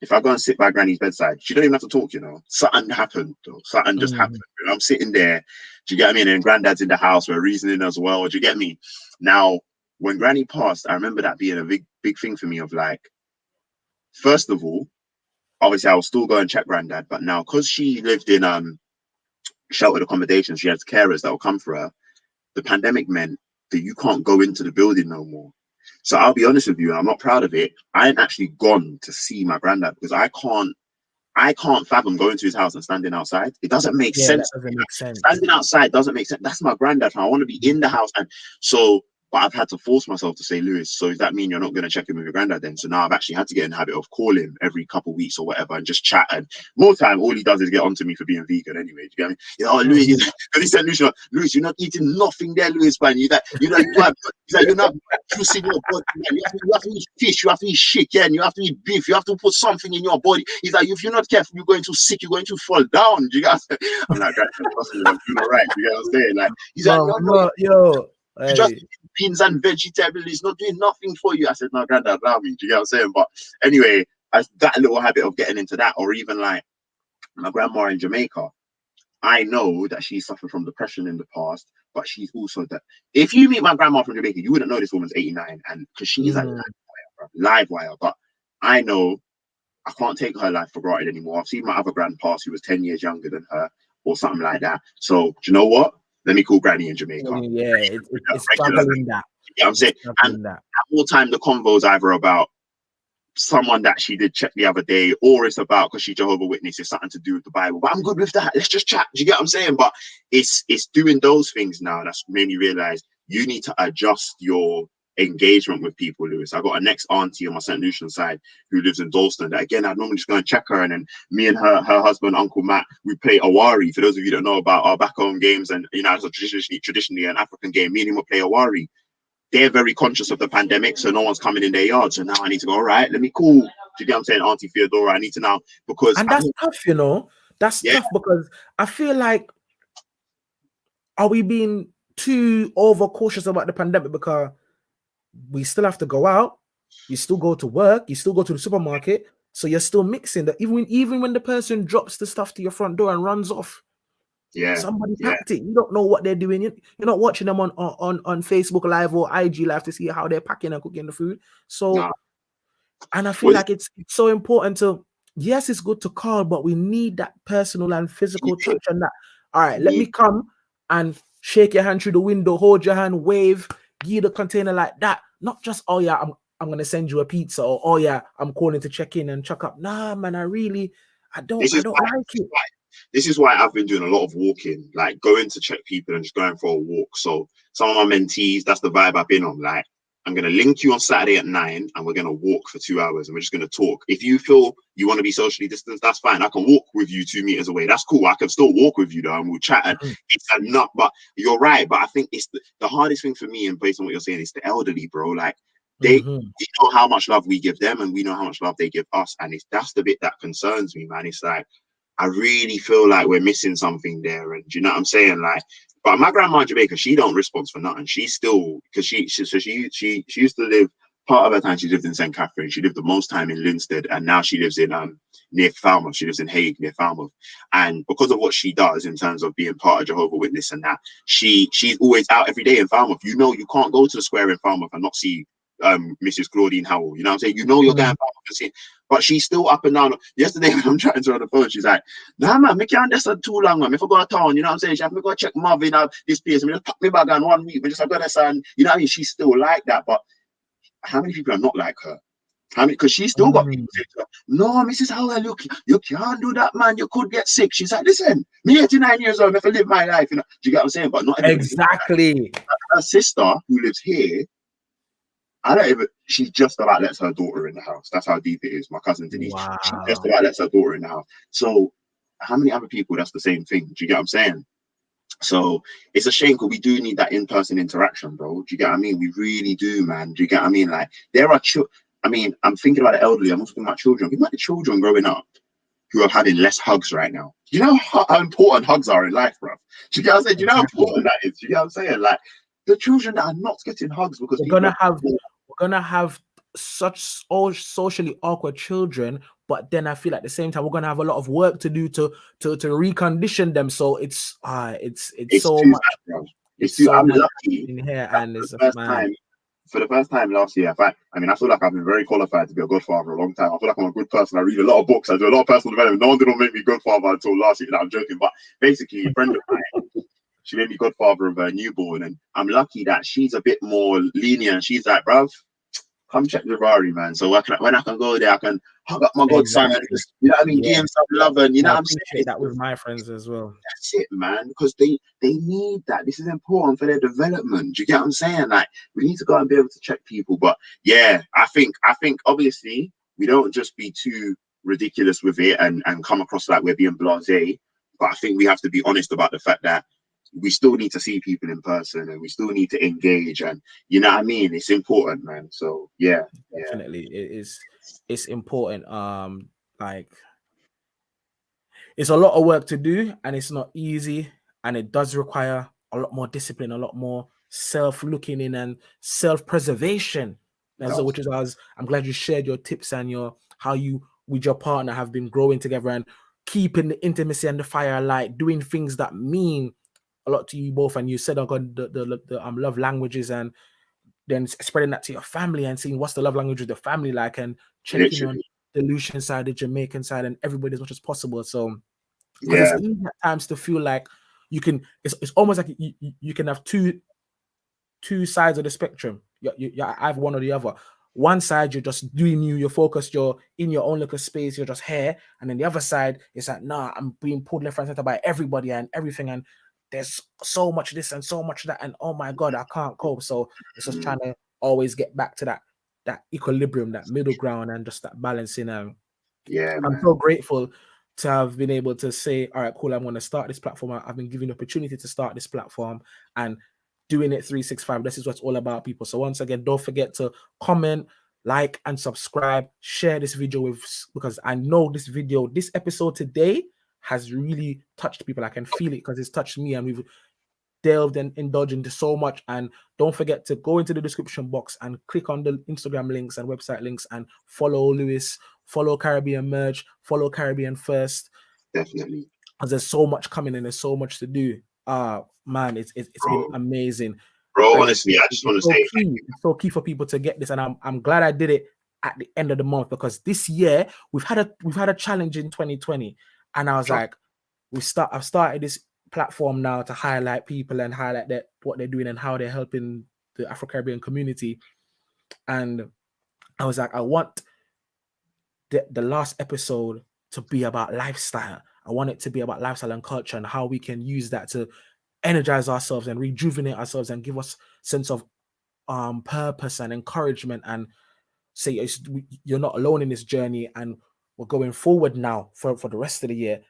if I go and sit by Granny's bedside, she don't even have to talk, Something happened, though. Something just happened. Mhm. And I'm sitting there, do you get me? And Granddad's in the house, we're reasoning as well. Do you get me? Now, when Granny passed, I remember that being a big, big thing for me of like, first of all, obviously I will still go and check Granddad, but now because she lived in sheltered accommodation, she has carers that will come for her. The pandemic meant that you can't go into the building no more. So I'll be honest with you, and I'm not proud of it. I ain't actually gone to see my granddad because I can't fathom going to his house and standing outside. It doesn't make Yeah, that sense. doesn't make sense. Standing outside doesn't make sense. That's my granddad. I want to be in the house. And so, but I've had to force myself to say, Lewis, so does that mean you're not going to check in with your granddad then? So now I've actually had to get in the habit of calling him every couple of weeks or whatever and just chat. And more time, all he does is get onto me for being vegan anyway. Do you get me? Oh, Louis, Mhm. because he said, Louis, you're not eating nothing there, Louis, man. You're not juicing your body, man. You have to eat fish, you have to eat chicken, you have to eat beef, you have to put something in your body. He's like, if you're not careful, you're going to sick, you're going to fall down. Do you guys? I'm like, trust me, I'm doing all right. You get what I'm saying? Like, he's like, Bro, no, no, yo, you just hey. eat beans and vegetables. It's not doing nothing for you. I said, no, granddad, allow me. Do you get what I'm saying? But anyway, that little habit of getting into that, or even like my grandma in Jamaica, I know that she suffered from depression in the past, but she's also that. If you meet my grandma from Jamaica, you wouldn't know this woman's 89, and because she's a Mm, live wire. But I know I can't take her life for granted anymore. I've seen my other grandpa who was 10 years younger than her or something like that. So, do you know what? Let me call Granny in Jamaica. yeah, it's Regular. juggling that. You know what I'm It's saying? And juggling that. at all time, the convo's either about someone that she did check the other day, or it's about because she's Jehovah Witness, it's something to do with the Bible. But I'm good with that. Let's just chat. Do you get what I'm saying? But it's doing those things now that's made me realize you need to adjust your engagement with people, Lewis. I got a next auntie on my St. Lucian side who lives in Dalston that again I'd normally just go and check her, and then me and her husband, Uncle Matt, we play Awari. For those of you that know about our back home games, and it's a traditionally an African game, me and him will play Awari. They're very conscious of the pandemic, so no one's coming in their yard. So now I need to go, all right, let me call. Do you get what I'm saying, Auntie Theodora? I need to now, because And that's tough. That's yeah, tough because I feel like, are we being too overcautious about the pandemic because we still have to go out? You still go to work, you still go to the supermarket, so you're still mixing that. Even when the person drops the stuff to your front door and runs off, Yeah, somebody yeah. packed it. You don't know what they're doing. You're not watching them on Facebook Live or IG Live to see how they're packing and cooking the food. So, Nah. and I feel Well, like it's so important to, yes, it's good to call, but we need that personal and physical keep it. touch on that. All right, let me Need, come and shake your hand through the window, hold your hand, wave, give you the container like that. Not just, oh yeah, I'm gonna send you a pizza, or oh yeah, I'm calling to check in and check up. Nah, man, I this is don't why. like it. This is why I've been doing a lot of walking, like going to check people and just going for a walk. So some of my mentees, that's the vibe I've been on. Like, I'm gonna link you on Saturday at 9, and we're gonna walk for 2 hours, and we're just gonna talk. If you feel you want to be socially distanced, that's fine. I can walk with you 2 meters away. That's cool. I can still walk with you though, and we'll chat. And it's enough. But you're right. But I think it's the hardest thing for me, and based on what you're saying, is the elderly, bro. Like we know how much love we give them, and we know how much love they give us, and that's the bit that concerns me, man. It's like, I really feel like we're missing something there. And do you know what I'm saying? Like, but my grandma in Jamaica, she don't respond for nothing. She's still, because she used to live, part of her time she lived in St. Catherine. She lived the most time in Linstead, and now she lives in near Falmouth. She lives in Hague near Falmouth. And because of what she does in terms of being part of Jehovah Witness and that, she's always out every day in Falmouth. You know, you can't go to the square in Falmouth and not see Mrs. Claudine Howell. You know what I'm saying? You know you're going Falmouth and see, but she's still up and down. Yesterday when I'm chatting to her on the phone, she's like, nah man, me can't just too long, man. If I go to town, you know what I'm saying? She have me go check Marvin out this place. I just pack me bag on 1 week. We just have got this, and you know what I mean? She's still like that. But how many people are not like her? How many? Because she's still got people saying to her, no, Mrs. Howell, you can't do that, man. You could get sick. She's like, listen, me 89 years old, if I live my life, you know. Do you get what I'm saying? But not everybody. Exactly. Her sister, who lives here, I don't even, she just about lets her daughter in the house. That's how deep it is. My cousin Denise, she just about lets her daughter in the house. So how many other people that's the same thing? Do you get what I'm saying? So it's a shame, because we do need that in-person interaction, bro. Do you get what I mean? We really do, man. Do you get what I mean? Like, there are I mean, I'm thinking about the elderly. I'm also thinking about children. Think about the children growing up who are having less hugs right now. Do you know how important hugs are in life, bro? Do you get what I'm saying? Do you know how important that is? Do you get what I'm saying? Like, the children that are not getting hugs because we're gonna have such socially awkward children, but then I feel at the same time we're gonna have a lot of work to do to recondition them. So it's so too much. bad, bro. It's too. so I'm much lucky in here, that and it's for the first time last year. I mean, I feel like I've been very qualified to be a godfather a long time. I feel like I'm a good person. I read a lot of books. I do a lot of personal development. No one did not make me godfather until last year. No, I'm joking. But basically, a friend of mine, she made me godfather of her newborn, and I'm lucky that she's a bit more lenient. She's like, bruv, come check the Rari, man. So when I can go there, I can hug up my godson and just, you know what I mean, give him some love, and you know I what I'm saying? appreciate that with my friends as well. That's it, man, because they need that. This is important for their development. Do you get what I'm saying? Like, we need to go and be able to check people. But yeah, I think obviously we don't just be too ridiculous with it and come across like we're being blasé. But I think we have to be honest about the fact that we still need to see people in person, and we still need to engage, and you know what I mean? It's important, man. So yeah, Definitely, it's important. Like, it's a lot of work to do, and it's not easy, and it does require a lot more discipline, a lot more self-looking in and self-preservation. And so, which is I'm glad you shared your tips and your how you with your partner have been growing together and keeping the intimacy and the fire alight, doing things that mean a lot to you both. And you said on the love languages, and then spreading that to your family and seeing what's the love language of the family like, and checking on the Lucian side, the Jamaican side, and everybody as much as possible. So, because it's easy at times to feel like you can, it's almost like you can have two sides of the spectrum. You're either one or the other. One side, you're just doing you're focused, you're in your own little space, you're just here. And then the other side, it's like, nah, I'm being pulled left and center by everybody and everything. And there's so much this and so much that. And oh my God, I can't cope. So it's just trying to always get back to that equilibrium, that middle ground, and just that balancing. I'm so grateful to have been able to say, all right, cool, I'm going to start this platform. I've been given the opportunity to start this platform and doing it 365. This is what it's all about, people. So once again, don't forget to comment, like, and subscribe. Share this video because I know this episode today has really touched people. I can feel it because it's touched me, and delved and indulged into so much. And don't forget to go into the description box and click on the Instagram links and website links and follow Louis, follow Caribbean Merge, follow Caribbean First. Definitely. Because there's so much coming and there's so much to do. Man, it's been amazing. Bro, And honestly, I just want to so say key. It's so key for people to get this. And I'm glad I did it at the end of the month, because this year we've had a challenge in 2020. And I was like, I've started this platform now to highlight people and highlight what they're doing and how they're helping the Afro-Caribbean community. And I was like, I want the last episode to be about lifestyle. I want it to be about lifestyle and culture and how we can use that to energize ourselves and rejuvenate ourselves and give us sense of purpose and encouragement, and say you're not alone in this journey, and we're going forward now for the rest of the year.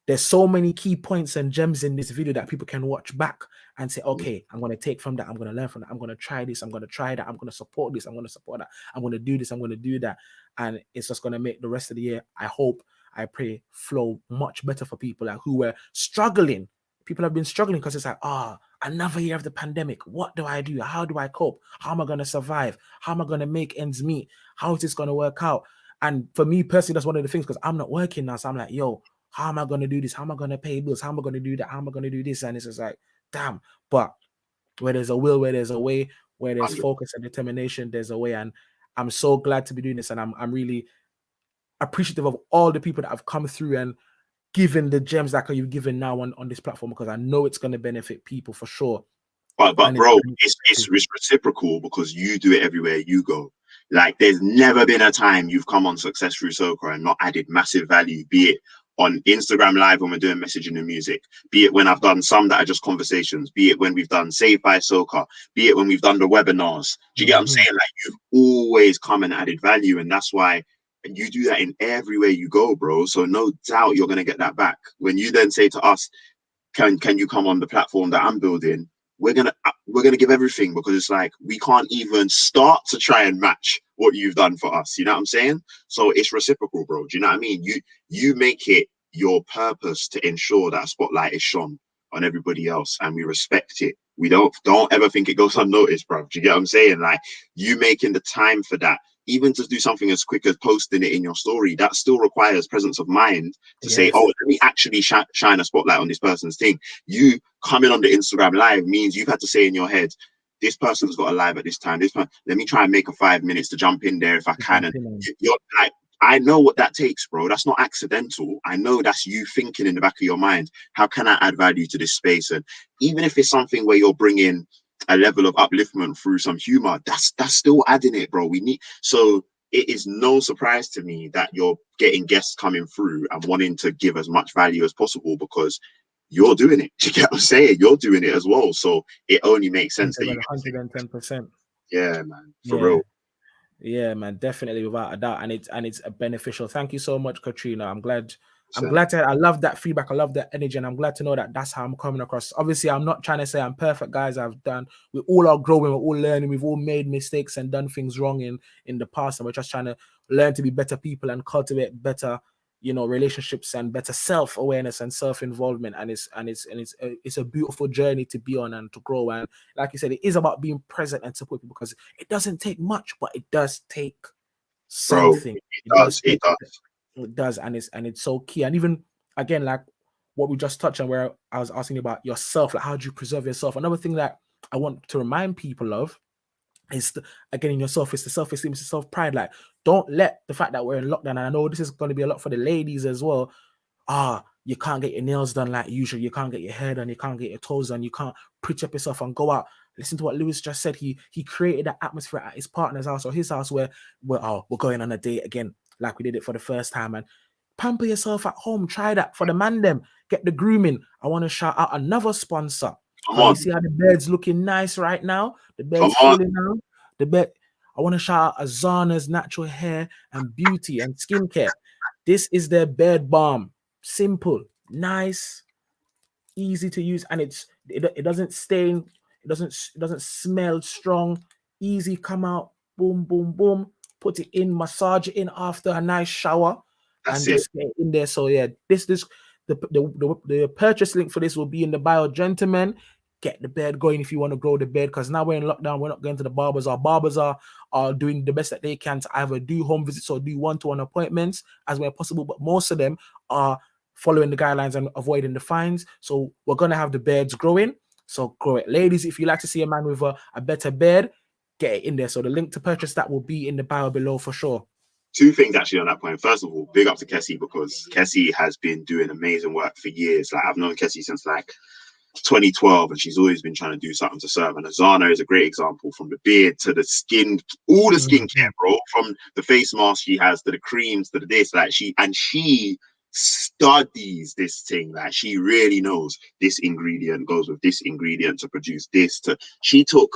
There's so many key points and gems in this video that people can watch back and say, okay, I'm going to take from that. I'm going to learn from that. I'm going to try this. I'm going to try that. I'm going to support this. I'm going to support that. I'm going to do this. I'm going to do that. And it's just going to make the rest of the year, I hope, I pray, flow much better for people like who were struggling. People have been struggling because it's like, another year of the pandemic. What do I do? How do I cope? How am I going to survive? How am I going to make ends meet? How is this going to work out? And for me personally, that's one of the things, because I'm not working now. So I'm like, yo, how am I going to do this? How am I going to pay bills? How am I going to do that? How am I going to do this? And it's just like, damn. But where there's a will, where there's a way, where there's focus and determination, there's a way. And I'm so glad to be doing this. And I'm really appreciative of all the people that have come through and given the gems that you've given now on this platform, because I know it's going to benefit people for sure. But bro, it's reciprocal, because you do it everywhere you go. Like, there's never been a time you've come on Success Through Soca and not added massive value, be it on Instagram Live when we're doing messaging and music, be it when I've done some that are just conversations, be it when we've done Saved by Soca, be it when we've done the webinars. Do you get what I'm saying? Like, you've always come and added value, and that's why you do that in everywhere you go, bro. So no doubt you're going to get that back. When you then say to us, can you come on the platform that I'm building? We're gonna give everything, because it's like we can't even start to try and match what you've done for us. You know what I'm saying? So it's reciprocal, bro. Do you know what I mean? You make it your purpose to ensure that a spotlight is shone on everybody else, and we respect it. We don't ever think it goes unnoticed, bro. Do you get what I'm saying? Like, you making the time for that, even to do something as quick as posting it in your story, that still requires presence of mind to say, oh, let me actually shine a spotlight on this person's thing. You coming on the Instagram Live means you've had to say in your head, this person's got a live at this time. Let me try and make a 5 minutes to jump in there if I can. And you're like, I know what that takes, bro. That's not accidental. I know that's you thinking in the back of your mind, how can I add value to this space? And even if it's something where you're bringing a level of upliftment through some humor, that's still adding it, bro. So it is no surprise to me that you're getting guests coming through and wanting to give as much value as possible, because you're doing it. Do you get what I'm saying? You're doing it as well. So it only makes sense that you 110%. Yeah, man. For real. Yeah, man, definitely, without a doubt. And it's a beneficial. Thank you so much, Katrina. I'm glad I love that feedback. I love that energy, and I'm glad to know that that's how I'm coming across. Obviously, I'm not trying to say I'm perfect, guys. We all are growing, we're all learning, we've all made mistakes and done things wrong in the past, and we're just trying to learn to be better people and cultivate better, relationships and better self-awareness and self-involvement. And it's a beautiful journey to be on and to grow. And like you said, it is about being present and supporting, because it doesn't take much, but it does take something. Bro, it does, and it's so key. And even again, like what we just touched on, where I was asking about yourself, like how do you preserve yourself? Another thing that I want to remind people of is again, in yourself, it's the self-esteem, it's the self-pride. Like, don't let the fact that we're in lockdown, and I know this is going to be a lot for the ladies as well, you can't get your nails done like usual, you can't get your hair done, you can't get your toes done, you can't pretty up yourself and go out. Listen to what Louis just said. He created that atmosphere at his partner's house or his house where we're going on a date again, like we did it for the first time. And pamper yourself at home. Try that for the man them. Get the grooming. I want to shout out another sponsor. You see how the bed's looking nice right now? The bed's falling now. The bed. I want to shout out Azana's Natural Hair and Beauty and Skincare. This is their bed balm. Simple, nice, easy to use, and it doesn't stain. It doesn't smell strong. Easy, come out. Boom, boom, boom. Put it in, massage it in after a nice shower, and just get it in there. So yeah, the purchase link for this will be in the bio, gentlemen. get the beard going if you want to grow the beard, because now we're in lockdown, we're not going to the barbers. Our barbers are doing the best that they can to either do home visits or do one-to-one appointments as well as possible, but most of them are following the guidelines and avoiding the fines. So we're going to have the beards growing. So grow it. Ladies, if you like to see a man with a better beard, get it in there. So the link to purchase that will be in the bio below for sure. Two things actually on that point. First of all, big up to Kessie, because Kessie has been doing amazing work for years. Like, I've known Kessie since like 2012, and she's always been trying to do something to serve. And Azana is a great example, from the beard to the skin, all the skincare, bro, from the face mask she has to the creams to the this. Like, she studies this thing. Like, she really knows this ingredient goes with this ingredient to produce this. She took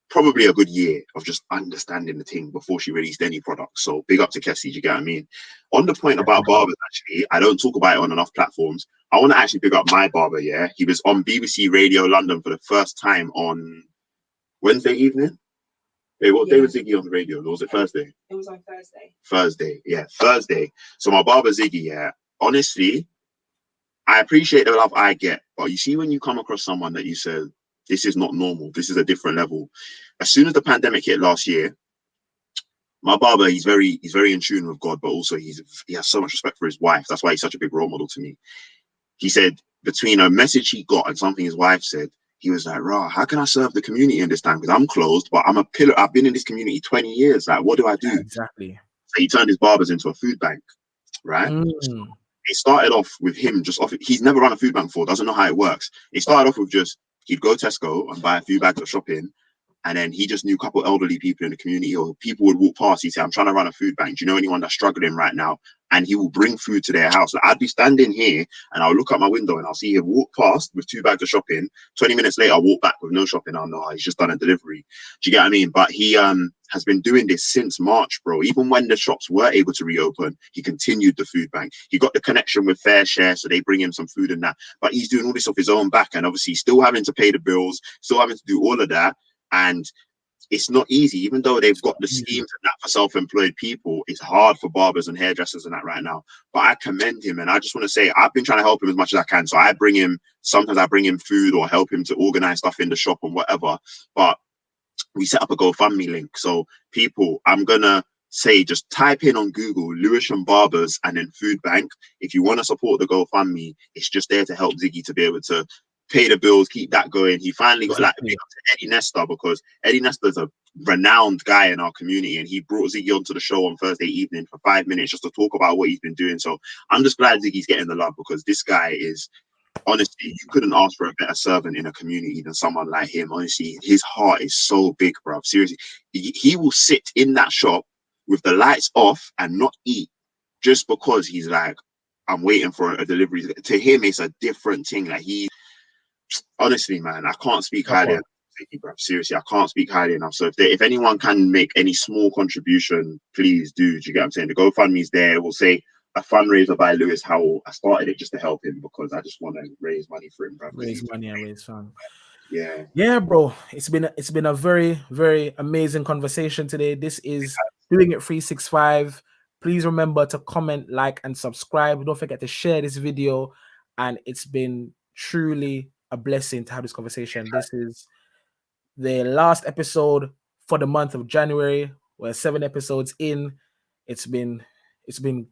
probably a good year of just understanding the thing before she released any product. So big up to Kessie, you get what I mean? On the point about barbers, actually, I don't talk about it on enough platforms. I want to actually big up my barber, yeah? He was on BBC Radio London for the first time on Wednesday evening. Hey, what day was Ziggy on the radio? Or was it Thursday? It was on Thursday. Thursday, yeah, Thursday. So my barber Ziggy, yeah, honestly, I appreciate the love I get, but you see when you come across someone that you said, this is not normal, this is a different level. As soon as the pandemic hit last year, my barber, he's very in tune with God, but also he has so much respect for his wife. That's why he's such a big role model to me. He said between a message he got and something his wife said, he was like, "Rah, how can I serve the community in this time? Because I'm closed, but I'm a pillar. I've been in this community 20 years. Like, what do I do?" Exactly. So he turned his barbers into a food bank, right? It started off with him just off. He's never run a food bank before, doesn't know how it works. It started off with just, he'd go Tesco and buy a few bags of shopping. And then he just knew a couple elderly people in the community, or people would walk past. He'd say, "I'm trying to run a food bank. Do you know anyone that's struggling right now?" And he will bring food to their house. Like, I'd be standing here and I'll look out my window and I'll see him walk past with 2 bags of shopping. 20 minutes later, I'll walk back with no shopping. I'll know he's just done a delivery. Do you get what I mean? But he has been doing this since March, bro. Even when the shops were able to reopen, he continued the food bank. He got the connection with Fair Share, so they bring him some food and that. But he's doing all this off his own back, and obviously still having to pay the bills, still having to do all of that. And it's not easy, even though they've got the schemes and that for self-employed people. It's hard for barbers and hairdressers and that right now. But I commend him, and I just want to say I've been trying to help him as much as I can. So sometimes I bring him food or help him to organize stuff in the shop and whatever. But we set up a GoFundMe link. So people, I'm gonna say, just type in on Google Lewisham Barbers and then food bank. If you want to support the GoFundMe, it's just there to help Ziggy to be able to pay the bills, keep that going. He finally got like big up to Eddie Nesta, because Eddie Nesta's a renowned guy in our community, and he brought Ziggy onto the show on Thursday evening for 5 minutes just to talk about what he's been doing. So I'm just glad Ziggy's getting the love, because this guy is, honestly, you couldn't ask for a better servant in a community than someone like him. Honestly, his heart is so big, bro. Seriously, he will sit in that shop with the lights off and not eat just because he's like, I'm waiting for a delivery. To him, it's a different thing. Like, honestly, man, I can't speak highly enough. Bro. Seriously, I can't speak highly enough. So if anyone can make any small contribution, please do. Do you get what I'm saying? The GoFundMe's there. We'll say a fundraiser by Louis Howell. I started it just to help him because I just want to raise money for him, bro. Raise money and raise funds. Yeah, bro. It's been a very, very amazing conversation today. This is Doing It 365. Please remember to comment, like, and subscribe. Don't forget to share this video. And it's been truly a blessing to have this conversation. This is the last episode for the month of January. We're 7 episodes in. It's been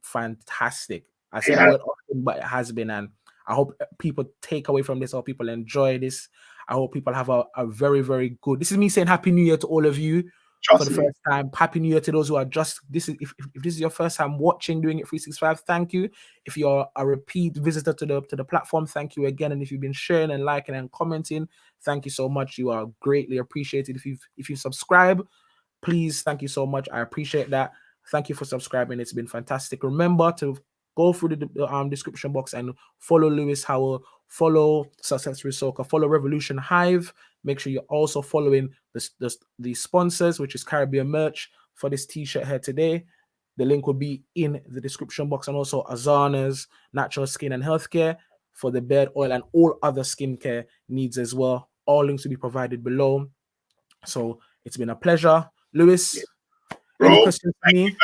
fantastic. I say that word often, but it has been, and I hope people take away from this, or people enjoy this. I hope people have a very, very good. This is me saying Happy New Year to all of you. For the first time. Happy New Year to those who are just this is if this is your first time watching Doing It 365, thank you. If you're a repeat visitor to the platform, thank you again. And if you've been sharing and liking and commenting, thank you so much. You are greatly appreciated. If you subscribe, please, thank you so much. I appreciate that. Thank you for subscribing. It's been fantastic. Remember to go through the description box and follow Louis Howell, follow Success Through Soca, follow Revolution Hive. Make sure you're also following the sponsors, which is Caribbean Merch, for this t-shirt here today. The link will be in the description box, and also Azana's Natural Skin and Healthcare for the beard oil and all other skincare needs as well. All links will be provided below. So it's been a pleasure. Louis, bro, any questions for me?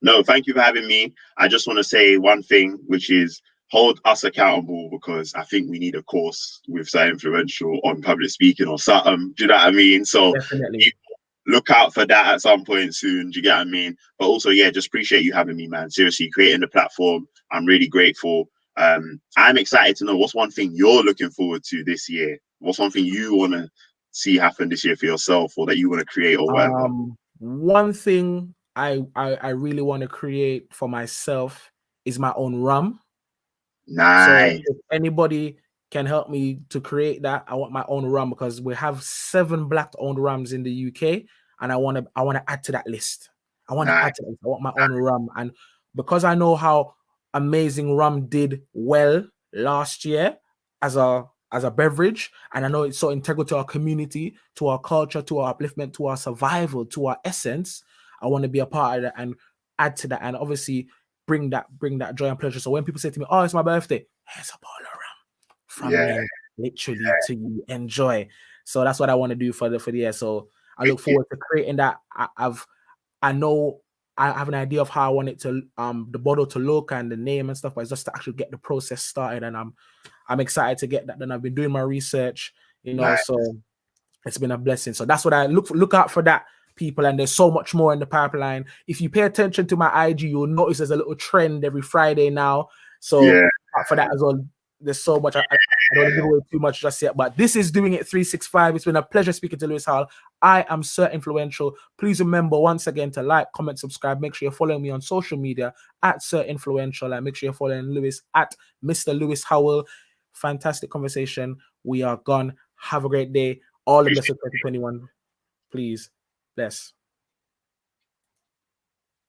No, thank you for having me. I just want to say one thing, which is hold us accountable, because I think we need a course with Sir Influential on public speaking or something. Do you know what I mean? So Definitely. look out for that at some point soon. Do you get what I mean? But also, yeah, just appreciate you having me, man. Seriously, creating the platform. I'm really grateful. I'm excited to know what's one thing you're looking forward to this year. What's one thing you want to see happen this year for yourself, or that you want to create, or whatever. One thing I really want to create for myself is my own rum. So Nice. if anybody can help me to create that, I want my own rum, because we have 7 black-owned rums in the UK, and I want to add to that list. I want to Nice. add to it. I want my own rum, and because I know how amazing rum did well last year as a beverage, and I know it's so integral to our community, to our culture, to our upliftment, to our survival, to our essence. I want to be a part of that and add to that, and obviously bring that joy and pleasure. So when people say to me, "Oh, it's my birthday," here's a bottle of rum from Yeah. me, literally to you. Enjoy. So that's what I want to do for the year. So I look forward to creating that. I know I have an idea of how I want it to the bottle to look and the name and stuff, but it's just to actually get the process started, and I'm excited to get that done. I've been doing my research, Nice. so it's been a blessing. So that's what I look out for that, people. And there's so much more in the pipeline. If you pay attention to my IG, you'll notice there's a little trend every Friday now. So Yeah. for that as well. There's so much. I don't want to give away too much just yet, but this is Doing It 365. It's been a pleasure speaking to Louis Howell. I am Sir Influential. Please remember once again to like, comment, subscribe. Make sure you're following me on social media at Sir Influential, and make sure you're following Louis at Mr. Louis Howell. Fantastic conversation. We are gone. Have a great day. All the best for 2021. Please. Bless.